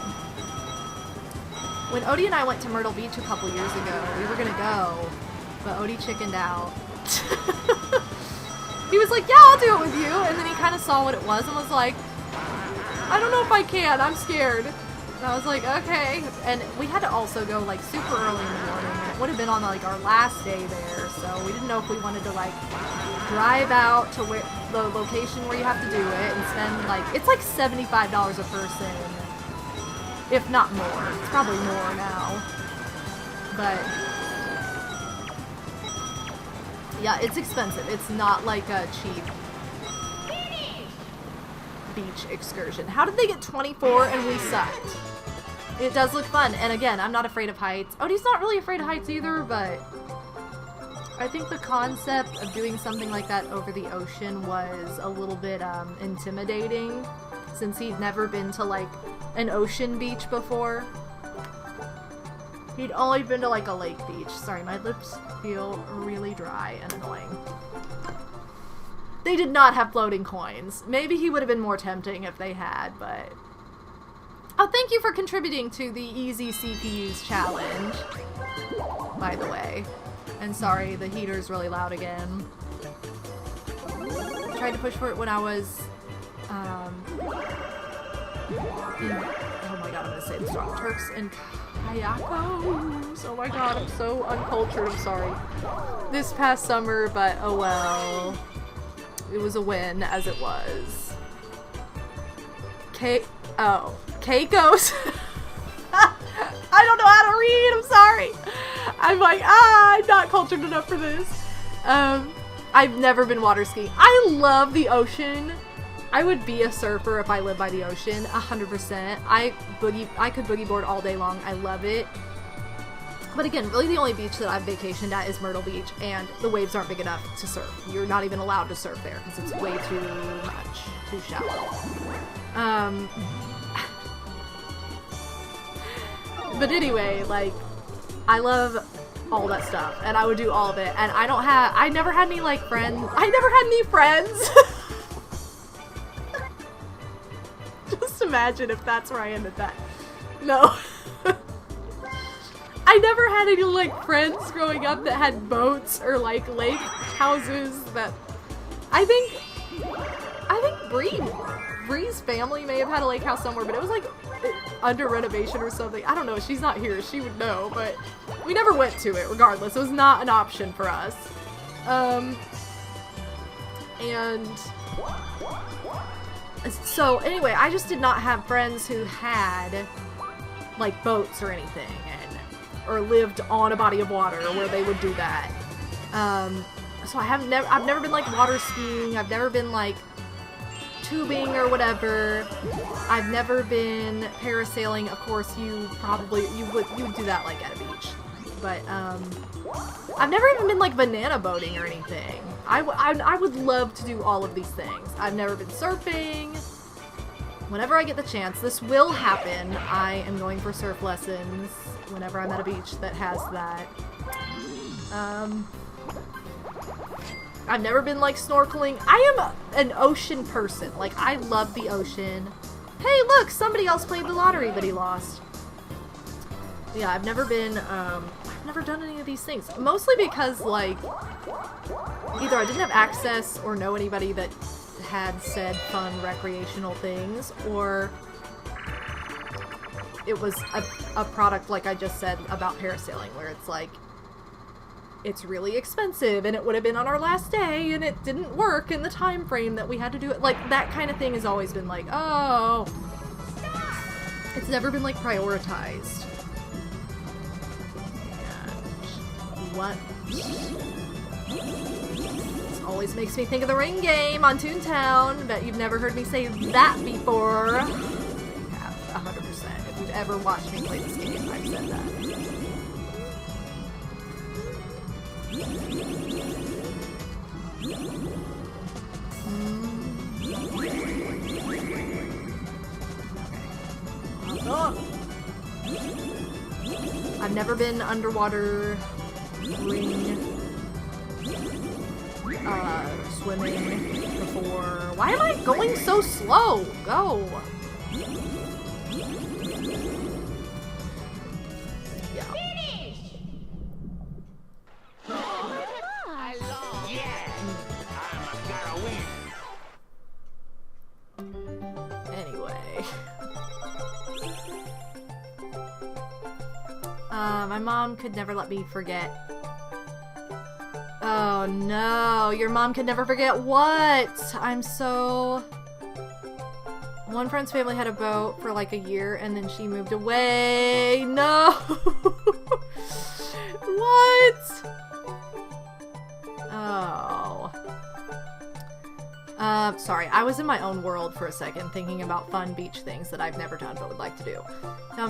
When Odie and I went to Myrtle Beach a couple years ago, we were gonna go, but Odie chickened out. He was like, yeah, I'll do it with you, and then he kind of saw what it was and was like, I don't know if I can, I'm scared. And I was like, okay. And we had to also go like super early in the morning, and it would have been on like our last day there, so we didn't know if we wanted to like drive out to where the location where you have to do it and spend like, it's like $75 a person, if not more. It's probably more now, but yeah, it's expensive. It's not like a cheap beach excursion. How did they get 24 and we sucked? It does look fun, and again, I'm not afraid of heights. Odie's not really afraid of heights either, but I think the concept of doing something like that over the ocean was a little bit intimidating, since he'd never been to like an ocean beach before. He'd only been to like a lake beach. Sorry, my lips feel really dry and annoying. They did not have floating coins. Maybe he would have been more tempting if they had, but... Oh, thank you for contributing to the Easy CPUs challenge, by the way. And sorry, the heater's really loud again. I tried to push for it when I was, oh my god, I'm gonna say this wrong. Turks and Caicos. Oh my god, I'm so uncultured, I'm sorry. This past summer, but oh well. It was a win, as it was. Caicos. I don't know how to read, I'm sorry. I'm like, I'm not cultured enough for this. I've never been water skiing. I love the ocean. I would be a surfer if I lived by the ocean, 100%. I could boogie board all day long. I love it. But again, really the only beach that I've vacationed at is Myrtle Beach, and the waves aren't big enough to surf. You're not even allowed to surf there because it's way too much, too shallow. But anyway, like, I love all that stuff, and I would do all of it, and I never had any, like, friends. I never had any friends! Just imagine if that's where I ended that. No. I never had any, like, friends growing up that had boats or, like, lake houses that... I think Bree's family may have had a lake house somewhere, but it was, like, under renovation or something. I don't know. She's not here. She would know, but we never went to it, regardless. It was not an option for us. And... So, anyway, I just did not have friends who had, like, boats or anything, or lived on a body of water where they would do that. So I've never been like water skiing. I've never been like tubing or whatever. I've never been parasailing. Of course, you would do that like at a beach. But I've never even been like banana boating or anything. I would love to do all of these things. I've never been surfing. Whenever I get the chance, this will happen. I am going for surf lessons whenever I'm at a beach that has that. I've never been like snorkeling. I am an ocean person. Like, I love the ocean. Hey, look, somebody else played the lottery, but he lost. Yeah, I've never done any of these things. Mostly because, like, either I didn't have access or know anybody that had said fun recreational things, or it was a product, like I just said, about parasailing, where it's like, it's really expensive, and it would have been on our last day, and it didn't work in the time frame that we had to do it. Like, that kind of thing has always been like, oh. It's never been, like, prioritized. And what? This always makes me think of the Ring game on Toontown. Bet you've never heard me say that before. I have, 100%. If you've ever watched me play this game, I've said that. I've never been underwater swimming before. Why am I going so slow? Go! Yeah. Anyway. My mom could never let me forget. Oh no, your mom could never forget what? I'm so... One friend's family had a boat for like a year and then she moved away. No! What? Oh. Sorry, I was in my own world for a second thinking about fun beach things that I've never done but would like to do.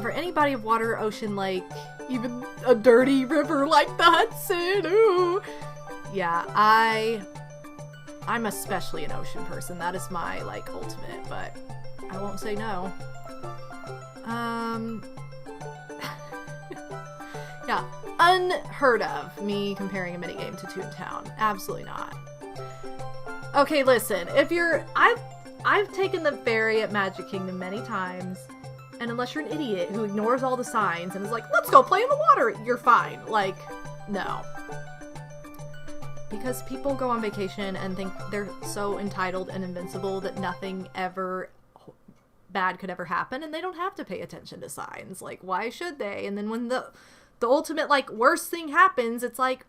For any body of water, ocean, lake, even a dirty river like the Hudson, ooh. Yeah, I'm especially an ocean person. That is my, like, ultimate, but I won't say no. Yeah, unheard of me comparing a minigame to Toontown. Absolutely not. Okay, listen, if you're... I've taken the ferry at Magic Kingdom many times, and unless you're an idiot who ignores all the signs and is like, let's go play in the water, you're fine. Like, no. Because people go on vacation and think they're so entitled and invincible that nothing ever bad could ever happen, and they don't have to pay attention to signs. Like, why should they? And then when the ultimate, like, worst thing happens, it's like,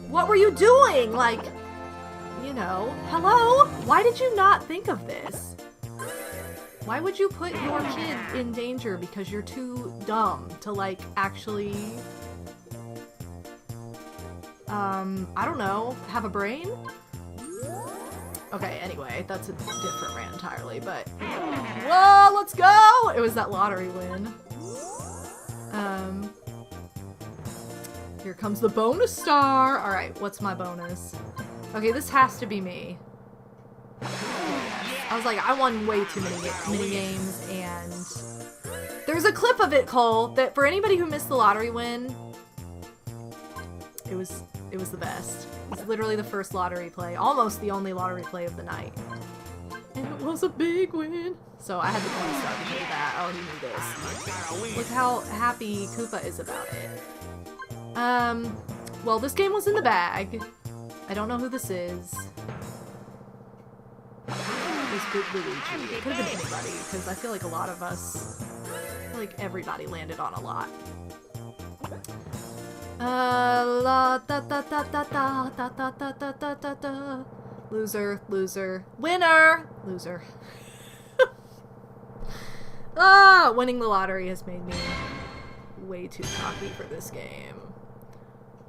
what were you doing? Like, you know, hello? Why did you not think of this? Why would you put your kid in danger because you're too dumb to, like, actually... I don't know, have a brain? Okay, anyway, that's a different rant entirely, but... Whoa, let's go! It was that lottery win. Here comes the bonus star! Alright, what's my bonus? Okay, this has to be me. I was like, I won way too many games, and... There's a clip of it, Cole, that for anybody who missed the lottery win... It was the best. It was literally the first lottery play. Almost the only lottery play of the night. And it was a big win. So I had the bonus star to do that. I already knew this. Look how happy Koopa is about it. Well, this game was in the bag. I don't know who this is. It was Good Luigi. It could have been anybody, because I feel like a lot of us... I feel like everybody landed on a lot. La da da da da da da da da da da da da. Loser, loser, winner, loser. Winning the lottery has made me way too cocky for this game.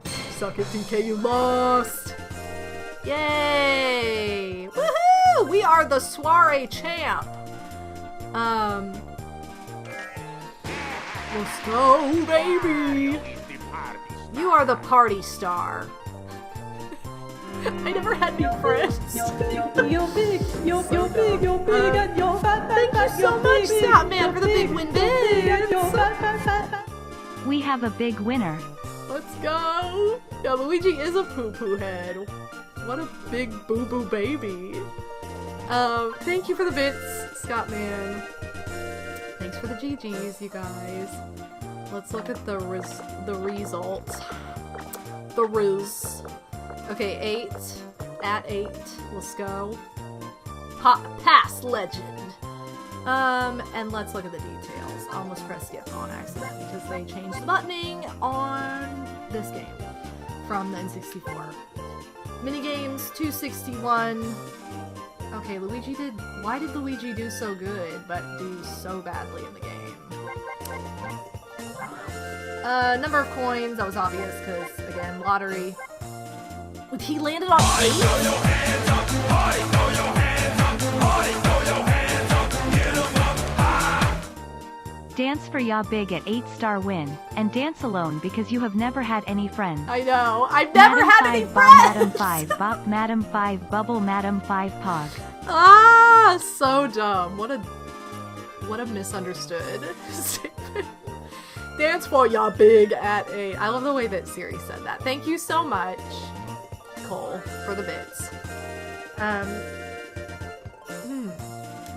Suck it, DK, you lost. Yay! Woohoo! We are the soiree champ. Let's go, baby. You are the party star. I never had any friends. You're big, you're big, and you're fat. Thank you so much, Scott Man, for the big win bits. We have a big winner. Let's go. Yeah, Luigi is a poo-poo head. What a big boo-boo baby. Thank you for the bits, Scott Man. Thanks for the GGs, you guys. Let's look at the results. The riz. Okay, 8. At 8. Let's go. Past legend. And let's look at the details. I almost pressed skip on accident because they changed the buttoning on this game from the N64. Minigames, 261. Okay, why did Luigi do so good, but do so badly in the game? Number of coins, that was obvious, because, again, lottery. He landed on 8? Dance for ya big at 8-star win, and dance alone because you have never had any friends. I know, I've never had any friends! Madam 5 Bop, Madam 5 Bubble, Madam 5 Pog. Ah, so dumb. What a misunderstood statement. Dance for ya big at 8. I love the way that Siri said that. Thank you so much, Cole, for the bits.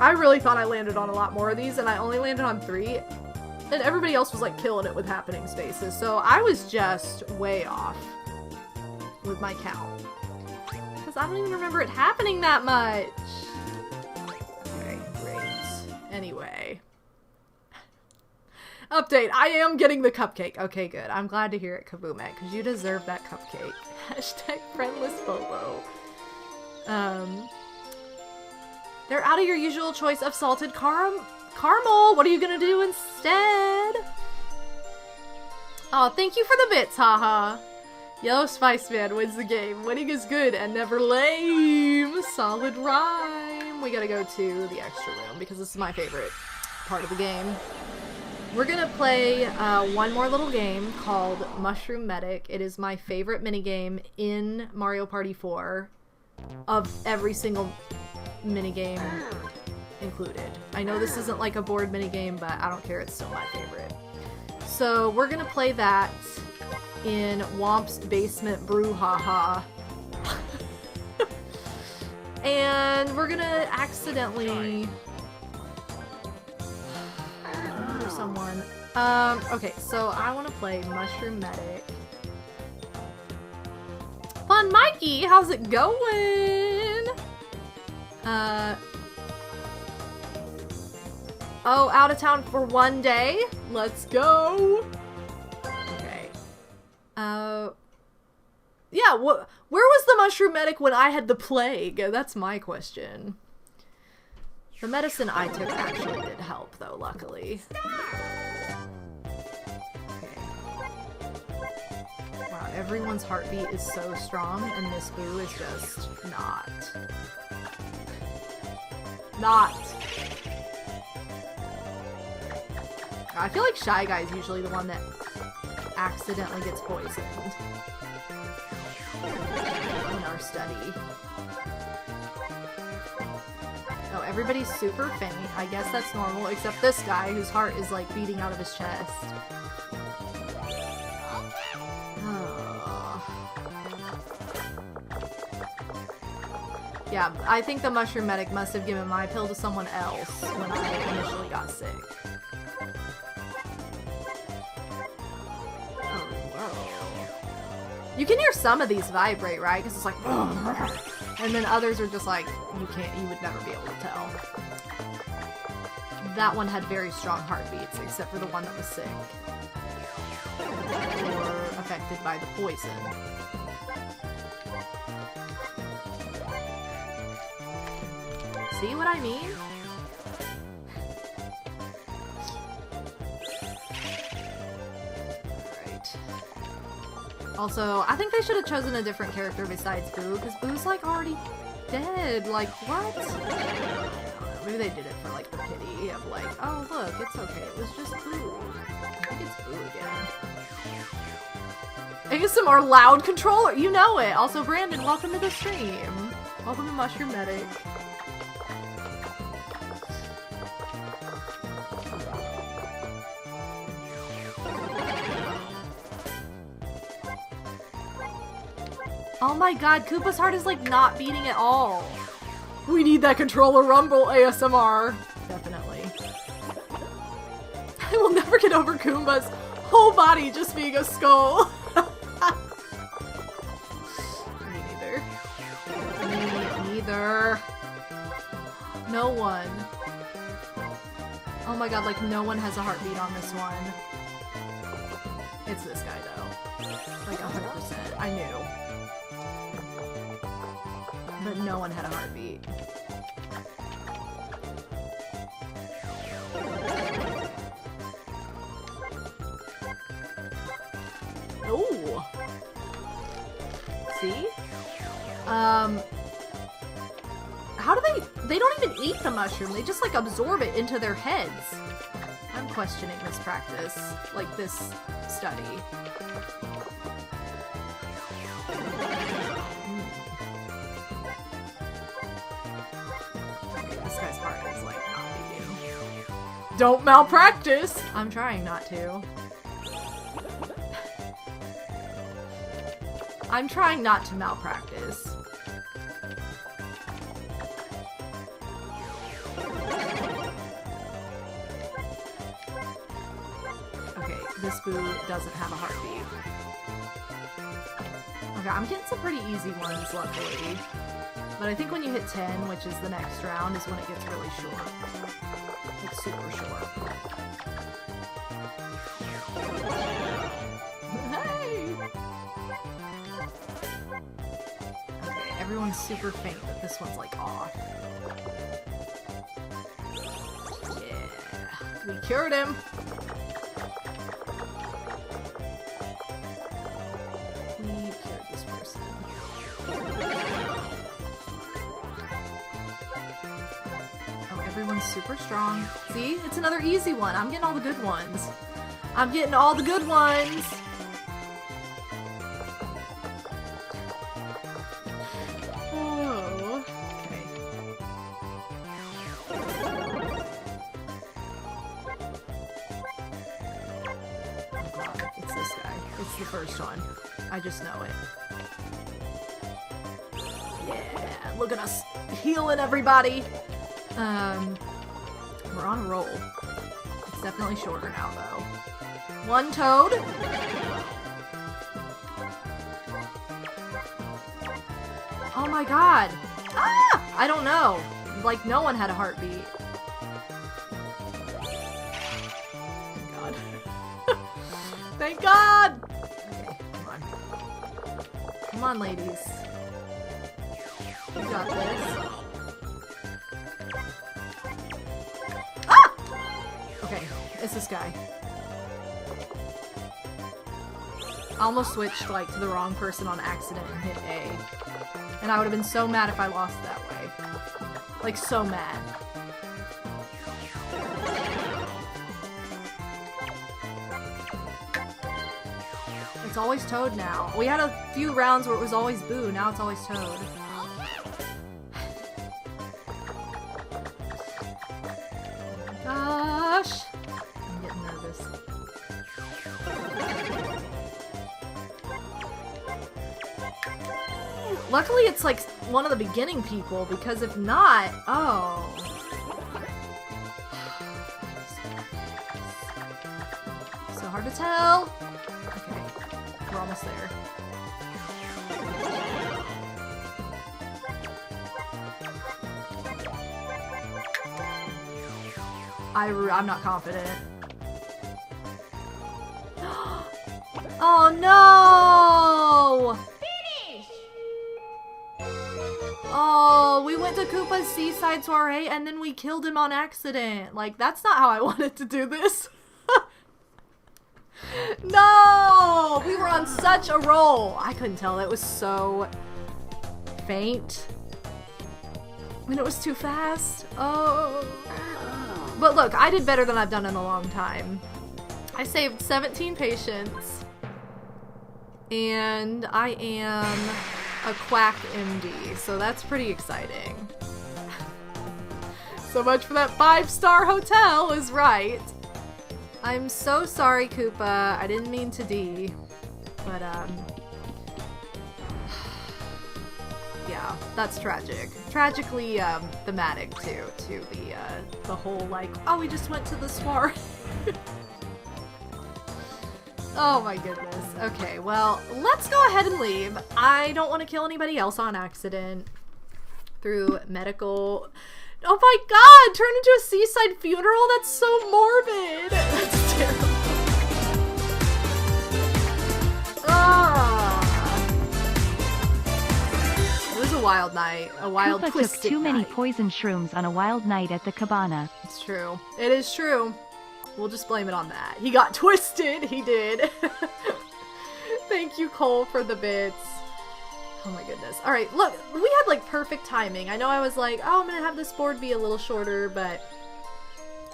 I really thought I landed on a lot more of these, and I only landed on 3. And everybody else was like killing it with happening spaces, so I was just way off with my count. Because I don't even remember it happening that much. Okay, great. Anyway. Update, I am getting the cupcake. Okay, good. I'm glad to hear it, Kabumet, because you deserve that cupcake. Hashtag friendless Bobo. They're out of your usual choice of salted caramel. What are you gonna do instead? Oh, thank you for the bits, haha. Yellow Spice Man wins the game. Winning is good and never lame. Solid rhyme. We gotta go to the extra room because this is my favorite part of the game. We're gonna play one more little game called Mushroom Medic. It is my favorite minigame in Mario Party 4 of every single minigame included. I know this isn't like a board minigame, but I don't care, it's still my favorite. So we're gonna play that in Womp's Basement Brouhaha. And we're gonna accidentally murder someone. Okay, so I wanna play Mushroom Medic. Fun Mikey, how's it going? Oh, out of town for one day? Let's go! Okay. Yeah, where was the Mushroom Medic when I had the plague? That's my question. The medicine I took actually did help, though, luckily. Okay. Wow, everyone's heartbeat is so strong, and this boo is just not. I feel like Shy Guy is usually the one that accidentally gets poisoned in our study. Oh, everybody's super faint. I guess that's normal, except this guy whose heart is like beating out of his chest. Yeah, I think the Mushroom Medic must have given my pill to someone else when I initially got sick. Oh, whoa. You can hear some of these vibrate, right? Because it's like, and then others are just like, you would never be able to tell. That one had very strong heartbeats, except for the one that was sick. Or affected by the poison. See what I mean? Alright. Also, I think they should have chosen a different character besides Boo, because Boo's, like, already dead. Like, what? I don't know. Maybe they did it for, like, the pity of, like, oh, look, it's okay. It was just Boo. I think it's Boo again. ASMR loud controller. You know it. Also, Brandon, welcome to the stream. Welcome to Mushroom Medic. Oh my god, Koopa's heart is like not beating at all. We need that controller rumble ASMR. Definitely. I will never get over Kumba's whole body just being a skull. Me neither. Me neither. No one. Oh my god, like no one has a heartbeat on this one. It's this guy though. Like 100%. I knew. But no one had a heartbeat. Oh! See? How do they don't even eat the mushroom, they just like absorb it into their heads. I'm questioning this practice, like this study. This guy's heart is like not beating. Don't malpractice! I'm trying not to. I'm trying not to malpractice. Okay, this Boo doesn't have a heartbeat. Okay, I'm getting some pretty easy ones, luckily. But I think when you hit 10, which is the next round, is when it gets really short. It's super short. Hey! Okay, everyone's super faint, but this one's like off. Yeah, we cured him! We cured this person. Oh, everyone's super strong. See? It's another easy one. I'm getting all the good ones. I'm getting all the good ones! Oh, okay. Oh god, it's this guy. It's the first one. I just know it. Yeah, look at us healing everybody! We're on a roll. It's definitely shorter now, though. One toad. Oh my god! Ah! I don't know. Like, no one had a heartbeat. Thank god. Thank god! Okay, come on. Come on, ladies. You got this. Ah! Okay, it's this guy. I almost switched, like, to the wrong person on accident and hit A. And I would have been so mad if I lost that way. Like, so mad. It's always Toad now. We had a few rounds where it was always Boo, now it's always Toad. Gosh! I'm getting nervous. Luckily it's like one of the beginning people, because if not, oh. So hard to tell. Okay, we're almost there. I'm not confident. Oh no! Oh, we went to Koopa's Seaside Soiree and then we killed him on accident. Like, that's not how I wanted to do this. No! We were on such a roll. I couldn't tell. It was so faint. And it was too fast. Oh. But look, I did better than I've done in a long time. I saved 17 patients. And I am a quack MD. So that's pretty exciting. So much for that 5-star hotel is right. I'm so sorry, Koopa. I didn't mean to D. But, yeah, that's tragic. Tragically, thematic, too, to the whole, like, oh, we just went to the soiree. Oh my goodness. Okay, well, let's go ahead and leave. I don't want to kill anybody else on accident through medical... Oh my god! Turn into a seaside funeral? That's so morbid! That's terrible. It was a wild night. A wild, Koopa twisted took too many night. poison shrooms on a wild night at the cabana. It's true. It is true. We'll just blame it on that. He got twisted! He did. Thank you, Cole, for the bits. Oh my goodness. Alright, look, we had like perfect timing. I know I was like, oh, I'm gonna have this board be a little shorter, but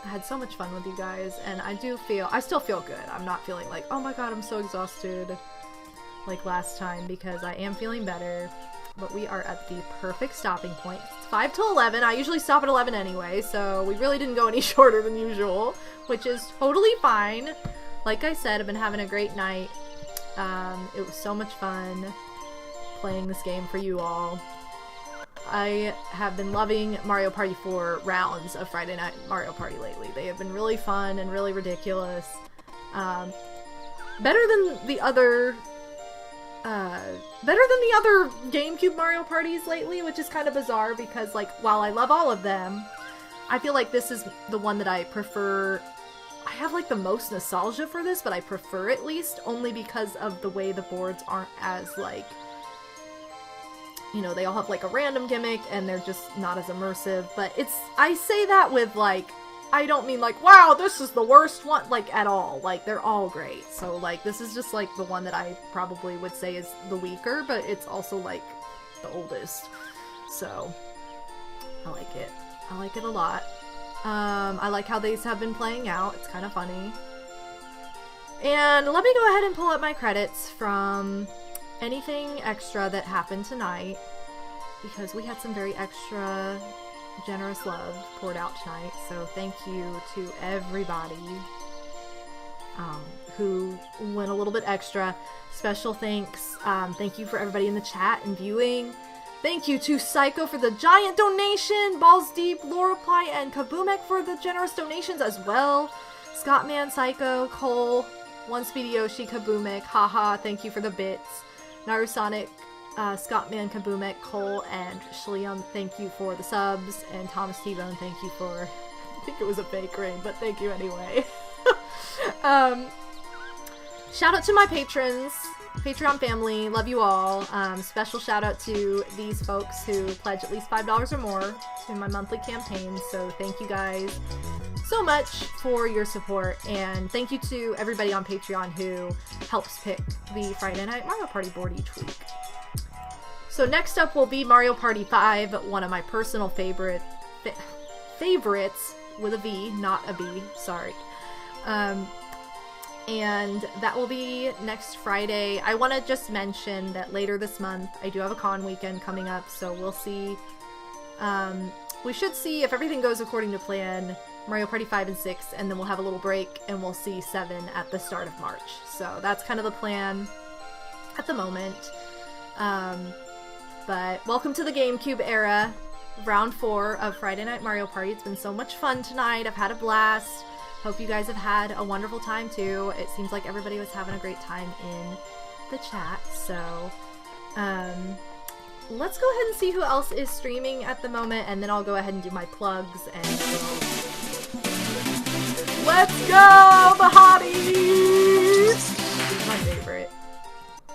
I had so much fun with you guys, and I still feel good. I'm not feeling like, oh my god, I'm so exhausted like last time, because I am feeling better. But we are at the perfect stopping point. It's 5 to 11. I usually stop at 11 anyway, so we really didn't go any shorter than usual, which is totally fine. Like I said, I've been having a great night. It was so much fun playing this game for you all. I have been loving Mario Party 4 rounds of Friday Night Mario Party lately. They have been really fun and really ridiculous. Better than the other GameCube Mario Parties lately, which is kind of bizarre because, like, while I love all of them, I feel like this is the one that I prefer. I have, like, the most nostalgia for this, but I prefer at least only because of the way the boards aren't as, like, you know, they all have, like, a random gimmick, and they're just not as immersive, but I say that with, like, I don't mean, like, wow, this is the worst one, like, at all. Like, they're all great. So, like, this is just, like, the one that I probably would say is the weaker, but it's also, like, the oldest. So, I like it. I like it a lot. I like how these have been playing out. It's kind of funny. And let me go ahead and pull up my credits from anything extra that happened tonight, because we had some very extra generous love poured out tonight, so thank you to everybody who went a little bit extra. Special thanks. Thank you for everybody in the chat and viewing. Thank you to Psycho for the giant donation, Balls Deep, Lorelei, and Kabumek for the generous donations as well. Scottman, Psycho, Cole, One Speedy Yoshi, Kabumek, haha, thank you for the bits. Narusonic, Scottman, Kabumek, Cole, and Shliam, thank you for the subs, and Thomas T-Bone, thank you for, I think it was a fake raid, but thank you anyway. Shout out to my patrons, Patreon family, love you all. Special shout out to these folks who pledge at least $5 or more to my monthly campaign, so thank you guys so much for your support, and thank you to everybody on Patreon who helps pick the Friday Night Mario Party board each week. So next up will be Mario Party 5, one of my personal favorites, with a V, not a B, sorry. And that will be next Friday. I want to just mention that later this month, I do have a con weekend coming up, so we'll see. We should see, if everything goes according to plan, Mario Party 5 and 6, and then we'll have a little break, and we'll see 7 at the start of March. So that's kind of the plan at the moment. But welcome to the GameCube era, round 4 of Friday Night Mario Party. It's been so much fun tonight. I've had a blast. Hope you guys have had a wonderful time too. It seems like everybody was having a great time in the chat. So, let's go ahead and see who else is streaming at the moment, and then I'll go ahead and do my plugs and let's go, the Hobbies! He's my favorite.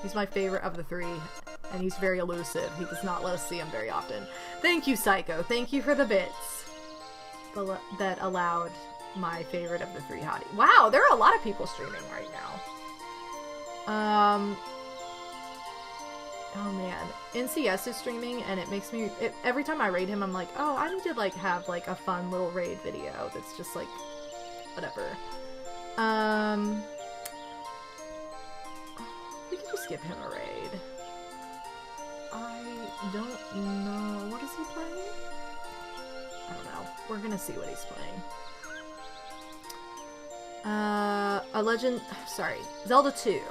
He's my favorite of the 3. And he's very elusive. He does not let us see him very often. Thank you, Psycho. Thank you for the bits that allowed my favorite of the 3 hotties. Wow, there are a lot of people streaming right now. Oh man, NCS is streaming, and it makes me, every time I raid him, I'm like, oh, I need to like have like a fun little raid video that's just like, whatever. We can just give him a raid. I don't know, what is he playing? I don't know. We're gonna see what he's playing. Zelda 2.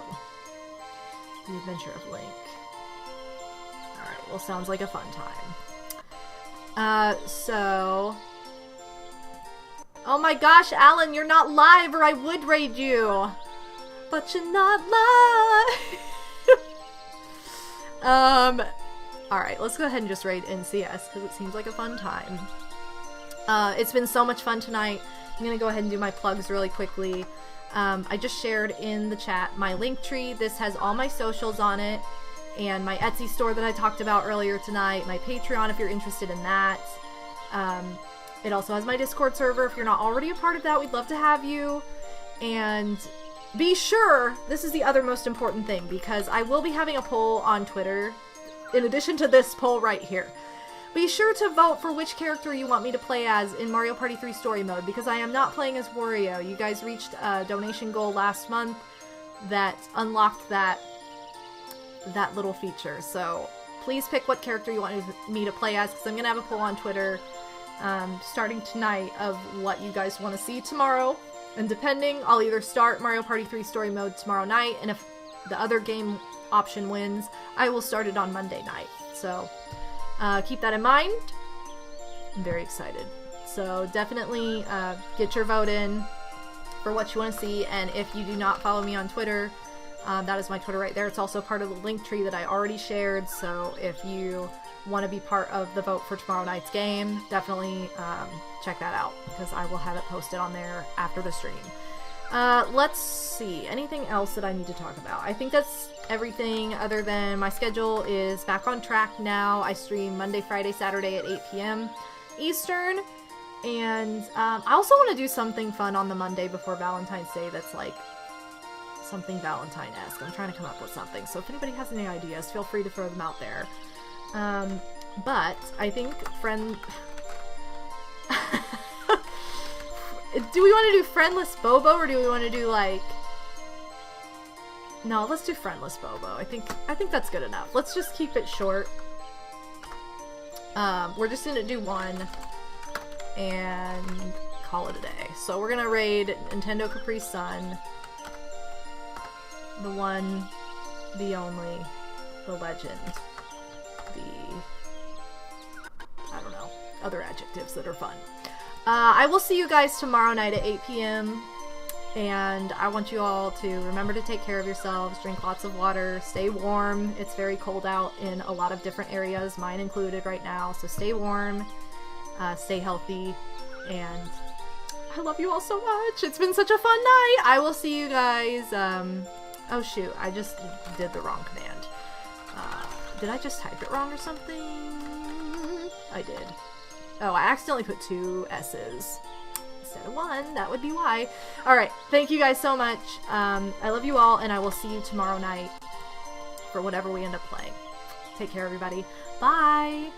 The Adventure of Link. Alright, well, sounds like a fun time. Oh my gosh, Alan, you're not live or I would raid you! But you're not live! Alright, let's go ahead and just raid NCS, because it seems like a fun time. It's been so much fun tonight. I'm gonna go ahead and do my plugs really quickly. I just shared in the chat my Linktree. This has all my socials on it, and my Etsy store that I talked about earlier tonight, my Patreon if you're interested in that. It also has my Discord server. If you're not already a part of that, we'd love to have you. And be sure, this is the other most important thing, because I will be having a poll on Twitter, in addition to this poll right here. Be sure to vote for which character you want me to play as in Mario Party 3 Story Mode, because I am not playing as Wario. You guys reached a donation goal last month that unlocked that little feature. So please pick what character you want me to play as, because I'm going to have a poll on Twitter starting tonight of what you guys want to see tomorrow. And depending, I'll either start Mario Party 3 Story Mode tomorrow night, and if the other game option wins, I will start it on Monday night. So keep that in mind. I'm very excited. So definitely get your vote in for what you want to see. And if you do not follow me on Twitter, that is my Twitter right there. It's also part of the link tree that I already shared. So if you want to be part of the vote for tomorrow night's game, definitely check that out, because I will have it posted on there after the stream. Let's see, anything else that I need to talk about? I think that's everything, other than my schedule is back on track now. I stream Monday, Friday, Saturday at 8 p.m. Eastern, and I also want to do something fun on the Monday before Valentine's Day that's like something Valentine-esque. I'm trying to come up with something, so if anybody has any ideas, feel free to throw them out there. But I think do we want to do Friendless Bobo, or do we want to do like... No, let's do Friendless Bobo. I think that's good enough. Let's just keep it short. We're just gonna do one and call it a day. So we're gonna raid Nintendo Capri Sun. The one, the only, the legend, I don't know, other adjectives that are fun. I will see you guys tomorrow night at 8 p.m. And I want you all to remember to take care of yourselves, drink lots of water, stay warm. It's very cold out in a lot of different areas, mine included right now. So stay warm, stay healthy, and I love you all so much. It's been such a fun night. I will see you guys. Oh shoot, I just did the wrong command. Did I just type it wrong or something? I did. Oh, I accidentally put 2 S's instead of 1. That would be why. Alright, thank you guys so much. I love you all, and I will see you tomorrow night for whatever we end up playing. Take care, everybody. Bye!